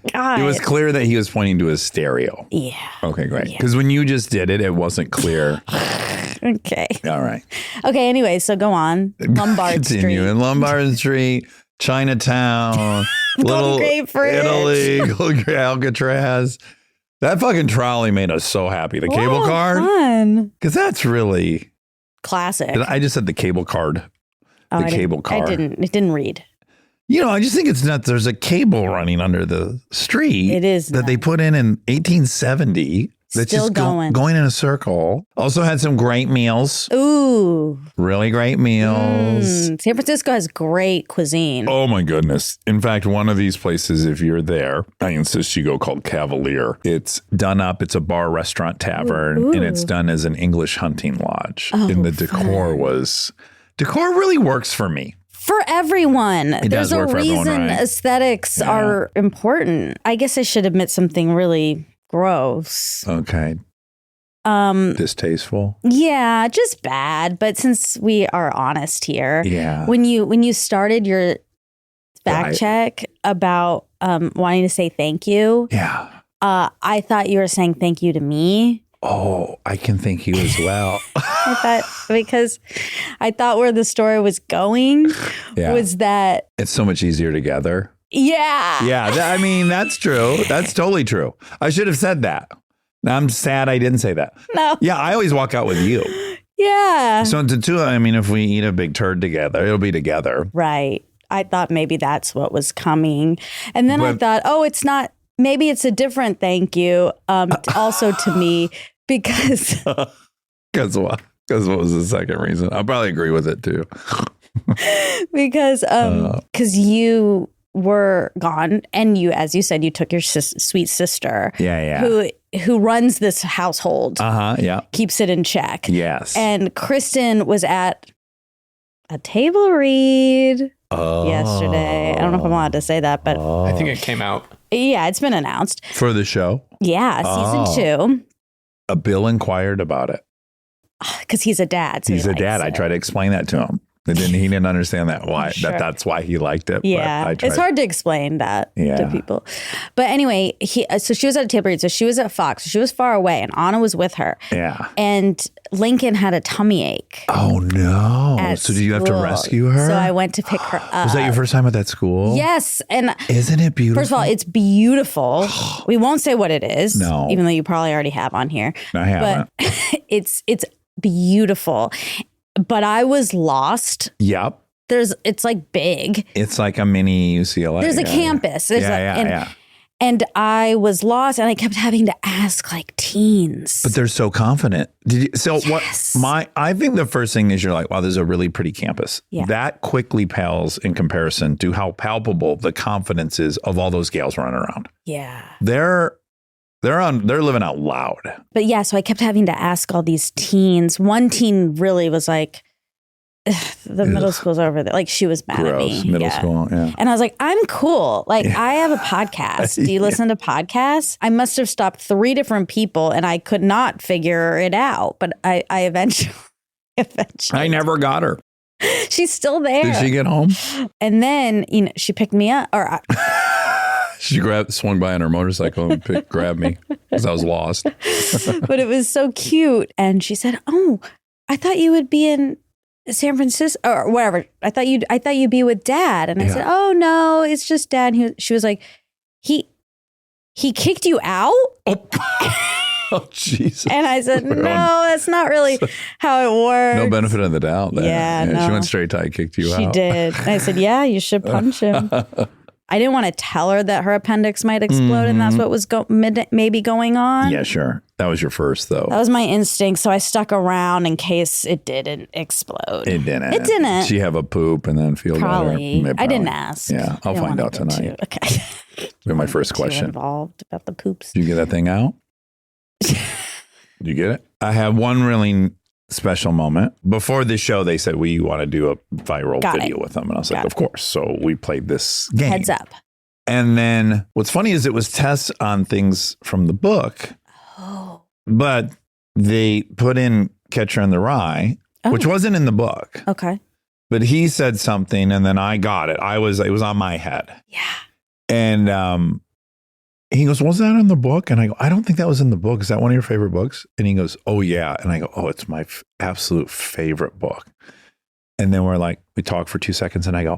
it was clear that he was pointing to his stereo. Yeah. Okay, great. Because when you just did it, it wasn't clear. Okay. All right. Okay. Anyway, so go on. Lombard Continue. Street. In Lombard Street, Chinatown, little Great Bridge. Italy, Golden Gate, Alcatraz. That fucking trolley made us so happy. The cable card. Fun. Because that's really Classic. I just said the cable card. The cable car. It didn't read. You know, I just think it's nuts. There's a cable running under the street. It is that they put in 1870. That's Still just going in a circle. Also had some great meals. Ooh. Really great meals. San Francisco has great cuisine. Oh my goodness. In fact, one of these places, if you're there, I insist you go, called Cavalier. It's done up. It's a bar, restaurant, tavern, and it's done as an English hunting lodge. And the decor really works for me. For everyone. There's a reason right? aesthetics are important. I guess I should admit something really gross. Okay. Distasteful. Yeah, just bad. But since we are honest here, Yeah. when you started your fact check about wanting to say thank you, I thought you were saying thank you to me. Oh, I can thank you as well. Because I thought where the story was going was that it's so much easier together. Yeah. Yeah. I mean, that's true. That's totally true. I should have said that. Now I'm sad I didn't say that. No. Yeah. I always walk out with you. Yeah. So to two, I mean, if we eat a big turd together, it'll be together. Right. I thought maybe that's what was coming. And then I thought, oh, it's not, maybe it's a different thank you also to me because. Because what? Because what was the second reason? I'll probably agree with it too. Because you were gone, and you, as you said, you took your sweet sister, who runs this household, keeps it in check. Yes, and Kristen was at a table read yesterday. I don't know if I'm allowed to say that, but I think it came out. Yeah, it's been announced for the show. Yeah, season 2. Bill inquired about it because he's a dad. So he's a dad. I tried to explain that to him. He didn't understand that Sure. that's why he liked it. Yeah. But I tried. It's hard to explain that to people. But anyway, so she was at a table read. So she was at Fox. So she was far away and Anna was with her. Yeah. And Lincoln had a tummy ache. Oh, no. So did you have to rescue her? So I went to pick her up. Was that your first time at that school? Yes. And isn't it beautiful? First of all, it's beautiful. We won't say what it is. No. Even though you probably already have on here. I haven't. But it's beautiful. But I was lost. Yep. It's like big. It's like a mini UCLA. There's a campus. And I was lost and I kept having to ask like teens. But they're so confident. I think the first thing is you're like, wow, this is a really pretty campus. Yeah. That quickly pales in comparison to how palpable the confidence is of all those gals running around. Yeah. They're living out loud. But yeah, so I kept having to ask all these teens. One teen really was like, the middle school's over there. Like she was mad at me. Middle school, yeah. And I was like, I'm cool. Like I have a podcast. Do you listen to podcasts? I must have stopped 3 different people and I could not figure it out. But I eventually. I never got her. She's still there. Did she get home? And then, she picked me up She swung by on her motorcycle and grabbed me because I was lost. But it was so cute. And she said, oh, I thought you would be in San Francisco or whatever. I thought you'd be with Dad. And I said, oh no, it's just Dad. She was like, he kicked you out? Oh, Jesus. And I said, no, that's not really how it works. No benefit of the doubt there. Yeah, no. She went straight to kicked you out. She did. And I said, yeah, you should punch him. I didn't want to tell her that her appendix might explode and that's what was maybe going on. Yeah, sure. That was your first, though. That was my instinct. So I stuck around in case it didn't explode. It didn't. It didn't. She have a poop and then feel Probably. better. I didn't ask. Yeah, I'll find out tonight. Okay. My first question. Involved about the poops. Did you get that thing out? Did you get it? I have one really special moment. Before the show, they said, we want to do a viral video with them. And I was like, of course. So we played this game. Heads up. And then what's funny is it was tests on things from the book. Oh. But they put in Catcher in the Rye, which wasn't in the book. Okay. But he said something and then I got it. It was on my head. Yeah. And he goes, was that in the book? And I go, I don't think that was in the book. Is that one of your favorite books? And he goes, oh, yeah. And I go, oh, it's my absolute favorite book. And then we talk for 2 seconds and I go,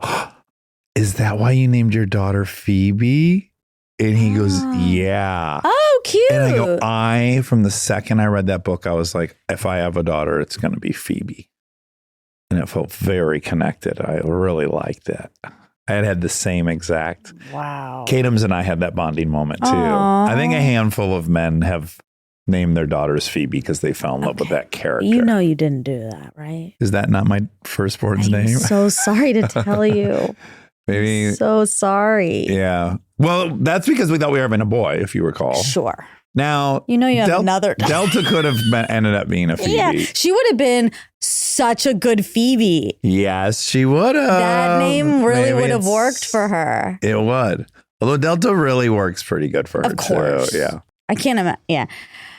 is that why you named your daughter Phoebe? And he goes, yeah. Oh, cute. And I go, from the second I read that book, I was like, if I have a daughter, it's going to be Phoebe. And it felt very connected. I really liked it. I had the same exact. Wow. Kadams and I had that bonding moment too. Aww. I think a handful of men have named their daughters Phoebe because they fell in love with that character. You know you didn't do that, right? Is that not my firstborn's name? I'm so sorry to tell you. Maybe. So sorry. Yeah. Well, that's because we thought we were having a boy, if you recall. Sure. Now, you have another. Delta could have ended up being a Phoebe. Yeah, she would have been such a good Phoebe. Yes, she would have. That name really would have worked for her. It would. Although Delta really works pretty good for her, of course. too. Yeah. I can't imagine. Yeah.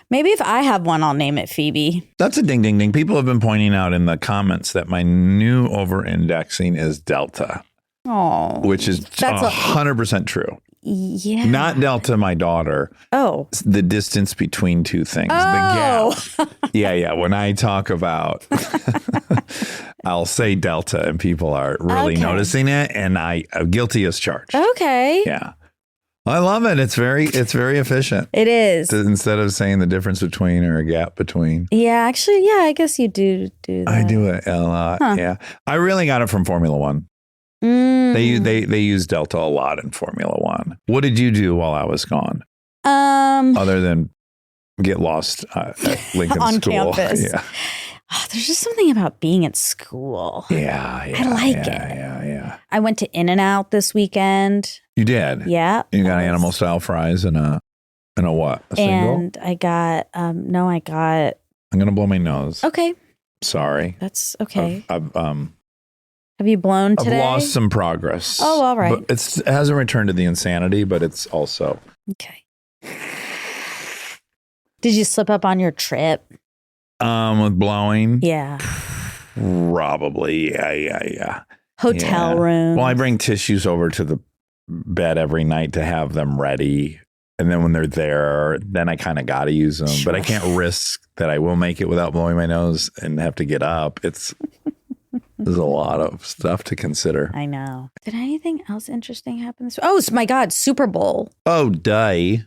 Maybe if I have one, I'll name it Phoebe. That's a ding, ding, ding. People have been pointing out in the comments that my new over-indexing is Delta. Oh. Which is 100% true. Yeah. Not Delta, my daughter. Oh. The distance between two things. Oh. The gap. Yeah. When I talk about, I'll say Delta and people are really noticing it. And I'm guilty as charged. Okay. Yeah. I love it. It's very efficient. It is. Instead of saying the difference between or a gap between. Yeah, actually, I guess you do that. I do it a lot. Huh. Yeah. I really got it from Formula One. They use Delta a lot in Formula One. What did you do while I was gone? Other than get lost at Lincoln on School. campus. Yeah. Oh, there's just something about being at school. Yeah. I like it. Yeah. I went to In-N-Out this weekend. You did? Yeah. You got animal style fries and a what? A single? And I got I'm gonna blow my nose. Okay. Sorry. That's okay. Have you blown today? I've lost some progress. Oh, all right. But it hasn't returned to the insanity, but it's also. Okay. Did you slip up on your trip? With blowing? Yeah. Probably. Yeah. Hotel room. Well, I bring tissues over to the bed every night to have them ready. And then when they're there, then I kind of got to use them. But I can't risk that I will make it without blowing my nose and have to get up. There's a lot of stuff to consider. I know. Did anything else interesting happen this week? Oh, my God, Super Bowl. Oh, That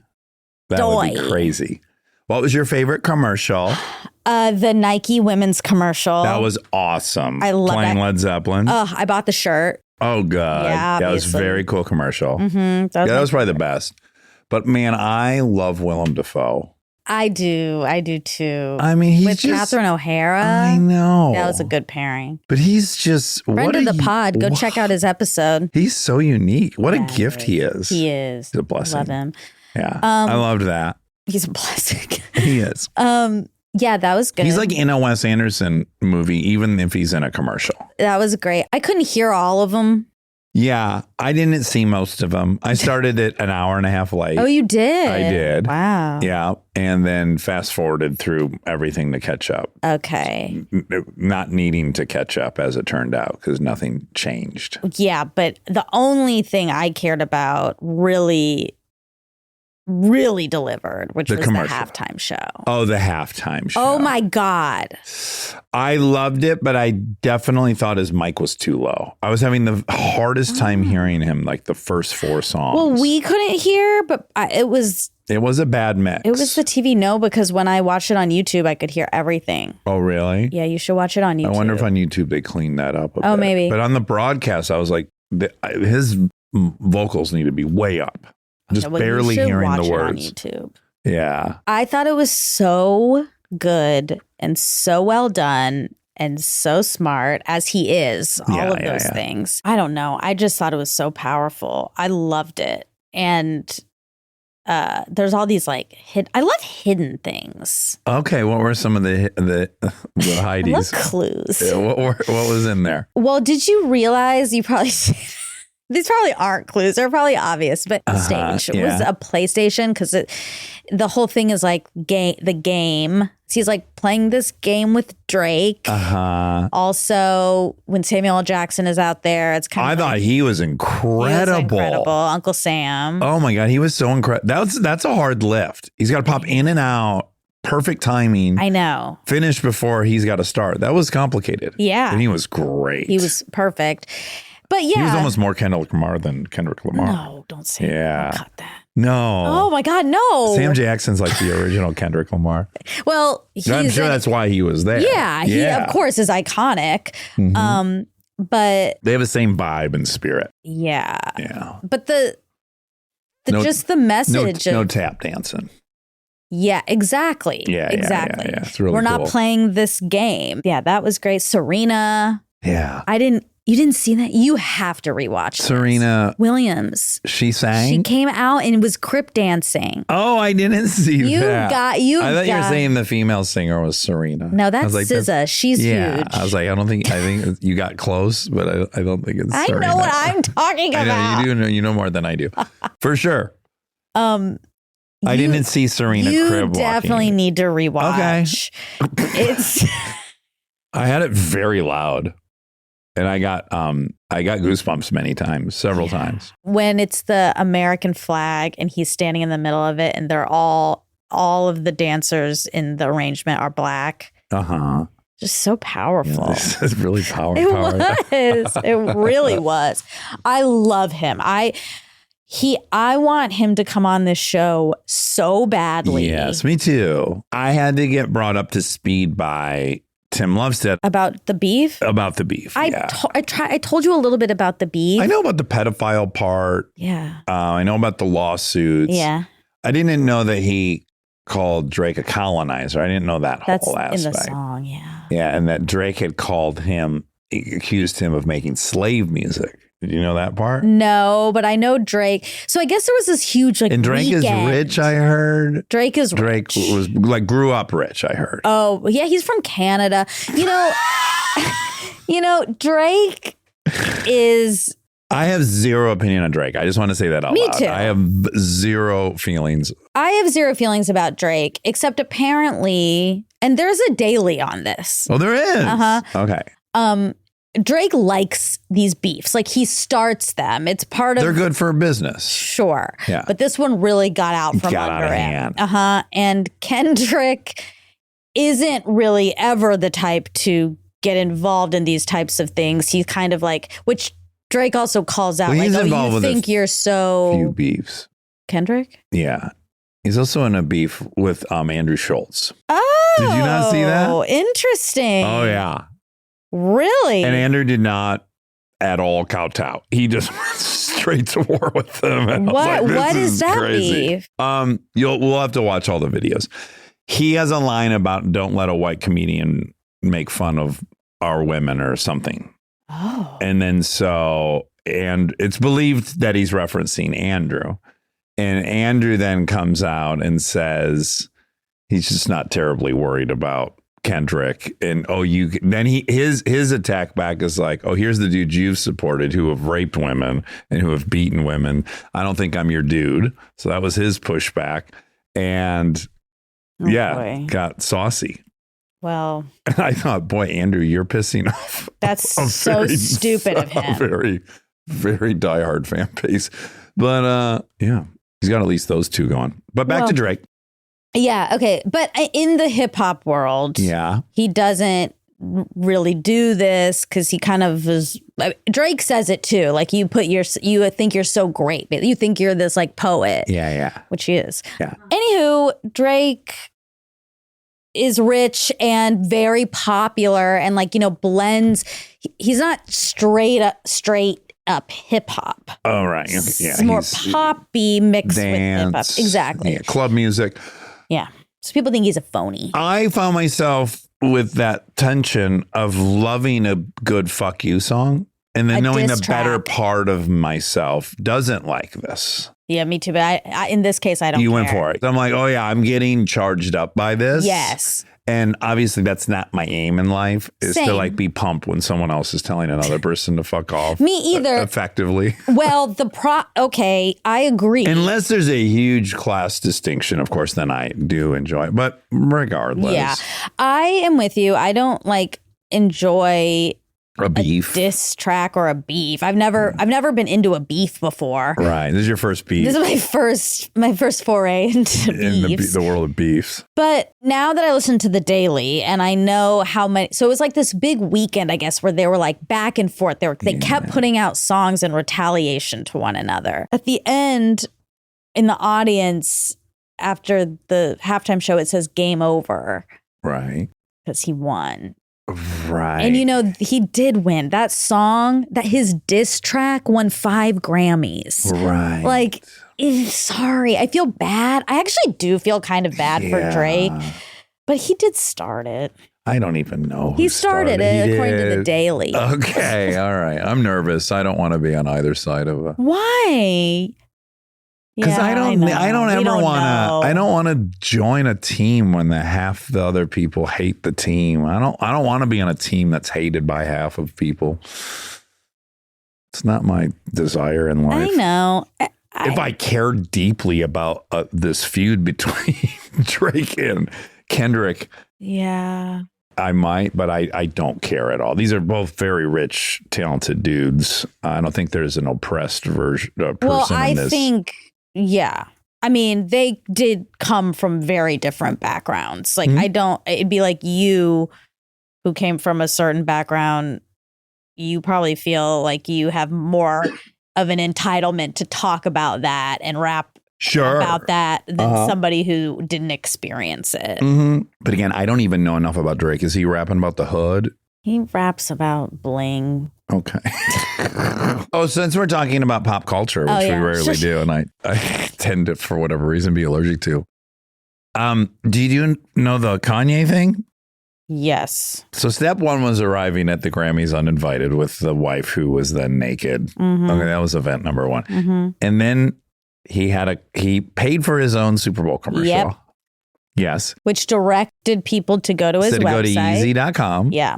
would be crazy. What was your favorite commercial? The Nike women's commercial. That was awesome. I love Playing that. Led Zeppelin. Oh, I bought the shirt. Oh, God. Yeah, that was a very cool commercial. Mm-hmm. That was probably the best. But man, I love Willem Dafoe. I do too. I mean, he's with just Catherine O'Hara. I know. That was a good pairing. But he's just Friend of the pod. Go check out his episode. He's so unique. What a gift he is. He is. He's a blessing. Love him. Yeah. I loved that. He's a blessing. He is. Yeah, that was good. He's like in a Wes Anderson movie, even if he's in a commercial. That was great. I couldn't hear all of them. Yeah, I didn't see most of them. I started it an hour and a half late. Oh, you did? I did. Wow. Yeah, and then fast forwarded through everything to catch up. Okay. Not needing to catch up as it turned out because nothing changed. Yeah, but the only thing I cared about really delivered, which was commercial. the halftime show. Oh, the halftime show. Oh my God. I loved it, but I definitely thought his mic was too low. I was having the hardest time hearing him like the first 4 songs. Well, we couldn't hear, but it was a bad mix. It was the TV, because when I watched it on YouTube, I could hear everything. Oh, really? Yeah, you should watch it on YouTube. I wonder if on YouTube they cleaned that up a bit. Maybe. But on the broadcast, I was like, his vocals need to be way up. Just barely hearing the words. On YouTube. Yeah. I thought it was so good and so well done and so smart as he is. All of those things. I don't know. I just thought it was so powerful. I loved it. And there's all these I love hidden things. Okay. What were some of the Heidi's? I love clues. Yeah, what was in there? Well, did you realize these probably aren't clues. They're probably obvious, but the stage was a PlayStation because the whole thing is like the game. So he's like playing this game with Drake. Also, when Samuel L. Jackson is out there, it's kind of. I thought he was incredible. Uncle Sam. Oh my God, he was so incredible. That's a hard lift. He's got to pop in and out. Perfect timing. I know. Finish before he's got to start. That was complicated. Yeah, and he was great. He was perfect. But yeah. He was almost more Kendrick Lamar than Kendrick Lamar. No, don't say that. Don't cut that. No. Oh my God, no. Sam Jackson's like the original Kendrick Lamar. Well, I'm sure that's why he was there. Yeah, he of course is iconic. Mm-hmm. But they have the same vibe and spirit. Yeah. Yeah. But the message no tap dancing. Yeah, exactly. Yeah, exactly. Yeah. It's really We're cool. not playing this game. Yeah, that was great. Serena. Yeah. You didn't see that? You have to rewatch Serena Williams. She sang? She came out and was crip dancing. Oh, I didn't see that. I thought you were saying the female singer was Serena. No, that's SZA. She's huge. I was like, I think you got close, but I don't think it's Serena. I know what I'm talking about. I know, you know more than I do. For sure. I didn't see Serena crib walking. You definitely need to rewatch. Okay. I had it very loud. And I got goosebumps several times. When it's the American flag and he's standing in the middle of it and they're all of the dancers in the arrangement are black. Just so powerful. Yeah, this is really powerful. It was. It really was. I love him. I want him to come on this show so badly. Yes, me too. I had to get brought up to speed by Tim Lovestead about the beef. I told you a little bit about the beef. I know about the pedophile part. Yeah. I know about the lawsuits. Yeah. I didn't know that he called Drake a colonizer. I didn't know that whole aspect. In the song. Yeah. Yeah, and that Drake had accused him of making slave music. Did you know that part? No, but I know Drake. So I guess there was this huge and Drake weekend. Is rich, I heard. Drake is Drake rich. was grew up rich, I heard. Oh, yeah, he's from Canada. Drake is I have zero opinion on Drake. I just want to say that out Me loud. too. I have zero feelings. I have zero feelings about Drake, except apparently, and there's a daily on this. Oh, there is? Uh-huh. Okay. Drake likes these beefs. Like he starts them. It's part of. They're good for business. Sure. Yeah. But this one really got out from Got under out of him. hand. And Kendrick isn't really ever the type to get involved in these types of things. He's kind of like, which Drake also calls out, Well, like, he's oh, involved you with think you're few so beefs. Kendrick? Yeah. He's also in a beef with Andrew Schultz. Oh, Did you not see that? Interesting. Oh, yeah. Really? And Andrew did not at all kowtow. He just went straight to war with them. And I was like, this What is that crazy. beef? We'll have to watch all the videos. He has a line about don't let a white comedian make fun of our women or something. Oh. And then and it's believed that he's referencing Andrew. And Andrew then comes out and says he's just not terribly worried about Kendrick. And his attack back is like, oh, here's the dudes you've supported who have raped women and who have beaten women. I don't think I'm your dude. So that was his pushback. And boy. got saucy. Well, And I thought, boy, Andrew, you're pissing off. that's so stupid of A him. very, very diehard fan base. But he's got at least those two going. But back to Drake. Yeah. Okay. But in the hip hop world, he doesn't really do this because he kind of is. Drake says it too. Like you think you're so great, but you think you're this like poet. Yeah. Which he is. Yeah. Anywho, Drake is rich and very popular and blends. He's not straight up hip hop. Oh, right. Okay. Yeah. It's more poppy mixed with hip hop. Dance. Exactly. Yeah. Club music. Yeah. So people think he's a phony. I found myself with that tension of loving a good fuck you song and then knowing the better part of myself doesn't like this. Yeah, me too. But I in this case, I don't. You care. went for it. I'm like, oh yeah, I'm getting charged up by this. Yes. And obviously that's not my aim in life, is Same. to like be pumped when someone else is telling another person to fuck off. Me either. Effectively. Well, okay, I agree. Unless there's a huge class distinction, of course, then I do enjoy it. But regardless. Yeah, I am with you. I don't enjoy a beef, diss track, or a beef. I've never been into a beef before. Right. This is your first beef. This is my first foray into beefs. The world of beefs. But now that I listen to The Daily and I know how many, so it was like this big weekend, I guess, where they were like back and forth. They kept putting out songs in retaliation to one another. At the end, in the audience, after the halftime show, it says game over. Right. Because he won. Right. And he did win. That song, his diss track won 5 Grammys. Right. Sorry, I feel bad. I actually do feel kind of bad for Drake, but he did start it. I don't even know. He started it according to The Daily. Okay. All right. I'm nervous. I don't want to be on either side of it. Why? Because I don't want to join a team when half the other people hate the team. I don't want to be on a team that's hated by half of people. It's not my desire in life. I know. If I care deeply about this feud between Drake and Kendrick, I might, but I don't care at all. These are both very rich, talented dudes. I don't think there's an oppressed person in this. Think. Yeah. I mean, they did come from very different backgrounds. Like, it'd be like you who came from a certain background, you probably feel like you have more of an entitlement to talk about that and rap about that than somebody who didn't experience it. Mm-hmm. But again, I don't even know enough about Drake. Is he rapping about the hood? He raps about bling. Okay. Since we're talking about pop culture, which we rarely do, and I tend to, for whatever reason, be allergic to. Do you know the Kanye thing? Yes. So step one was arriving at the Grammys uninvited with the wife who was then naked. Mm-hmm. Okay, that was event number one. Mm-hmm. And then he paid for his own Super Bowl commercial. Yep. Yes. Which directed people to go to his website. Go to Yeezy.com. Yeah.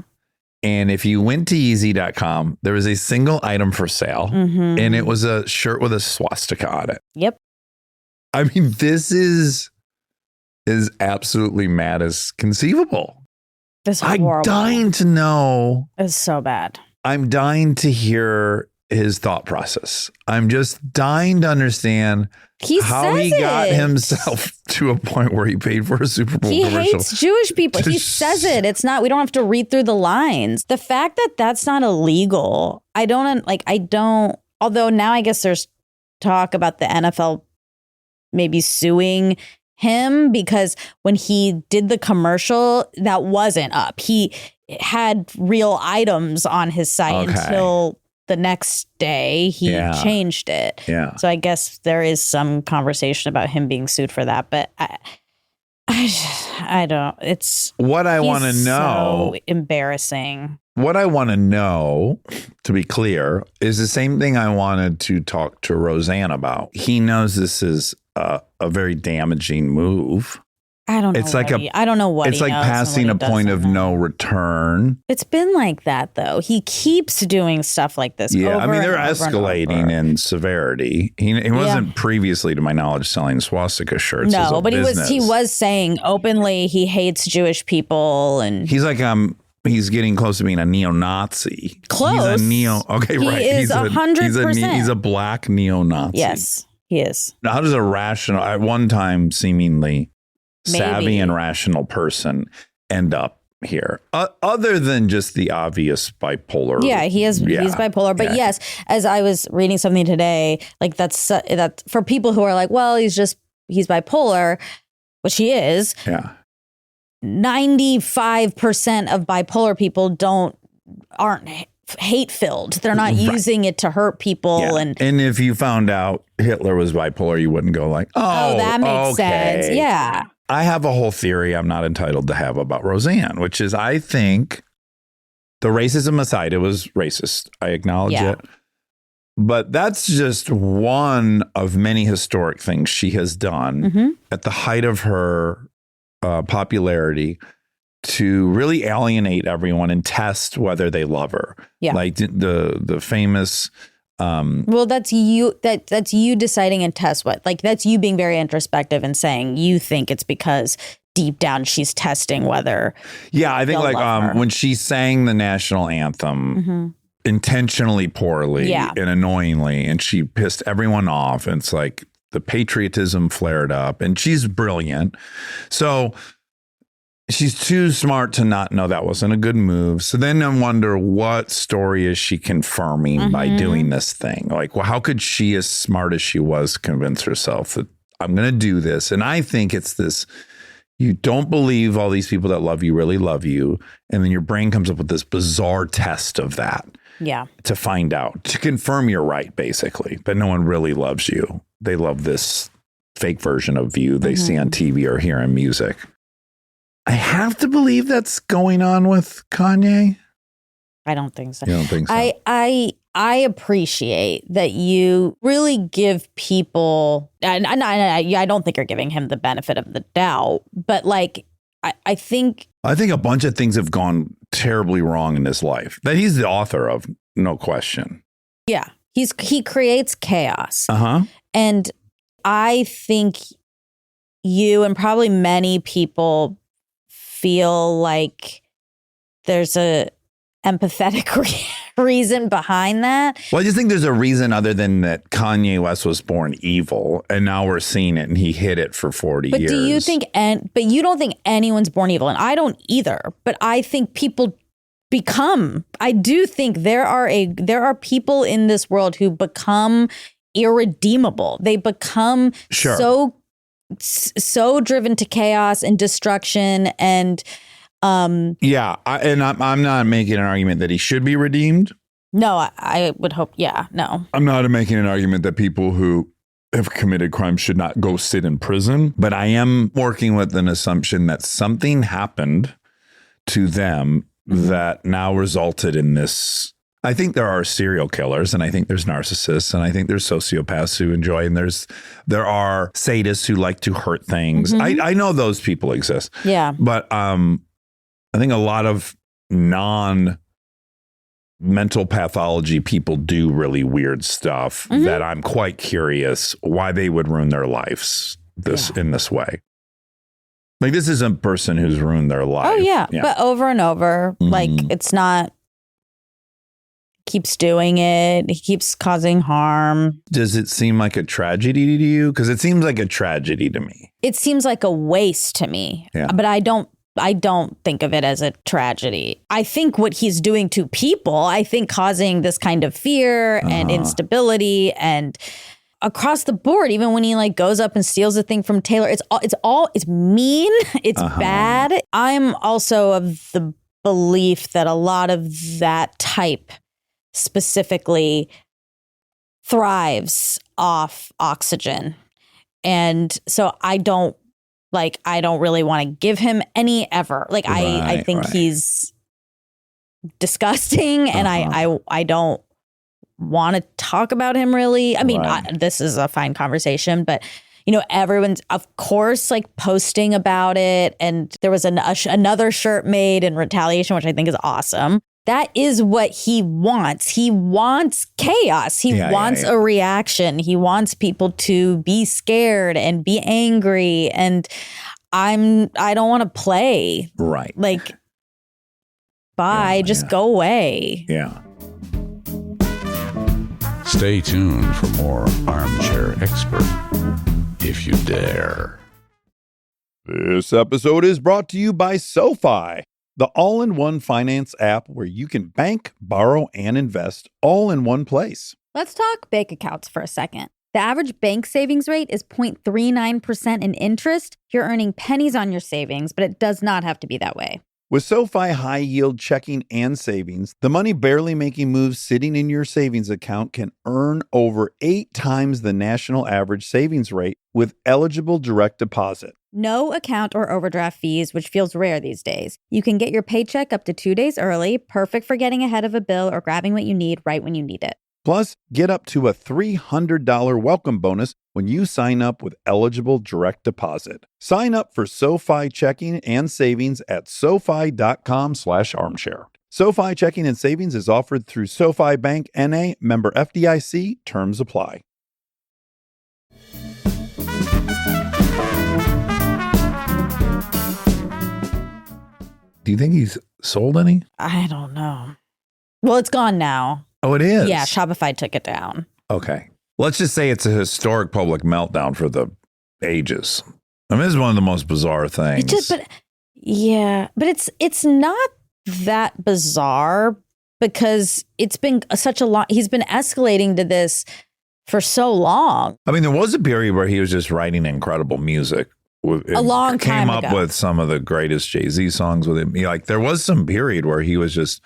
And if you went to Yeezy.com, there was a single item for sale, and it was a shirt with a swastika on it. Yep. I mean, this is as absolutely mad as conceivable. This I'm horrible. dying to know. It's so bad. I'm dying to hear his thought process. I'm just dying to understand how he got himself to a point where he paid for a Super Bowl commercial. He hates Jewish people. He says it. It's not, we don't have to read through the lines. The fact that that's not illegal, although now I guess there's talk about the NFL maybe suing him because when he did the commercial, that wasn't up. He had real items on his site until the next day he changed it. Yeah. So I guess there is some conversation about him being sued for that, but I don't. It's what I want to know. So embarrassing. What I want to know, to be clear, is the same thing I wanted to talk to Roseanne about. He knows this is a very damaging move. I don't know. I don't know what it's like passing a point of no return. It's been like that though. He keeps doing stuff like this. Yeah, I mean they're escalating in severity. He wasn't previously, to my knowledge, selling swastika shirts. No, but he was saying openly he hates Jewish people, and he's like he's getting close to being a neo-Nazi. Close. He's a Okay, right. He is 100%. He's a black neo-Nazi. Yes, he is. Now, how does a rational, at one time seemingly savvy and rational person end up here, other than just the obvious bipolar? Yeah, he's bipolar. But yes, as I was reading something today, like that's for people who are like, well, he's bipolar, which he is. Yeah. 95% of bipolar people aren't hate filled. They're not using it to hurt people. Yeah. And if you found out Hitler was bipolar, you wouldn't go like, oh, that makes sense. Yeah. I have a whole theory I'm not entitled to have about Roseanne, which is I think the racism aside, it was racist. I acknowledge it. But that's just one of many historic things she has done at the height of her popularity to really alienate everyone and test whether they love her. Yeah. Like the famous... well, that's you. That's you deciding and test what. Like that's you being very introspective and saying you think it's because deep down she's testing whether. Yeah, I think like when she sang the national anthem intentionally poorly and annoyingly, and she pissed everyone off. And it's like the patriotism flared up, and she's brilliant. So she's too smart to not know that wasn't a good move. So then I wonder, what story is she confirming by doing this thing? Like, well, how could she, as smart as she was, convince herself that I'm going to do this? And I think it's this, you don't believe all these people that love you really love you. And then your brain comes up with this bizarre test of that. Yeah. To find out, to confirm you're right, basically, that no one really loves you. They love this fake version of you they see on TV or hear in music. I have to believe that's going on with Kanye. I don't think so. You don't think so? I appreciate that you really give people, and I don't think you're giving him the benefit of the doubt, but like, I think a bunch of things have gone terribly wrong in his life that he's the author of, no question. Yeah. He creates chaos. And I think you and probably many people feel like there's a empathetic reason behind that. Well, I just think there's a reason other than that Kanye West was born evil, and now we're seeing it, and he hid it for 40 years. But do you think, but you don't think anyone's born evil, and I don't either. But I think people become. I do think there are people in this world who become irredeemable. They become so driven to chaos and destruction and I'm not making an argument that he should be redeemed. No, I would hope. No, I'm not making an argument that people who have committed crimes should not go sit in prison, but I am working with an assumption that something happened to them that now resulted in this. I think there are serial killers, and I think there's narcissists, and I think there's sociopaths who enjoy, and there are sadists who like to hurt things. I know those people exist. Yeah. But I think a lot of mental pathology people do really weird stuff that I'm quite curious why they would ruin their lives in this way. Like, this is a person who's ruined their life. Oh, yeah. But over and over, like, it's not, keeps doing it. He keeps causing harm. Does it seem like a tragedy to you? Because it seems like a tragedy to me. It seems like a waste to me. Yeah. But I don't think of it as a tragedy. I think what he's doing to people, I think causing this kind of fear and instability and across the board, even when he like goes up and steals a thing from Taylor, it's mean, it's bad. I'm also of the belief that a lot of that type specifically thrives off oxygen. And so I don't really want to give him any ever. Like, I think he's disgusting and I don't want to talk about him really. I mean, this is a fine conversation, but you know, everyone's of course like posting about it. And there was another shirt made in retaliation, which I think is awesome. That is what he wants. He wants chaos. He wants a reaction. He wants people to be scared and be angry. And I don't want to play. Right. Like, bye, just go away. Yeah. Stay tuned for more Armchair Expert, if you dare. This episode is brought to you by SoFi, the all-in-one finance app where you can bank, borrow, and invest all in one place. Let's talk bank accounts for a second. The average bank savings rate is 0.39% in interest. You're earning pennies on your savings, but it does not have to be that way. With SoFi high-yield checking and savings, the money barely making moves sitting in your savings account can earn over 8 times the national average savings rate with eligible direct deposit. No account or overdraft fees, which feels rare these days. You can get your paycheck up to 2 days early, perfect for getting ahead of a bill or grabbing what you need right when you need it. Plus, get up to a $300 welcome bonus when you sign up with eligible direct deposit. Sign up for SoFi checking and savings at SoFi.com/armchair. SoFi checking and savings is offered through SoFi Bank N.A., member FDIC. Terms apply. Do you think he's sold any? I don't know. Well, it's gone now. Oh, it is? Yeah, Shopify took it down. Okay. Let's just say it's a historic public meltdown for the ages. I mean, this is one of the most bizarre things. But it's not that bizarre because it's been such a long, he's been escalating to this for so long. I mean, there was a period where he was just writing incredible music. A long time ago. Came up with some of the greatest Jay-Z songs with him. Like, there was some period where he was just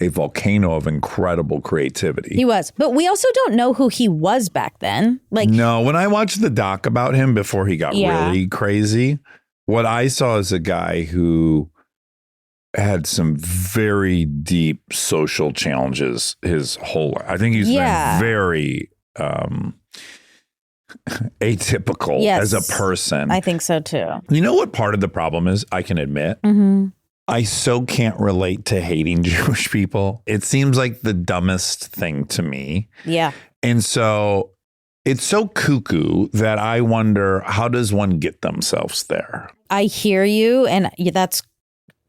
a volcano of incredible creativity. He was. But we also don't know who he was back then. Like, no, when I watched the doc about him before he got really crazy, what I saw is a guy who had some very deep social challenges his whole life. I think he's been very atypical as a person. I think so too. You know what part of the problem is? I can admit. Mm-hmm. I so can't relate to hating Jewish people. It seems like the dumbest thing to me. Yeah. And so it's so cuckoo that I wonder, how does one get themselves there? I hear you. And that's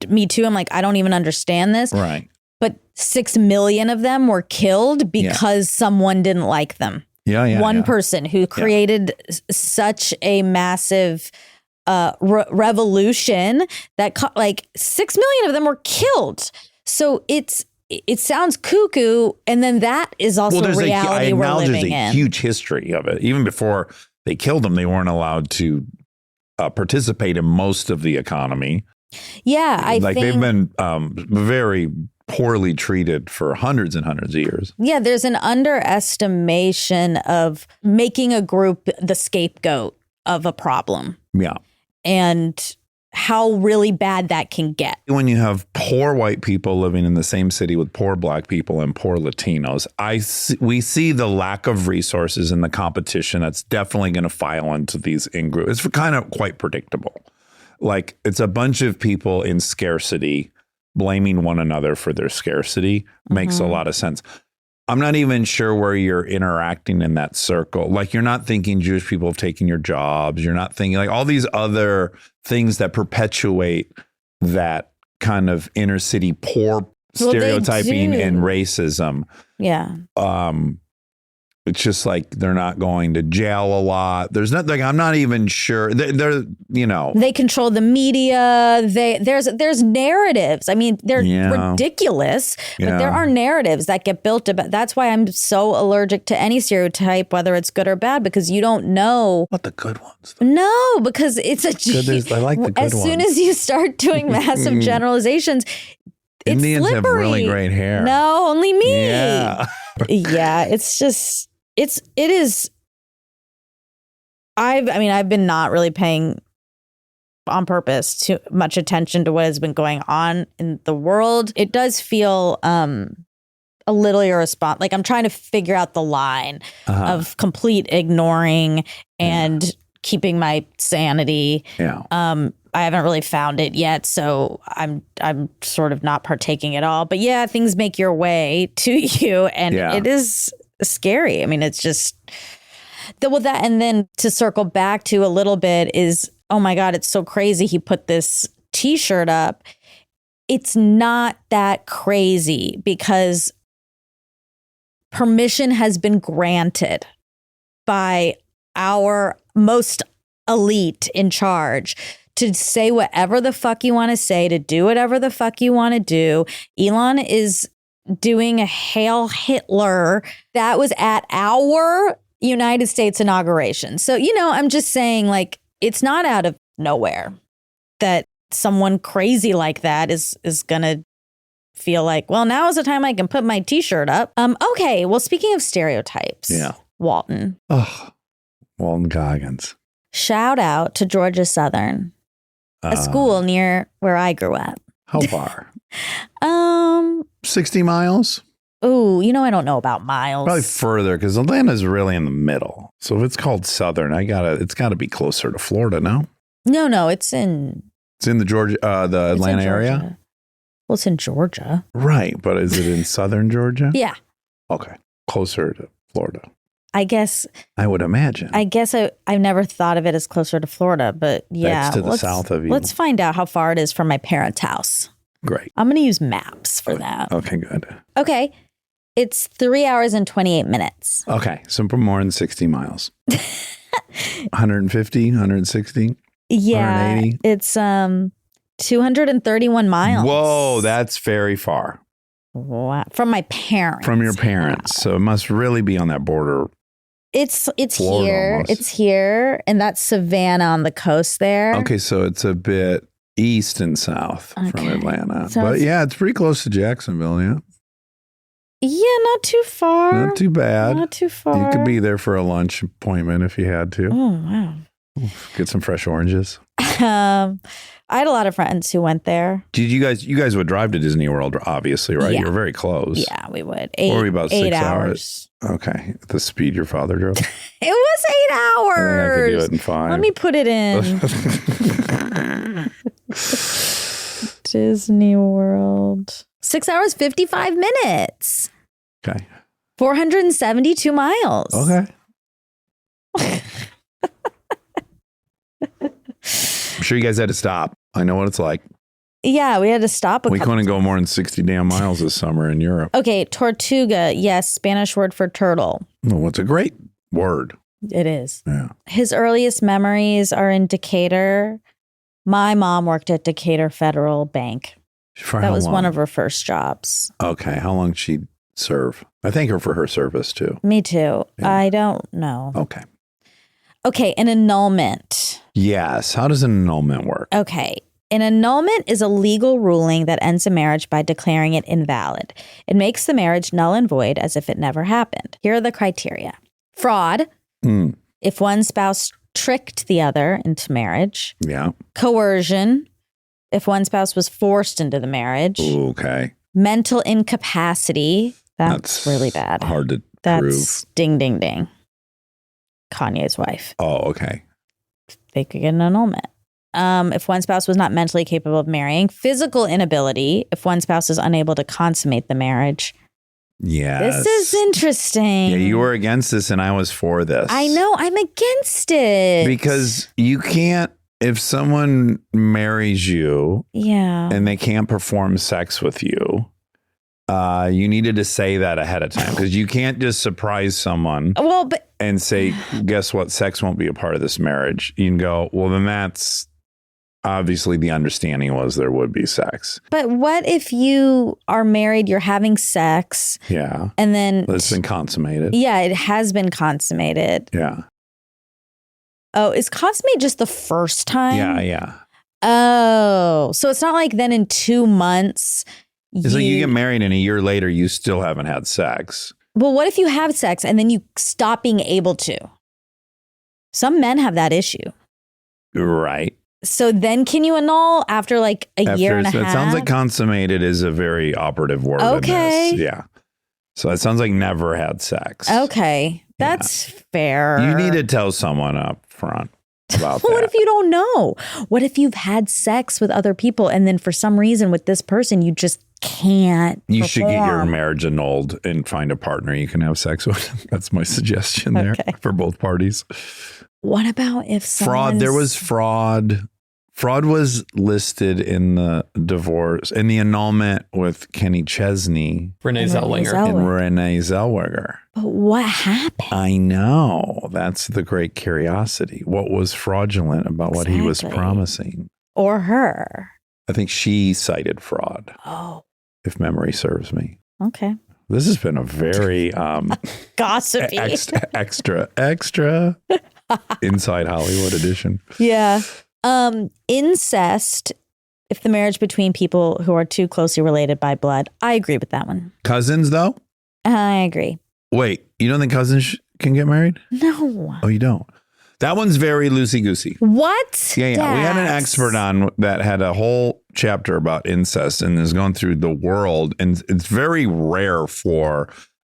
me too. I'm like, I don't even understand this. Right. But 6 million of them were killed because someone didn't like them. One person who created such a massive revolution that like 6 million of them were killed. So it sounds cuckoo, and then that is also reality we're living in. There's a huge history of it. Even before they killed them, they weren't allowed to participate in most of the economy. Yeah, I think they've been very poorly treated for hundreds and hundreds of years. Yeah, there's an underestimation of making a group the scapegoat of a problem. Yeah. And how really bad that can get. When you have poor white people living in the same city with poor black people and poor Latinos, we see the lack of resources and the competition that's definitely going to file into these in-groups. It's kind of quite predictable. Like, it's a bunch of people in scarcity blaming one another for their scarcity makes a lot of sense. I'm not even sure where you're interacting in that circle. Like, you're not thinking Jewish people have taken your jobs. You're not thinking like all these other things that perpetuate that kind of inner city poor stereotyping and racism. Yeah. It's just like they're not going to jail a lot. There's not like, I'm not even sure. They're they control the media. There's narratives. I mean, they're ridiculous, but there are narratives that get built about. That's why I'm so allergic to any stereotype, whether it's good or bad, because you don't know what the good ones. No, because it's I like the good ones. As soon as you start doing massive generalizations, it's Indians slippery. have really great hair. No, only me. Yeah. Yeah, it's just. It is. I've been not really paying on purpose too much attention to what has been going on in the world. It does feel a little irresponsible. Like I'm trying to figure out the line of complete ignoring and keeping my sanity. Yeah. I haven't really found it yet, so I'm sort of not partaking at all. But yeah, things make your way to you, and it is scary. I mean, it's just that, and then to circle back to a little bit is, oh my God, it's so crazy. He put this T-shirt up. It's not that crazy because permission has been granted by our most elite in charge to say whatever the fuck you want to say, to do whatever the fuck you want to do. Elon is doing a Hail Hitler that was at our United States inauguration. So, I'm just saying, like, it's not out of nowhere that someone crazy like that is going to feel like, well, now is the time I can put my T-shirt up. Okay. Well, speaking of stereotypes, Walton. Oh, Walton Goggins. Shout out to Georgia Southern, a school near where I grew up. How far? 60 miles? Oh, I don't know about miles. Probably further because Atlanta's really in the middle. So if it's called Southern, it's got to be closer to Florida, no? No, it's in the Georgia, the Atlanta area? Well, it's in Georgia. Right, but is it in southern Georgia? Yeah. Okay, closer to Florida. I guess. I would imagine. I guess I've never thought of it as closer to Florida, but yeah. That's to the south of you. Let's find out how far it is from my parents' house. Great. I'm going to use maps for that. Okay, good. Okay. It's 3 hours and 28 minutes. Okay. So more than 60 miles. 150, 160? Yeah. 180? It's 231 miles. Whoa, that's very far. Wow. From my parents. From your parents. So it must really be on that border. It's Florida here. Almost. It's here. And that's Savannah on the coast there. Okay. So it's a bit east and south from Atlanta. So but it's pretty close to Jacksonville, yeah. Yeah, not too far. Not too bad. Not too far. You could be there for a lunch appointment if you had to. Oh, wow. Get some fresh oranges. I had a lot of friends who went there. Did you guys would drive to Disney World, obviously, right? Yeah. You were very close. Yeah, we would. Or about 8 6 hours. Okay. At the speed your father drove. It was 8 hours. I think I could do it in 5. Let me put it in. Disney World. 6 hours, 55 minutes. Okay. 472 miles. Okay. I'm sure you guys had to stop. I know what it's like. Yeah, we had to stop. We couldn't go more than 60 damn miles this summer in Europe. Okay, Tortuga. Yes, Spanish word for turtle. Oh, what's a great word. It is. Yeah. His earliest memories are in Decatur. My mom worked at Decatur Federal Bank. That was one of her first jobs. Okay. How long did she serve? I thank her for her service too. Me too. Yeah. I don't know. Okay. Okay. An annulment. Yes. How does an annulment work? Okay. An annulment is a legal ruling that ends a marriage by declaring it invalid. It makes the marriage null and void as if it never happened. Here are the criteria. Fraud. If one spouse tricked the other into marriage. Yeah. Coercion. If one spouse was forced into the marriage. Okay. Mental incapacity. That's really bad. Hard to That's prove. Ding, ding, ding. Kanye's wife. Oh, okay. They could get an annulment. if one spouse was not mentally capable of marrying. Physical inability, if one spouse is unable to consummate the marriage. Yeah. This is interesting. Yeah, you were against this and I was for this. I know, I'm against it. Because you can't, if someone marries you and they can't perform sex with you, you needed to say that ahead of time, because you can't just surprise someone and say, guess what, sex won't be a part of this marriage. You can go, well, then that's obviously the understanding was there would be sex. But what if you are married, you're having sex? Yeah. And then it's been consummated. Yeah, it has been consummated. Yeah. Oh, is consummate just the first time? Yeah. Oh, so it's not like then in 2 months. It's like you get married and a year later, you still haven't had sex. Well, what if you have sex and then you stop being able to? Some men have that issue. Right. So then can you annul after like a year and a half? It sounds like consummated is a very operative word. Okay. In this. Yeah. So it sounds like never had sex. Okay. That's fair. You need to tell someone up front about that. What if you don't know? What if you've had sex with other people and then for some reason with this person, you just can't You should get your perform? marriage annulled and find a partner you can have sex with. That's my suggestion there for both parties. What about if Fraud? There was fraud. Fraud was listed in the divorce, in the annulment with Kenny Chesney. Renee Zellweger. And Renee Zellweger. But what happened? I know. That's the great curiosity. What was fraudulent about what he was promising? Or her? I think she cited fraud. Oh. If memory serves me. Okay. This has been a very gossipy, extra inside Hollywood edition. Yeah. Incest, if the marriage between people who are too closely related by blood. I agree with that one. Cousins, though? I agree. Wait, you don't think cousins can get married? No. Oh, you don't? That one's very loosey-goosey. What? Yeah. We had an expert on that had a whole chapter about incest and has gone through the world. And it's very rare for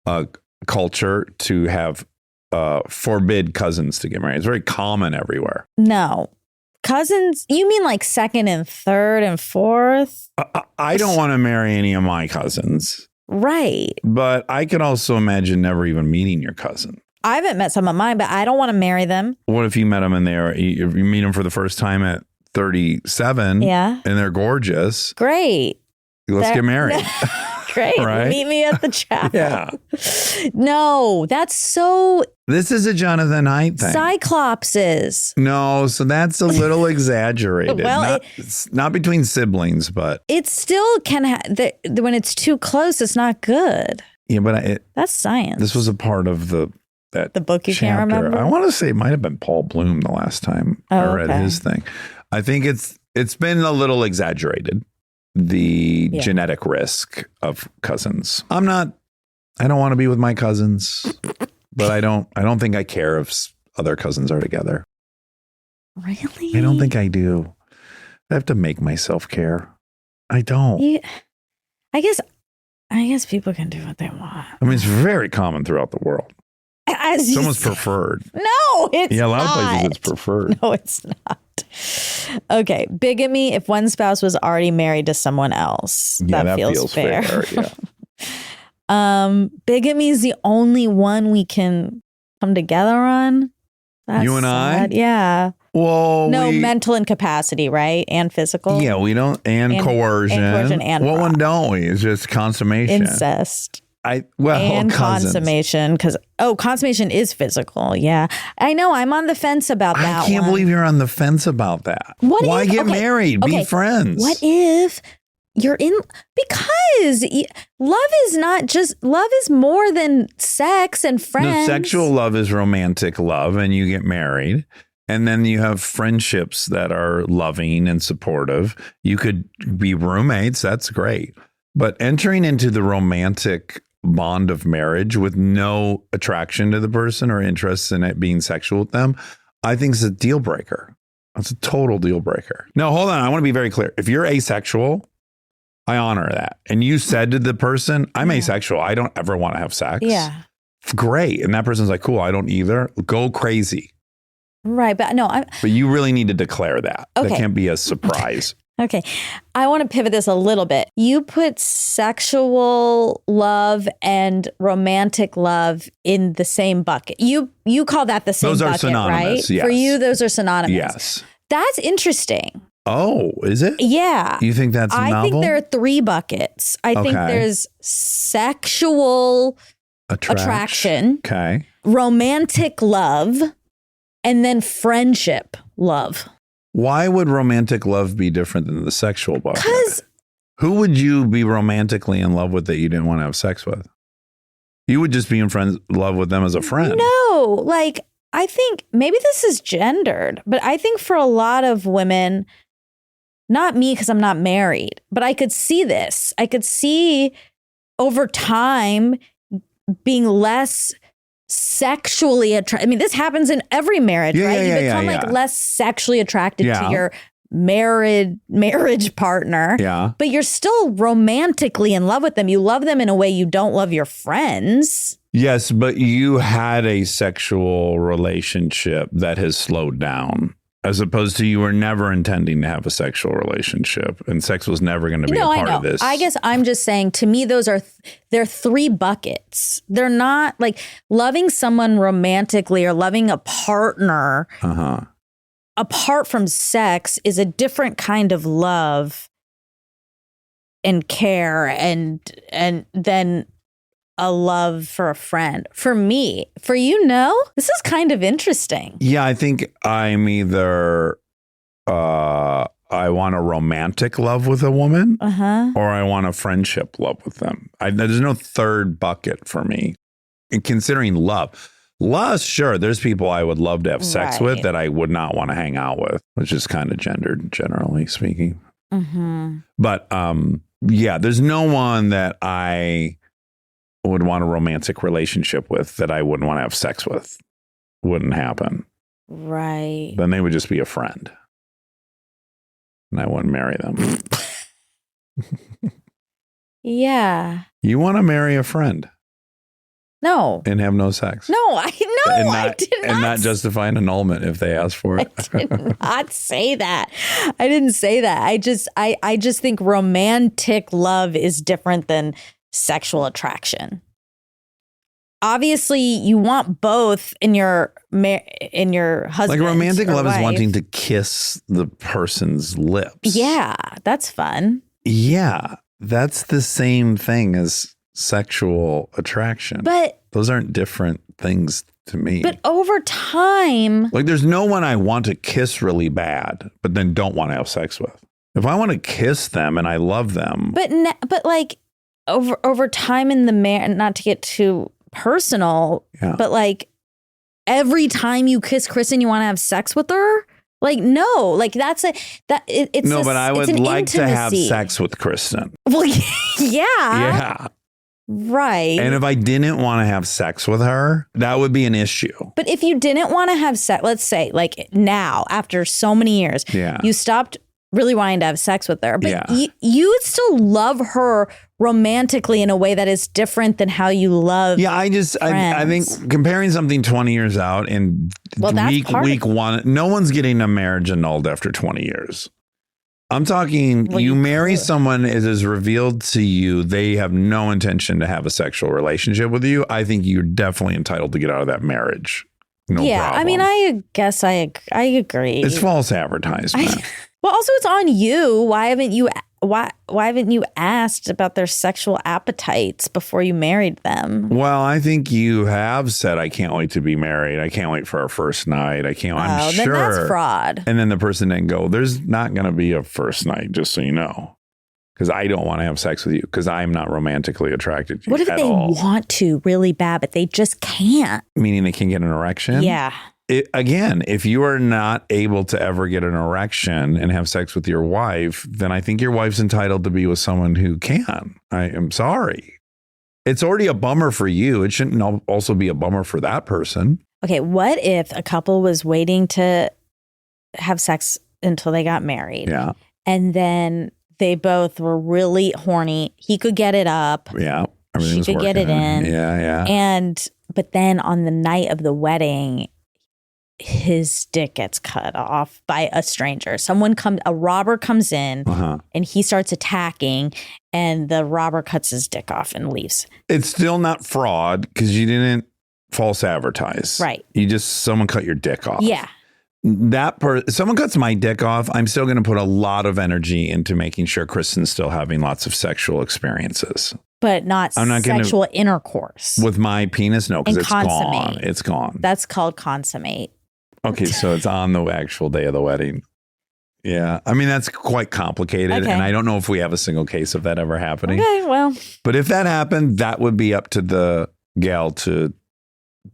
a culture to have forbid cousins to get married. It's very common everywhere. No. Cousins, you mean like second and third and fourth? I don't want to marry any of my cousins. Right. But I could also imagine never even meeting your cousin. I haven't met some of mine, but I don't want to marry them. What if you met them and you meet them for the first time at 37? Yeah. And they're gorgeous. Great. Let's get married. Great. Right? Meet me at the chapel. Yeah. No, that's so This is a Jonathan Haidt thing. Cyclopses. No, so that's a little exaggerated. Well, it's not between siblings, but it still can when it's too close, it's not good. yeah, but That's science. this was a part of the book you chapter. can't remember. I want to say it might have been Paul Bloom the last time I read his thing. I think it's been a little exaggerated, the genetic risk of cousins. I don't want to be with my cousins, but I don't think I care if other cousins are together. Really? I don't think I do. I have to make myself care. I don't. I guess people can do what they want. I mean, it's very common throughout the world. It's almost preferred. No, it's a lot not. of places it's preferred. No, it's not. Okay, bigamy. If one spouse was already married to someone else, that feels fair. Yeah. Bigamy is the only one we can come together on. That's you and sad. I? Yeah. Well, mental incapacity, right? And physical. Yeah, we don't. And coercion. And coercion and what one don't we? It's just consummation. Incest. And cousins. Consummation, because consummation is physical. Yeah, I know. I'm on the fence about that. I can't believe you're on the fence about that. Why get married? Be friends. What if you're in? Because love is more than sex and friends. No, sexual love is romantic love, and you get married. And then you have friendships that are loving and supportive. You could be roommates. That's great. But entering into the romantic bond of marriage with no attraction to the person or interest in it being sexual with them, I think is a deal breaker. That's a total deal breaker. No, hold on. I want to be very clear. If you're asexual, I honor that. And you said to the person, I'm asexual. I don't ever want to have sex. Yeah. Great. And that person's like, cool, I don't either. Go crazy. Right. But no, But you really need to declare that. Okay. That can't be a surprise. Okay. I want to pivot this a little bit. You put sexual love and romantic love in the same bucket. You call that the same Those are bucket, synonymous, right? yes. For you, those are synonymous. Yes. That's interesting. Oh, is it? Yeah. You think that's I novel? think there are 3 buckets. I think there's sexual attraction, Okay. romantic love, and then friendship love. Why would romantic love be different than the sexual bucket? Because who would you be romantically in love with that you didn't want to have sex with? You would just be in love with them as a friend. no, like I think maybe this is gendered, but I think for a lot of women, not me because I'm not married, but I could see this. I could see over time being less sexually attracted. I mean, this happens in every marriage, right? You become like less sexually attracted to your marriage partner. Yeah. But you're still romantically in love with them. You love them in a way you don't love your friends. Yes, but you had a sexual relationship that has slowed down, as opposed to you were never intending to have a sexual relationship, and sex was never going to be a part of this. I guess I'm just saying, to me, they're 3 buckets. They're not like loving someone romantically or loving a partner apart from sex is a different kind of love and care and then a love for a friend. For me, for you, no, this is kind of interesting. Yeah, I think I'm either I want a romantic love with a woman or I want a friendship love with them. There's no third bucket for me. And considering love, lust, sure, there's people I would love to have sex with that I would not want to hang out with, which is kind of gendered, generally speaking. But yeah, there's no one that I would want a romantic relationship with that I wouldn't want to have sex with. Wouldn't happen. Right. Then they would just be a friend. And I wouldn't marry them. Yeah. You want to marry a friend No. and have no sex. No, I did not. And not justify an annulment if they ask for it. I did not say that. I didn't say that. I just think romantic love is different than sexual attraction. Obviously, you want both in your husband. Like romantic or love wife. is wanting to kiss the person's lips. Yeah, that's fun. Yeah, that's the same thing as sexual attraction. But those aren't different things to me. But over time, like there's no one I want to kiss really bad, but then don't want to have sex with. If I want to kiss them and I love them, but like over time in the not to get too personal, but like every time you kiss Kristen, you want to have sex with her. Like, no, like it's no, but I would like to have sex with Kristen. Well, yeah. Yeah. Right. And if I didn't want to have sex with her, that would be an issue. But if you didn't want to have sex, let's say like now, after so many years, you stopped really wanting to have sex with her, but you would still love her romantically in a way that is different than how you love. Yeah, I think comparing something 20 years out and week 1, no one's getting a marriage annulled after 20 years. I'm talking you marry someone, it is revealed to you they have no intention to have a sexual relationship with you. I think you're definitely entitled to get out of that marriage. No problem. I mean, I guess I agree. It's false advertisement. Well, also it's on you. Why haven't you asked about their sexual appetites before you married them? Well, I think you have said, I can't wait to be married. I can't wait for our first night. I'm then sure. That's fraud. And then the person didn't go, there's not going to be a first night, just so you know. Because I don't want to have sex with you because I'm not romantically attracted to you. What if they want to really bad, but they just can't? Meaning they can't get an erection? Yeah. Again, if you are not able to ever get an erection and have sex with your wife, then I think your wife's entitled to be with someone who can. I am sorry. It's already a bummer for you. It shouldn't also be a bummer for that person. Okay, what if a couple was waiting to have sex until they got married? Yeah. And then they both were really horny. He could get it up. Yeah. She could get it in. Yeah, yeah. But then on the night of the wedding, his dick gets cut off by a stranger. A robber comes in and he starts attacking, and the robber cuts his dick off and leaves. It's still not fraud because you didn't false advertise. Right. Someone cut your dick off. Yeah. Someone cuts my dick off, I'm still going to put a lot of energy into making sure Kristen's still having lots of sexual experiences. But not sexual intercourse. With my penis? No, because it's consummate. gone. It's gone. That's called consummate. Okay, so it's on the actual day of the wedding. Yeah. I mean, that's quite complicated. Okay. And I don't know if we have a single case of that ever happening. Okay, well. But if that happened, that would be up to the gal to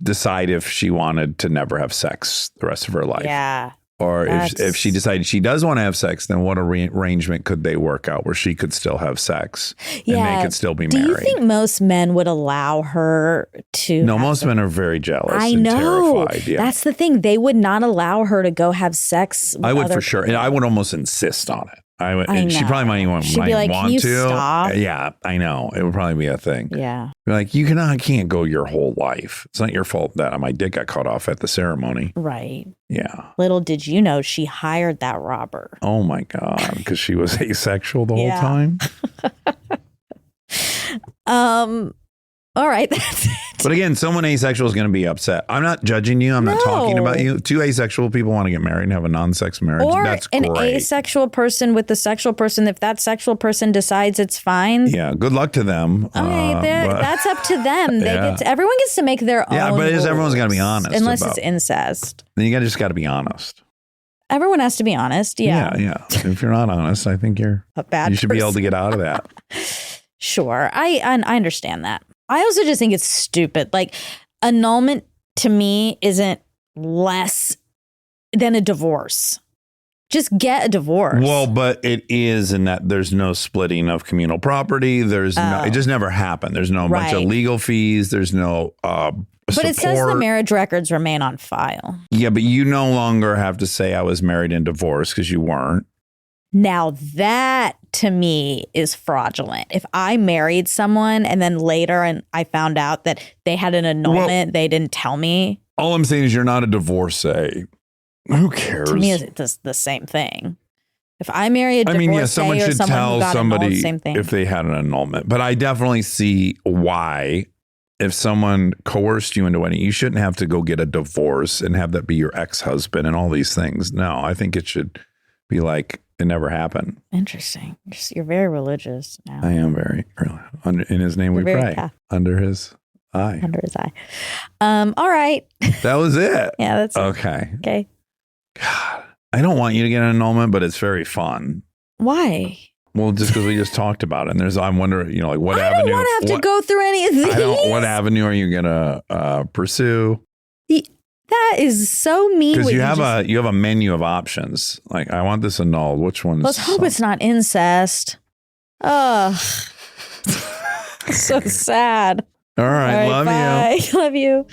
decide if she wanted to never have sex the rest of her life. Yeah. Or if she decided she does want to have sex, then what arrangement could they work out where she could still have sex and they could still be married? Do you think most men would allow her to? No, most men are very jealous I and know. terrified. Yeah. That's the thing. They would not allow her to go have sex with I would other for sure. And I would almost insist on it. She know. probably might even She'd be like, want "Can you to. stop?" Yeah, I know. It would probably be a thing. Yeah. You're like, you can't go your whole life. It's not your fault that my dick got cut off at the ceremony. Right. Yeah. Little did you know she hired that robber. Oh my God. Because she was asexual the whole time. All right. That's it. But again, someone asexual is going to be upset. I'm not judging you. I'm not talking about you. Two asexual people want to get married and have a non-sex marriage. Or that's an great. asexual person with the sexual person. If that sexual person decides it's fine. Yeah. Good luck to them. Okay, that's up to them. Everyone gets to make their own. Yeah, but everyone's got to be honest. Unless it's incest. Then you just got to be honest. Everyone has to be honest. Yeah. Yeah. If you're not honest, I think you're a bad. You should be able to get out of that. Sure. I understand that. I also just think it's stupid. Like, annulment to me isn't less than a divorce. Just get a divorce. Well, but it is in that there's no splitting of communal property. It just never happened. There's no bunch of legal fees. There's no But it says the marriage records remain on file. Yeah, but you no longer have to say I was married and divorced because you weren't. Now that to me is fraudulent. If I married someone and then later and I found out that they had an annulment, they didn't tell me. All I'm saying is you're not a divorcee. Who cares? To me, it's the same thing. If I marry a divorcee someone should tell somebody same thing. if they had an annulment. But I definitely see why. If someone coerced you into wedding, you shouldn't have to go get a divorce and have that be your ex-husband and all these things. No, I think it should be like it never happened. Interesting. You're very religious now. I am very. In his name we pray. Under his eye. Under his eye. All right. That was it. Yeah, that's it. Okay. Okay. God, I don't want you to get an annulment, but it's very fun. Why? Well, just because we just talked about it. And I'm wondering, like what avenue. I don't want to have to go through any of these. What avenue are you going to pursue? That is so mean. Because you have a menu of options. Like, I want this annulled. Which one? Let's hope it's not incest. Ugh. So sad. All right. Love bye. you. Love you.